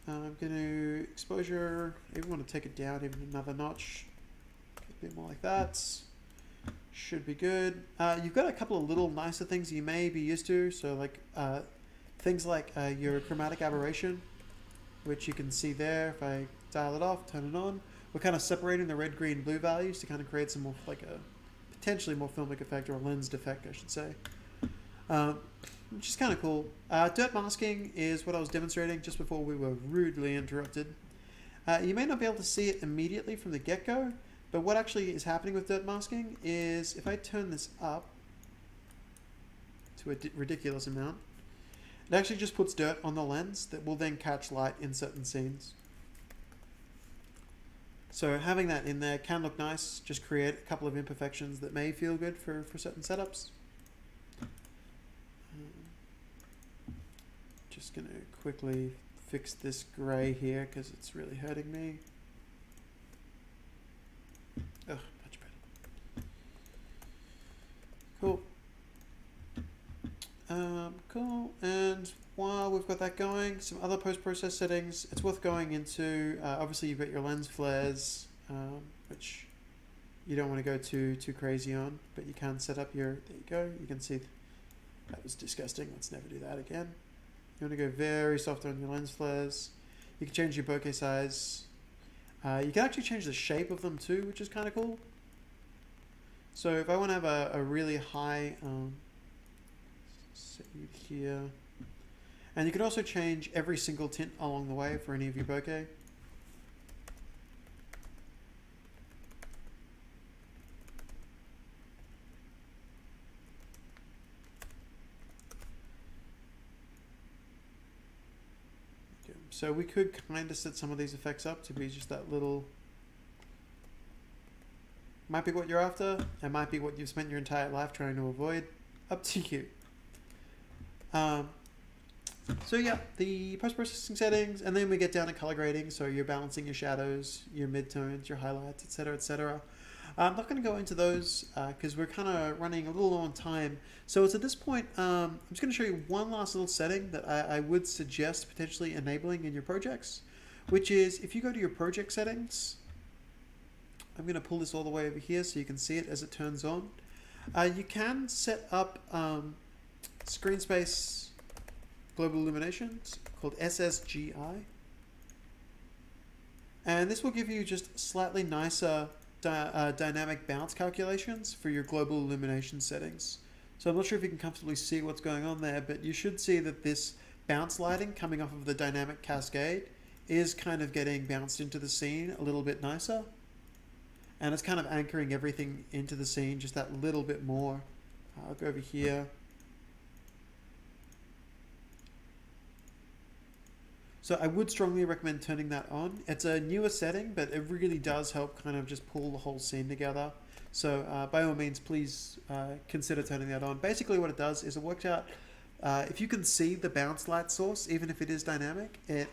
I'm going to exposure, I even want to take it down even another notch, a bit more like that, should be good. You've got a couple of little nicer things you may be used to, so like things like your chromatic aberration, which you can see there. If I dial it off, turn it on, we're kind of separating the red, green, blue values to kind of create some more, like a potentially more filmic effect, or a lensed effect I should say. Which is kind of cool. Dirt masking is what I was demonstrating just before we were rudely interrupted. You may not be able to see it immediately from the get-go, but what actually is happening with dirt masking is if I turn this up to a ridiculous amount, it actually just puts dirt on the lens that will then catch light in certain scenes. So having that in there can look nice, just create a couple of imperfections that may feel good for certain setups. just going to quickly fix this gray here because it's really hurting me. Oh, much better. Cool. Cool. And while we've got that going, some other post-process settings. It's worth going into. Obviously, you've got your lens flares, which you don't want to go too crazy on, but you can set up your. There you go. You can see that was disgusting. Let's never do that again. You want to go very soft on your lens flares. You can change your bokeh size. You can actually change the shape of them too, which is kind of cool. So if I want to have a really high, set you here. And you can also change every single tint along the way for any of your bokeh. So we could kind of set some of these effects up to be just that little, might be what you're after, it might be what you've spent your entire life trying to avoid, up to you. So yeah, the post-processing settings, and then we get down to color grading, so you're balancing your shadows, your midtones, your highlights, etc, etc. I'm not going to go into those because we're kind of running a little low on time. So it's at this point, I'm just going to show you one last little setting that I would suggest potentially enabling in your projects, which is if you go to your project settings, I'm going to pull this all the way over here so you can see it as it turns on. You can set up screen space global illumination called SSGI. And this will give you just slightly nicer dynamic bounce calculations for your global illumination settings. So I'm not sure if you can comfortably see what's going on there, but you should see that this bounce lighting coming off of the dynamic cascade is kind of getting bounced into the scene a little bit nicer. And it's kind of anchoring everything into the scene just that little bit more. I'll go over here. So I would strongly recommend turning that on. It's a newer setting, but it really does help kind of just pull the whole scene together. So by all means, please consider turning that on. Basically what it does is it works out, if you can see the bounce light source, even if it is dynamic, it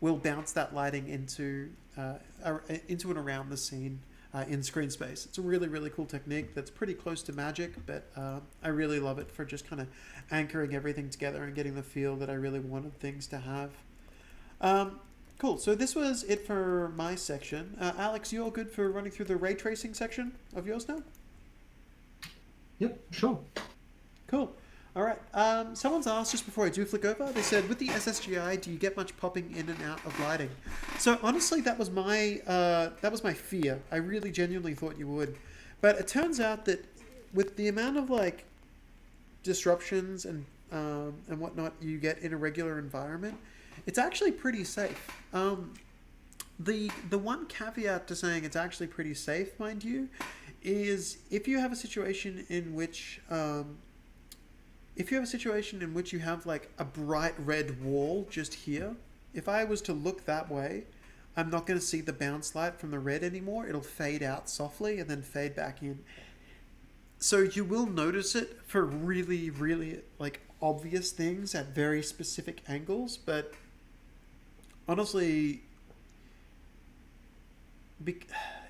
will bounce that lighting into and around the scene in screen space. It's a really, really cool technique that's pretty close to magic, but I really love it for just kind of anchoring everything together and getting the feel that I really wanted things to have. Cool, so this was it for my section. Alex, you all good for running through the ray tracing section of yours now? Yep, sure. Cool. All right. Someone's asked just before I do flick over, they said, with the SSGI, do you get much popping in and out of lighting? So honestly, that was my fear. I really genuinely thought you would. But it turns out that with the amount of like disruptions and whatnot you get in a regular environment, it's actually pretty safe. The one caveat to saying it's actually pretty safe, mind you, is if you have a situation in which you have like a bright red wall just here, if I was to look that way, I'm not going to see the bounce light from the red anymore. It'll fade out softly and then fade back in. So you will notice it for really, really like obvious things at very specific angles, but honestly,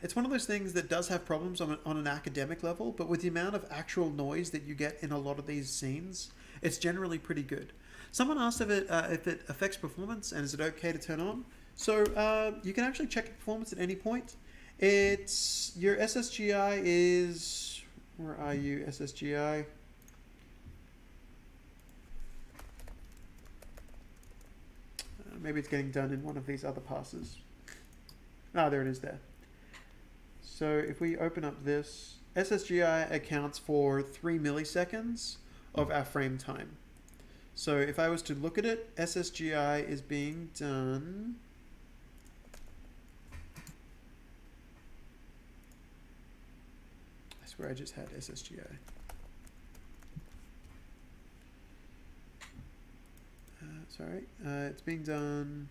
it's one of those things that does have problems on an academic level, but with the amount of actual noise that you get in a lot of these scenes, it's generally pretty good. Someone asked if it affects performance and is it okay to turn on. So you can actually check performance at any point. It's your SSGI is, where are you, SSGI? Maybe it's getting done in one of these other passes. Ah, there it is there. So if we open up this, SSGI accounts for 3 milliseconds of our frame time. So if I was to look at it, SSGI is being done. I swear I just had SSGI. Sorry, it's being done.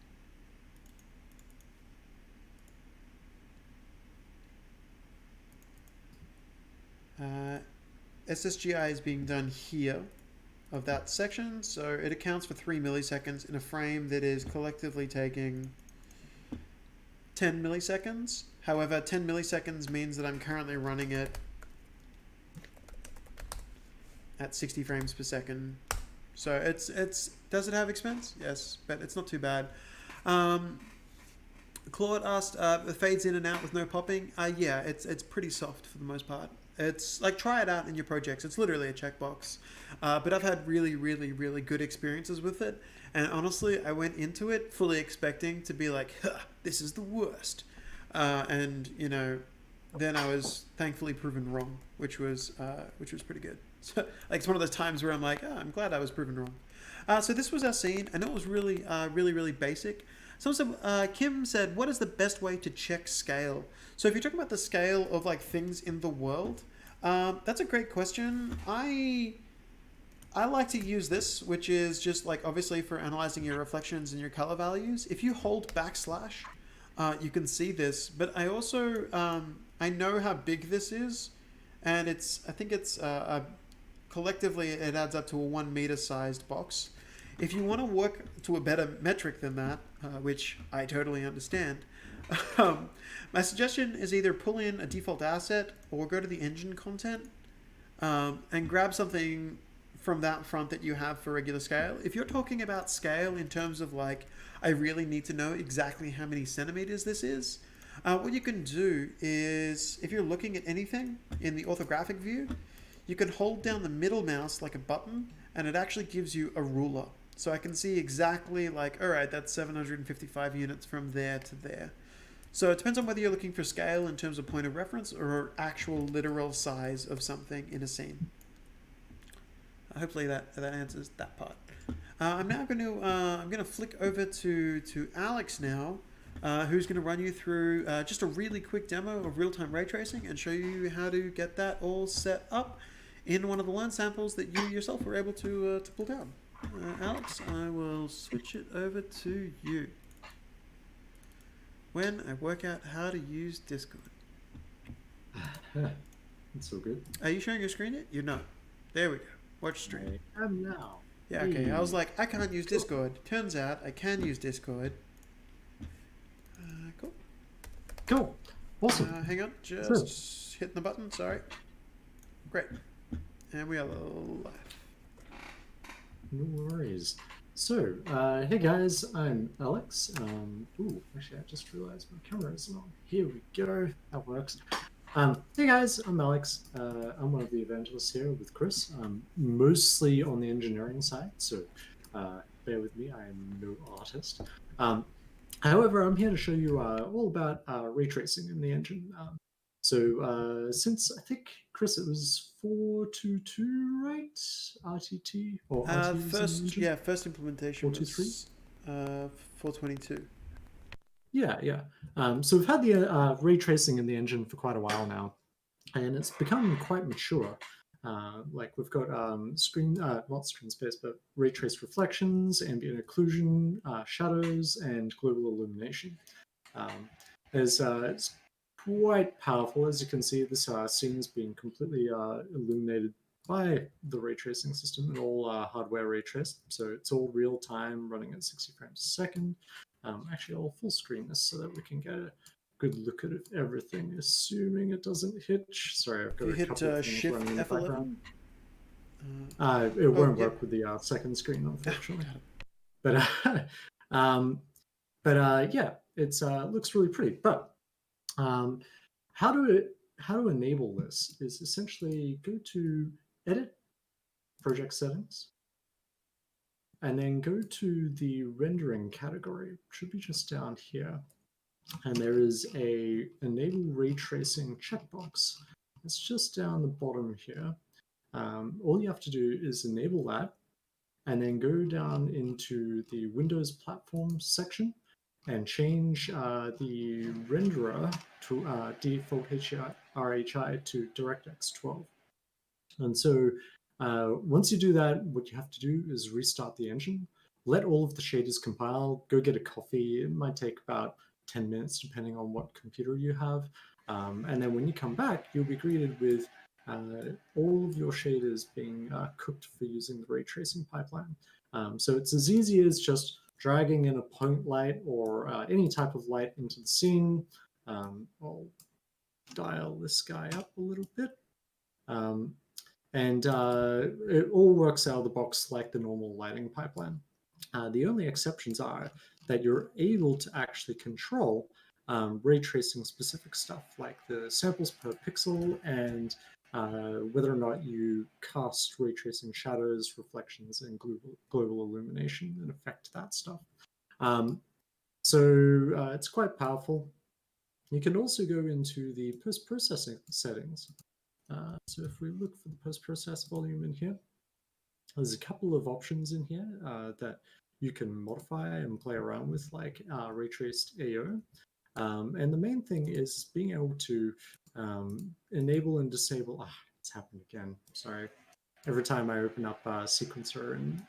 SSGI is being done here. of that section. So it accounts for 3 milliseconds in a frame that is collectively taking 10 milliseconds. However, 10 milliseconds means that I'm currently running it at 60 frames per second. So it's does it have expense? Yes, but it's not too bad. Claude asked, it fades in and out with no popping. Yeah, it's pretty soft for the most part. It's like, try it out in your projects. It's literally a checkbox. But I've had really, really, really good experiences with it. And honestly, I went into it fully expecting to be like, huh, this is the worst. And you know, then I was thankfully proven wrong, which was pretty good. So like, it's one of those times where I'm like, oh, I'm glad I was proven wrong. So this was our scene, and it was really, really basic. Kim said, what is the best way to check scale? So if you're talking about the scale of like things in the world, that's a great question. I like to use this, which is just like obviously for analyzing your reflections and your color values. If you hold backslash, you can see this. But I also I know how big this is, and I think it's collectively it adds up to a 1 meter sized box. If you want to work to a better metric than that, which I totally understand, my suggestion is either pull in a default asset or go to the engine content and grab something from that front that you have for regular scale. If you're talking about scale in terms of like, I really need to know exactly how many centimeters this is, what you can do is, if you're looking at anything in the orthographic view, you can hold down the middle mouse like a button, and it actually gives you a ruler. So I can see exactly like, all right, that's 755 units from there to there. So it depends on whether you're looking for scale in terms of point of reference or actual literal size of something in a scene. Hopefully that answers that part. I'm now going to flick over to Alex now, who's going to run you through just a really quick demo of real-time ray tracing and show you how to get that all set up in one of the learn samples that you yourself were able to pull down. Alex, I will switch it over to you when I work out how to use Discord. It's all good. Are you showing your screen yet? You're not. There we go. Watch stream. I am now. Yeah, okay. I was like, I can't use Discord. Turns out I can use Discord. Cool. Cool. Awesome. Hang on. Just hitting the button. Sorry. Great. And we are live. No worries. So, hey guys, I'm Alex. Actually, I just realized my camera isn't on. Here we go. That works. Hey guys, I'm Alex. I'm one of the evangelists here with Chris. I'm mostly on the engineering side, so bear with me. I am no artist. However, I'm here to show you all about ray tracing in the engine. Since I think, Chris, it was 4.2.2, right? RTT or RT first implementation was 4.22. Yeah. So we've had the ray tracing in the engine for quite a while now, and it's become quite mature. Like we've got not screen space, but ray trace reflections, ambient occlusion, shadows, and global illumination. It's quite powerful. As you can see, this scene is being completely illuminated by the ray tracing system and all hardware ray traced. So it's all real time, running at 60 frames a second. Actually, I'll full screen this so that we can get a good look at everything, assuming it doesn't hitch. Sorry, I've got a couple of things Shift running in the F11? background. It won't work with the second screen, unfortunately. But yeah, it's looks really pretty. But how to enable this is essentially go to Edit, Project Settings, and then go to the rendering category. It should be just down here. And there is a Enable Ray Tracing checkbox. It's just down the bottom here. All you have to do is enable that, and then go down into the Windows Platform section and change the renderer to default RHI to DirectX 12. And so once you do that, what you have to do is restart the engine, let all of the shaders compile, go get a coffee. It might take about 10 minutes depending on what computer you have. And then when you come back, you'll be greeted with all of your shaders being cooked for using the ray tracing pipeline. So it's as easy as just dragging in a point light or any type of light into the scene. I'll dial this guy up a little bit. And it all works out of the box like the normal lighting pipeline. The only exceptions are that you're able to actually control ray tracing specific stuff like the samples per pixel and whether or not you cast ray tracing shadows, reflections, and global illumination and affect that stuff. So it's quite powerful. You can also go into the post-processing settings. So if we look for the post-process volume in here, there's a couple of options in here that you can modify and play around with, like ray traced AO. And the main thing is being able to enable and disable. It's happened again. Sorry. Every time I open up Sequencer and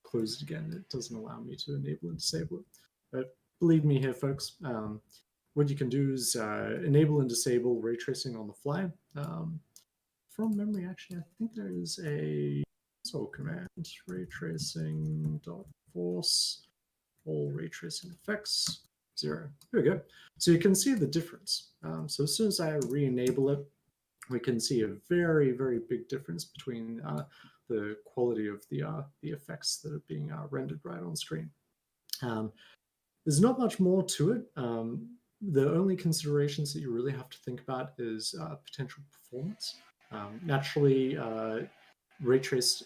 close it again, it doesn't allow me to enable and disable it. But believe me here, folks. What you can do is enable and disable ray tracing on the fly. From memory, actually, I think there is a console command, ray tracing .force, all ray tracing effects, 0. Here we go. So you can see the difference. So as soon as I re-enable it, we can see a very, very big difference between the quality of the effects that are being rendered right on screen. There's not much more to it. The only considerations that you really have to think about is potential performance. Naturally, ray traced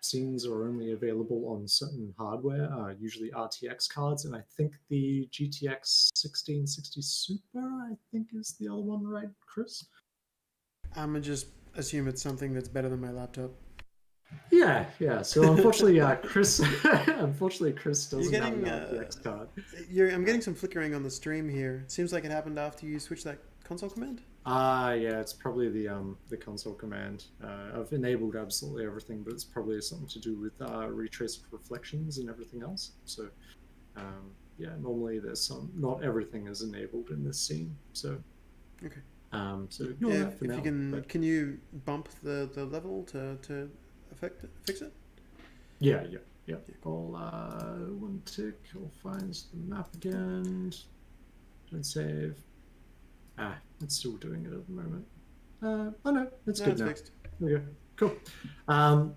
scenes are only available on certain hardware, usually RTX cards, and I think the GTX 1660 Super, I think, is the other one, right, Chris? I'm gonna just assume it's something that's better than my laptop. Yeah. So unfortunately, Chris doesn't have an RTX card. I'm getting some flickering on the stream here. It seems like it happened after you switched that console command. Yeah, it's probably the console command. I've enabled absolutely everything, but it's probably something to do with retraced reflections and everything else. So yeah, normally there's not everything is enabled in this scene. So okay. So ignore that for if now, you can you bump the level to fix it? Yeah. I'll one tick. I'll find the map again. Don't save. It's still doing it at the moment. Oh no, it's good now. Fixed. There we go. Cool.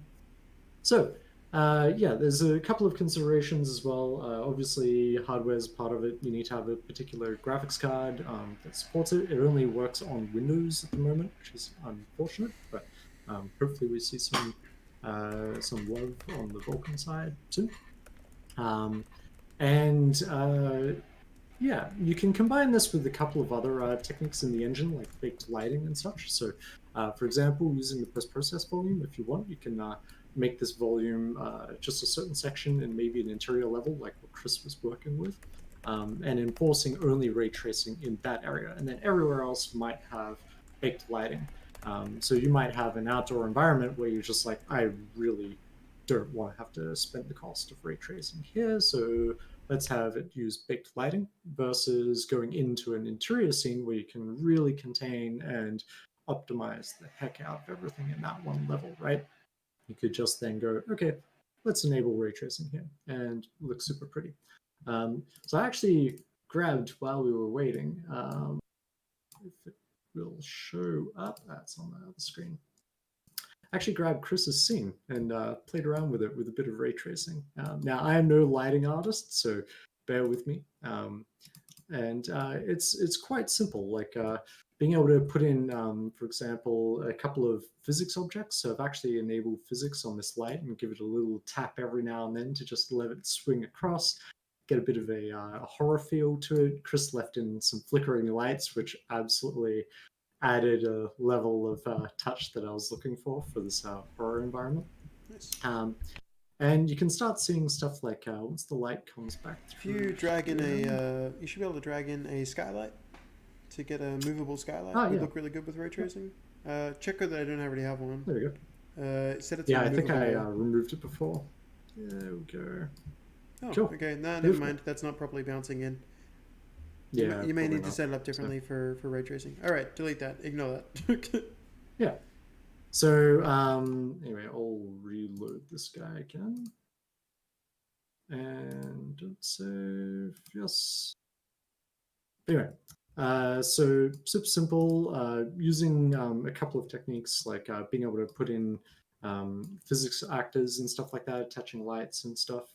So yeah, there's a couple of considerations as well. Obviously, hardware is part of it. You need to have a particular graphics card that supports it. It only works on Windows at the moment, which is unfortunate. But hopefully, we see some love on the Vulkan side too. Yeah, you can combine this with a couple of other techniques in the engine, like baked lighting and such. So, for example, using the post-process volume, if you want, you can make this volume just a certain section and maybe an interior level, like what Chris was working with, and enforcing only ray tracing in that area. And then everywhere else might have baked lighting. So you might have an outdoor environment where you're just like, I really don't want to have to spend the cost of ray tracing here, so let's have it use baked lighting, versus going into an interior scene where you can really contain and optimize the heck out of everything in that one level, right? You could just then go, okay, let's enable ray tracing here, and look super pretty. So I actually grabbed, while we were waiting, if it will show up, that's on the other screen. Actually grabbed Chris's scene and played around with it with a bit of ray tracing. Now, I am no lighting artist, so bear with me. It's quite simple, like being able to put in, for example, a couple of physics objects. So I've actually enabled physics on this light and give it a little tap every now and then to just let it swing across, get a bit of a horror feel to it. Chris left in some flickering lights, which absolutely added a level of touch that I was looking for this horror environment. Nice. And you can start seeing stuff like once the light comes back through. If you drag in you should be able to drag in a skylight to get a movable skylight. Oh, It would yeah. look really good with ray tracing. Check that I don't already have one. There we go. Set it to Yeah, I think I movable. removed it before. There we go. Oh, Cool. okay. No, never Beautiful. mind. That's not properly bouncing in. Yeah, You may probably need to not. set it up differently for ray tracing. All right, delete that. Ignore that. Yeah. So anyway, I'll reload this guy again. And don't save. Yes. Anyway, so super simple. Using a couple of techniques like being able to put in physics actors and stuff like that, attaching lights and stuff.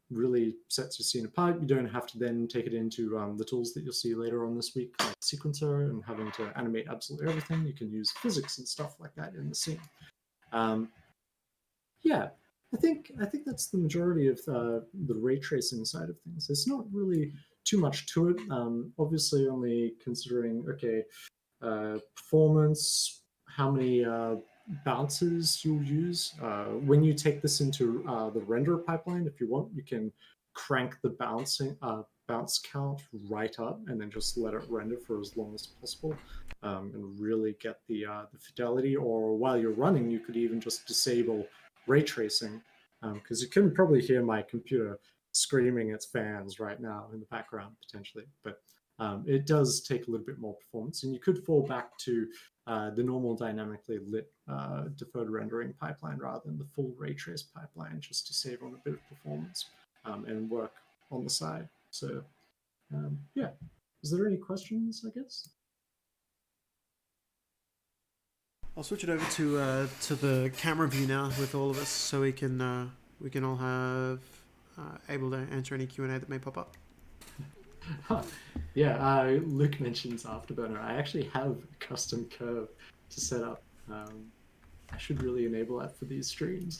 Really sets your scene apart. You don't have to then take it into the tools that you'll see later on this week, like sequencer and having to animate absolutely everything. You can use physics and stuff like that in the scene. Um, yeah, I think that's the majority of the ray tracing side of things. There's not really too much to it. Obviously, only considering performance, how many bounces you'll use. When you take this into the render pipeline, if you want, you can crank the bounce count right up, and then just let it render for as long as possible, and really get the fidelity. Or while you're running, you could even just disable ray tracing, because you can probably hear my computer screaming its fans right now in the background potentially, but it does take a little bit more performance, and you could fall back to the normal dynamically lit deferred rendering pipeline rather than the full ray trace pipeline, just to save on a bit of performance and work on the side. So yeah, is there any questions, I guess? I'll switch it over to the camera view now with all of us, so we can all have able to answer any Q&A that may pop up. Yeah, Luke mentions Afterburner. I actually have a custom curve to set up. I should really enable that for these streams.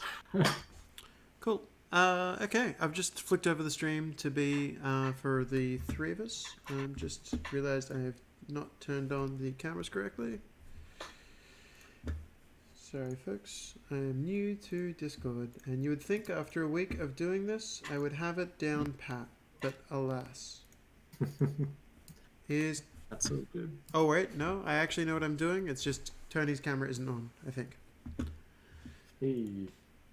Cool. Okay, I've just flicked over the stream to be for the three of us. Just realized I have not turned on the cameras correctly. Sorry, folks. I am new to Discord, and you would think after a week of doing this, I would have it down pat, but alas. Here's... That's so good. Oh, wait, no, I actually know what I'm doing. It's just Tony's camera isn't on, I think. Hey,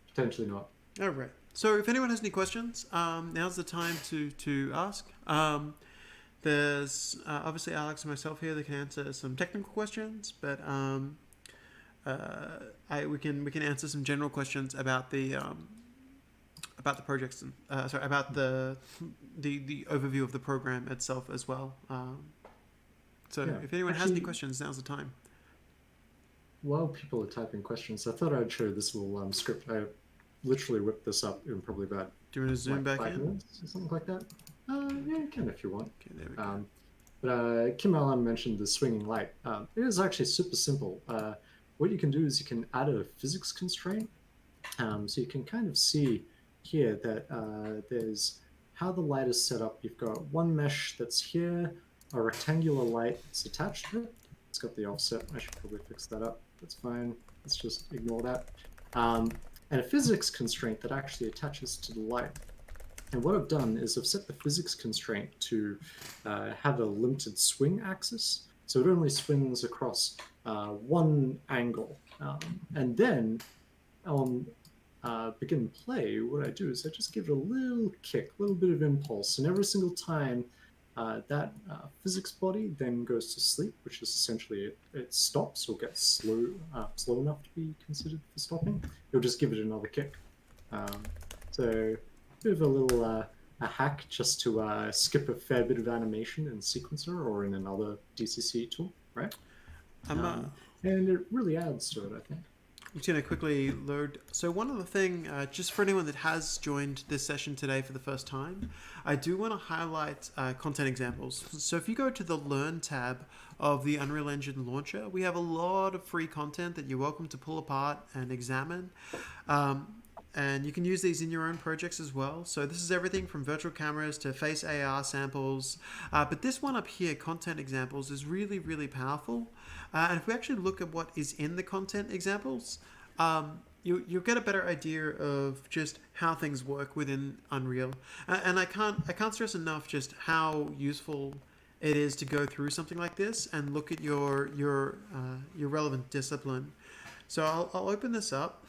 potentially not. All right. So if anyone has any questions, now's the time to ask. There's obviously Alex and myself here that can answer some technical questions, but we can answer some general questions about the projects and about the overview of the program itself as well. So Yeah. if anyone has any questions, now's the time. While people are typing questions, I thought I'd show this little script. I literally whipped this up in probably about Do you want to zoom back 5 in? minutes or something like that. Yeah, you can if you want. Okay, there we go. But Kim Allen mentioned the swinging light. It is actually super simple. What you can do is you can add a physics constraint. So you can kind of see here that there's how the light is set up. You've got one mesh that's here, a rectangular light that's attached to it. It's got the offset. I should probably fix that up. That's fine. Let's just ignore that. And a physics constraint that actually attaches to the light. And what I've done is I've set the physics constraint to have a limited swing axis. So it only swings across one angle. And then on begin play, what I do is I just give it a little kick, a little bit of impulse. And every single time that physics body then goes to sleep, which is essentially it stops or gets slow enough to be considered for stopping, you'll just give it another kick. So a bit of a little a hack just to skip a fair bit of animation in Sequencer or in another DCC tool, right? And it really adds to it, I think. I'm just going to quickly load. So one other thing, just for anyone that has joined this session today for the first time, I do want to highlight content examples. So if you go to the Learn tab of the Unreal Engine launcher, we have a lot of free content that you're welcome to pull apart and examine. And you can use these in your own projects as well. So this is everything from virtual cameras to face AR samples. But this one up here, content examples, is really, really powerful. And if we actually look at what is in the content examples, you'll get a better idea of just how things work within Unreal. And I can't stress enough just how useful it is to go through something like this and look at your relevant discipline. So I'll open this up.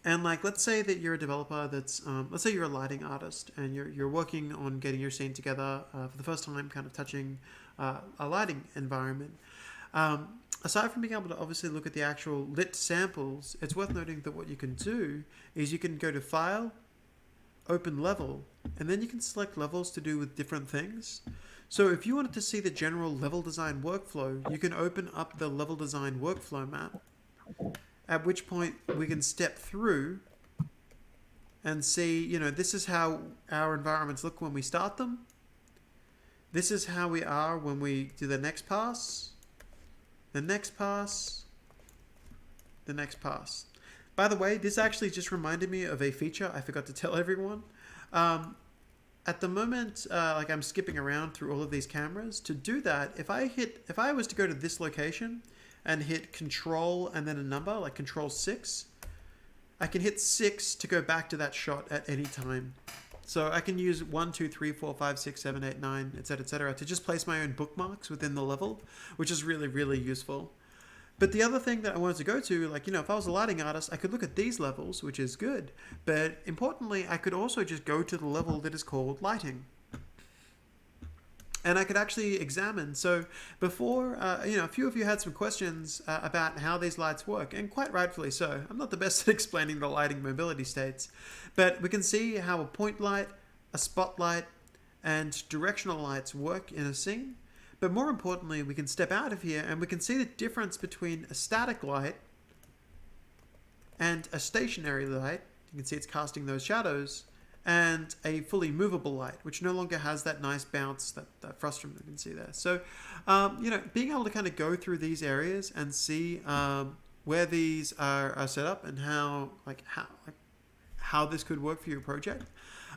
And let's say that you're a developer that's, let's say you're a lighting artist and you're working on getting your scene together for the first time, kind of touching a lighting environment. aside from being able to obviously look at the actual lit samples, it's worth noting that what you can do is you can go to File, Open Level, and then you can select levels to do with different things. So if you wanted to see the general level design workflow, you can open up the level design workflow map, at which point we can step through and see, you know, this is how our environments look when we start them. This is how we are when we do the next pass, the next pass, the next pass. By the way, this actually just reminded me of a feature I forgot to tell everyone. At the moment, like I'm skipping around through all of these cameras. To do that, if I was to go to this location and hit Control and then a number, like Control 6, I can hit 6 to go back to that shot at any time. So I can use 1, 2, 3, 4, 5, 6, 7, 8, 9, etc., to just place my own bookmarks within the level, which is really, really useful. But the other thing that I wanted to go to, like, you know, if I was a lighting artist, I could look at these levels, which is good. But importantly, I could also just go to the level that is called lighting. And I could actually examine. So before, you know, a few of you had some questions about how these lights work, and quite rightfully so. I'm not the best at explaining the lighting mobility states, but we can see how a point light, a spotlight, and directional lights work in a scene. But more importantly, we can step out of here and we can see the difference between a static light and a stationary light. You can see it's casting those shadows, and a fully movable light, which no longer has that nice bounce, that frustum you can see there. So, you know, being able to kind of go through these areas and see where these are set up and how this could work for your project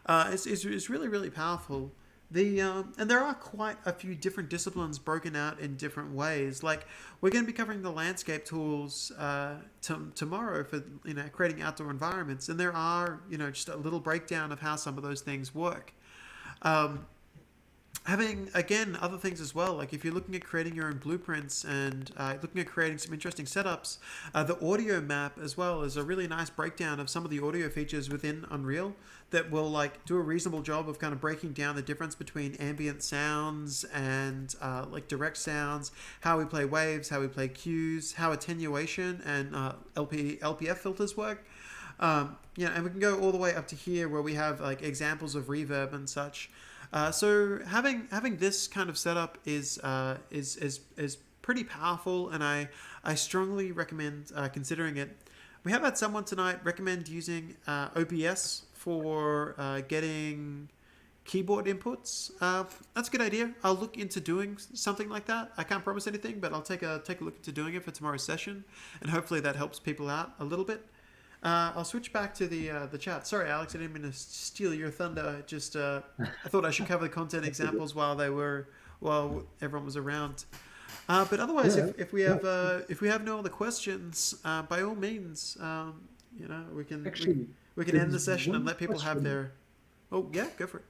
is really, really powerful. And there are quite a few different disciplines broken out in different ways. Like, we're going to be covering the landscape tools tomorrow for, you know, creating outdoor environments, and there are, you know, just a little breakdown of how some of those things work. Having, again, other things as well, like if you're looking at creating your own blueprints and looking at creating some interesting setups, the audio map as well is a really nice breakdown of some of the audio features within Unreal that will like do a reasonable job of kind of breaking down the difference between ambient sounds and like direct sounds, how we play waves, how we play cues, how attenuation and LPF filters work. Yeah, and we can go all the way up to here where we have like examples of reverb and such. So having this kind of setup is pretty powerful, and I strongly recommend considering it. We have had someone tonight recommend using OBS for getting keyboard inputs. That's a good idea. I'll look into doing something like that. I can't promise anything, but I'll take a look into doing it for tomorrow's session, and hopefully that helps people out a little bit. I'll switch back to the chat. Sorry, Alex, I didn't mean to steal your thunder. Just I thought I should cover the content examples while everyone was around. But otherwise, Yeah. if we have no other questions, by all means, you know, we can end the session and let people have their. Oh yeah, go for it.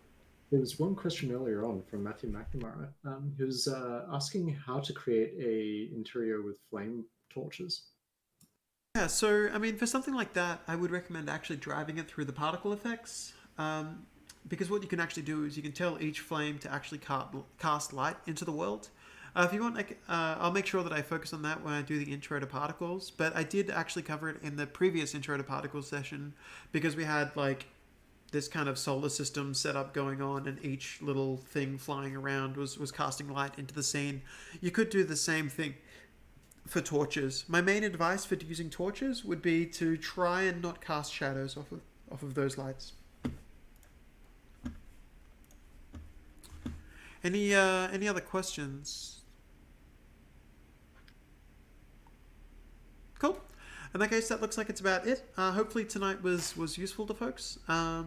There was one question earlier on from Matthew McNamara, who's asking how to create a interior with flame torches. Yeah, so I mean, for something like that, I would recommend actually driving it through the particle effects, because what you can actually do is you can tell each flame to actually cast light into the world. If you want, I'll make sure that I focus on that when I do the intro to particles. But I did actually cover it in the previous intro to particles session because we had like this kind of solar system setup going on, and each little thing flying around was casting light into the scene. You could do the same thing for torches. My main advice for using torches would be to try and not cast shadows off of those lights. Any other questions? Cool. In that case, that looks like it's about it. Hopefully tonight was useful to folks. I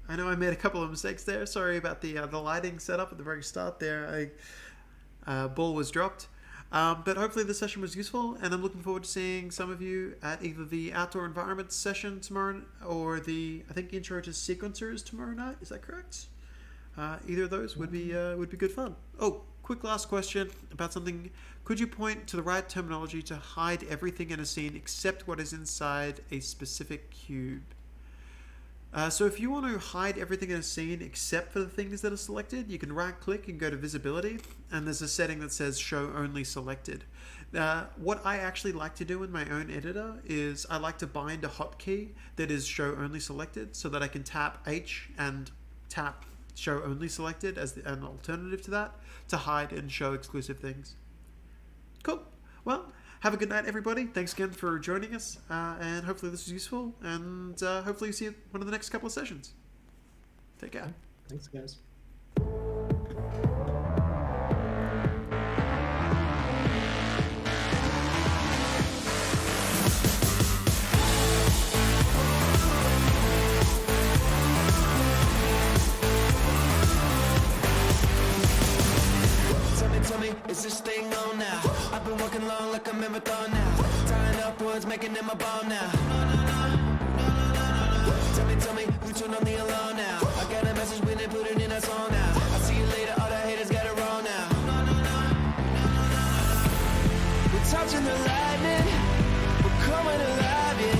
know I made a couple of mistakes there. Sorry about the lighting setup at the very start there. Ball was dropped. But hopefully the session was useful, and I'm looking forward to seeing some of you at either the outdoor environments session tomorrow or the, I think, intro to sequencers tomorrow night. Is that correct? Either of those would be good fun. Oh, quick last question about something. Could you point to the right terminology to hide everything in a scene except what is inside a specific cube? So if you want to hide everything in a scene except for the things that are selected, you can right click and go to visibility, and there's a setting that says show only selected. What I actually like to do in my own editor is I like to bind a hotkey that is show only selected so that I can tap H and tap show only selected as an alternative to that to hide and show exclusive things. Cool. Well, have a good night, everybody. Thanks again for joining us, and hopefully this was useful, and hopefully you see you one of the next couple of sessions. Take care. Thanks, guys. Tell me, is this thing on now? I've been working long like a marathon now. Tying up words, making them a ball now. Tell me, who turned on the alarm now? I got a message when they put it in a song now. I'll see you later, all the haters got it wrong now. We're touching the lightning, we're coming alive, yeah.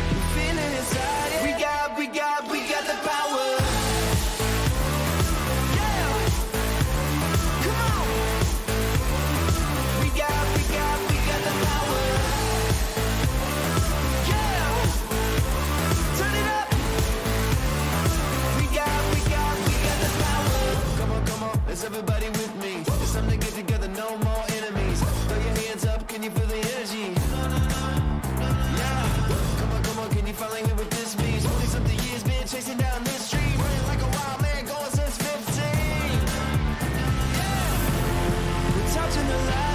We're feeling inside, yeah. We got the power. Is everybody with me? It's time to get together, no more enemies. Throw your hands up, can you feel the energy? Yeah, come on, can you finally hear what this means? 40-something years been chasing down this street, running like a wild man, going since 15. Yeah, we're touching the light.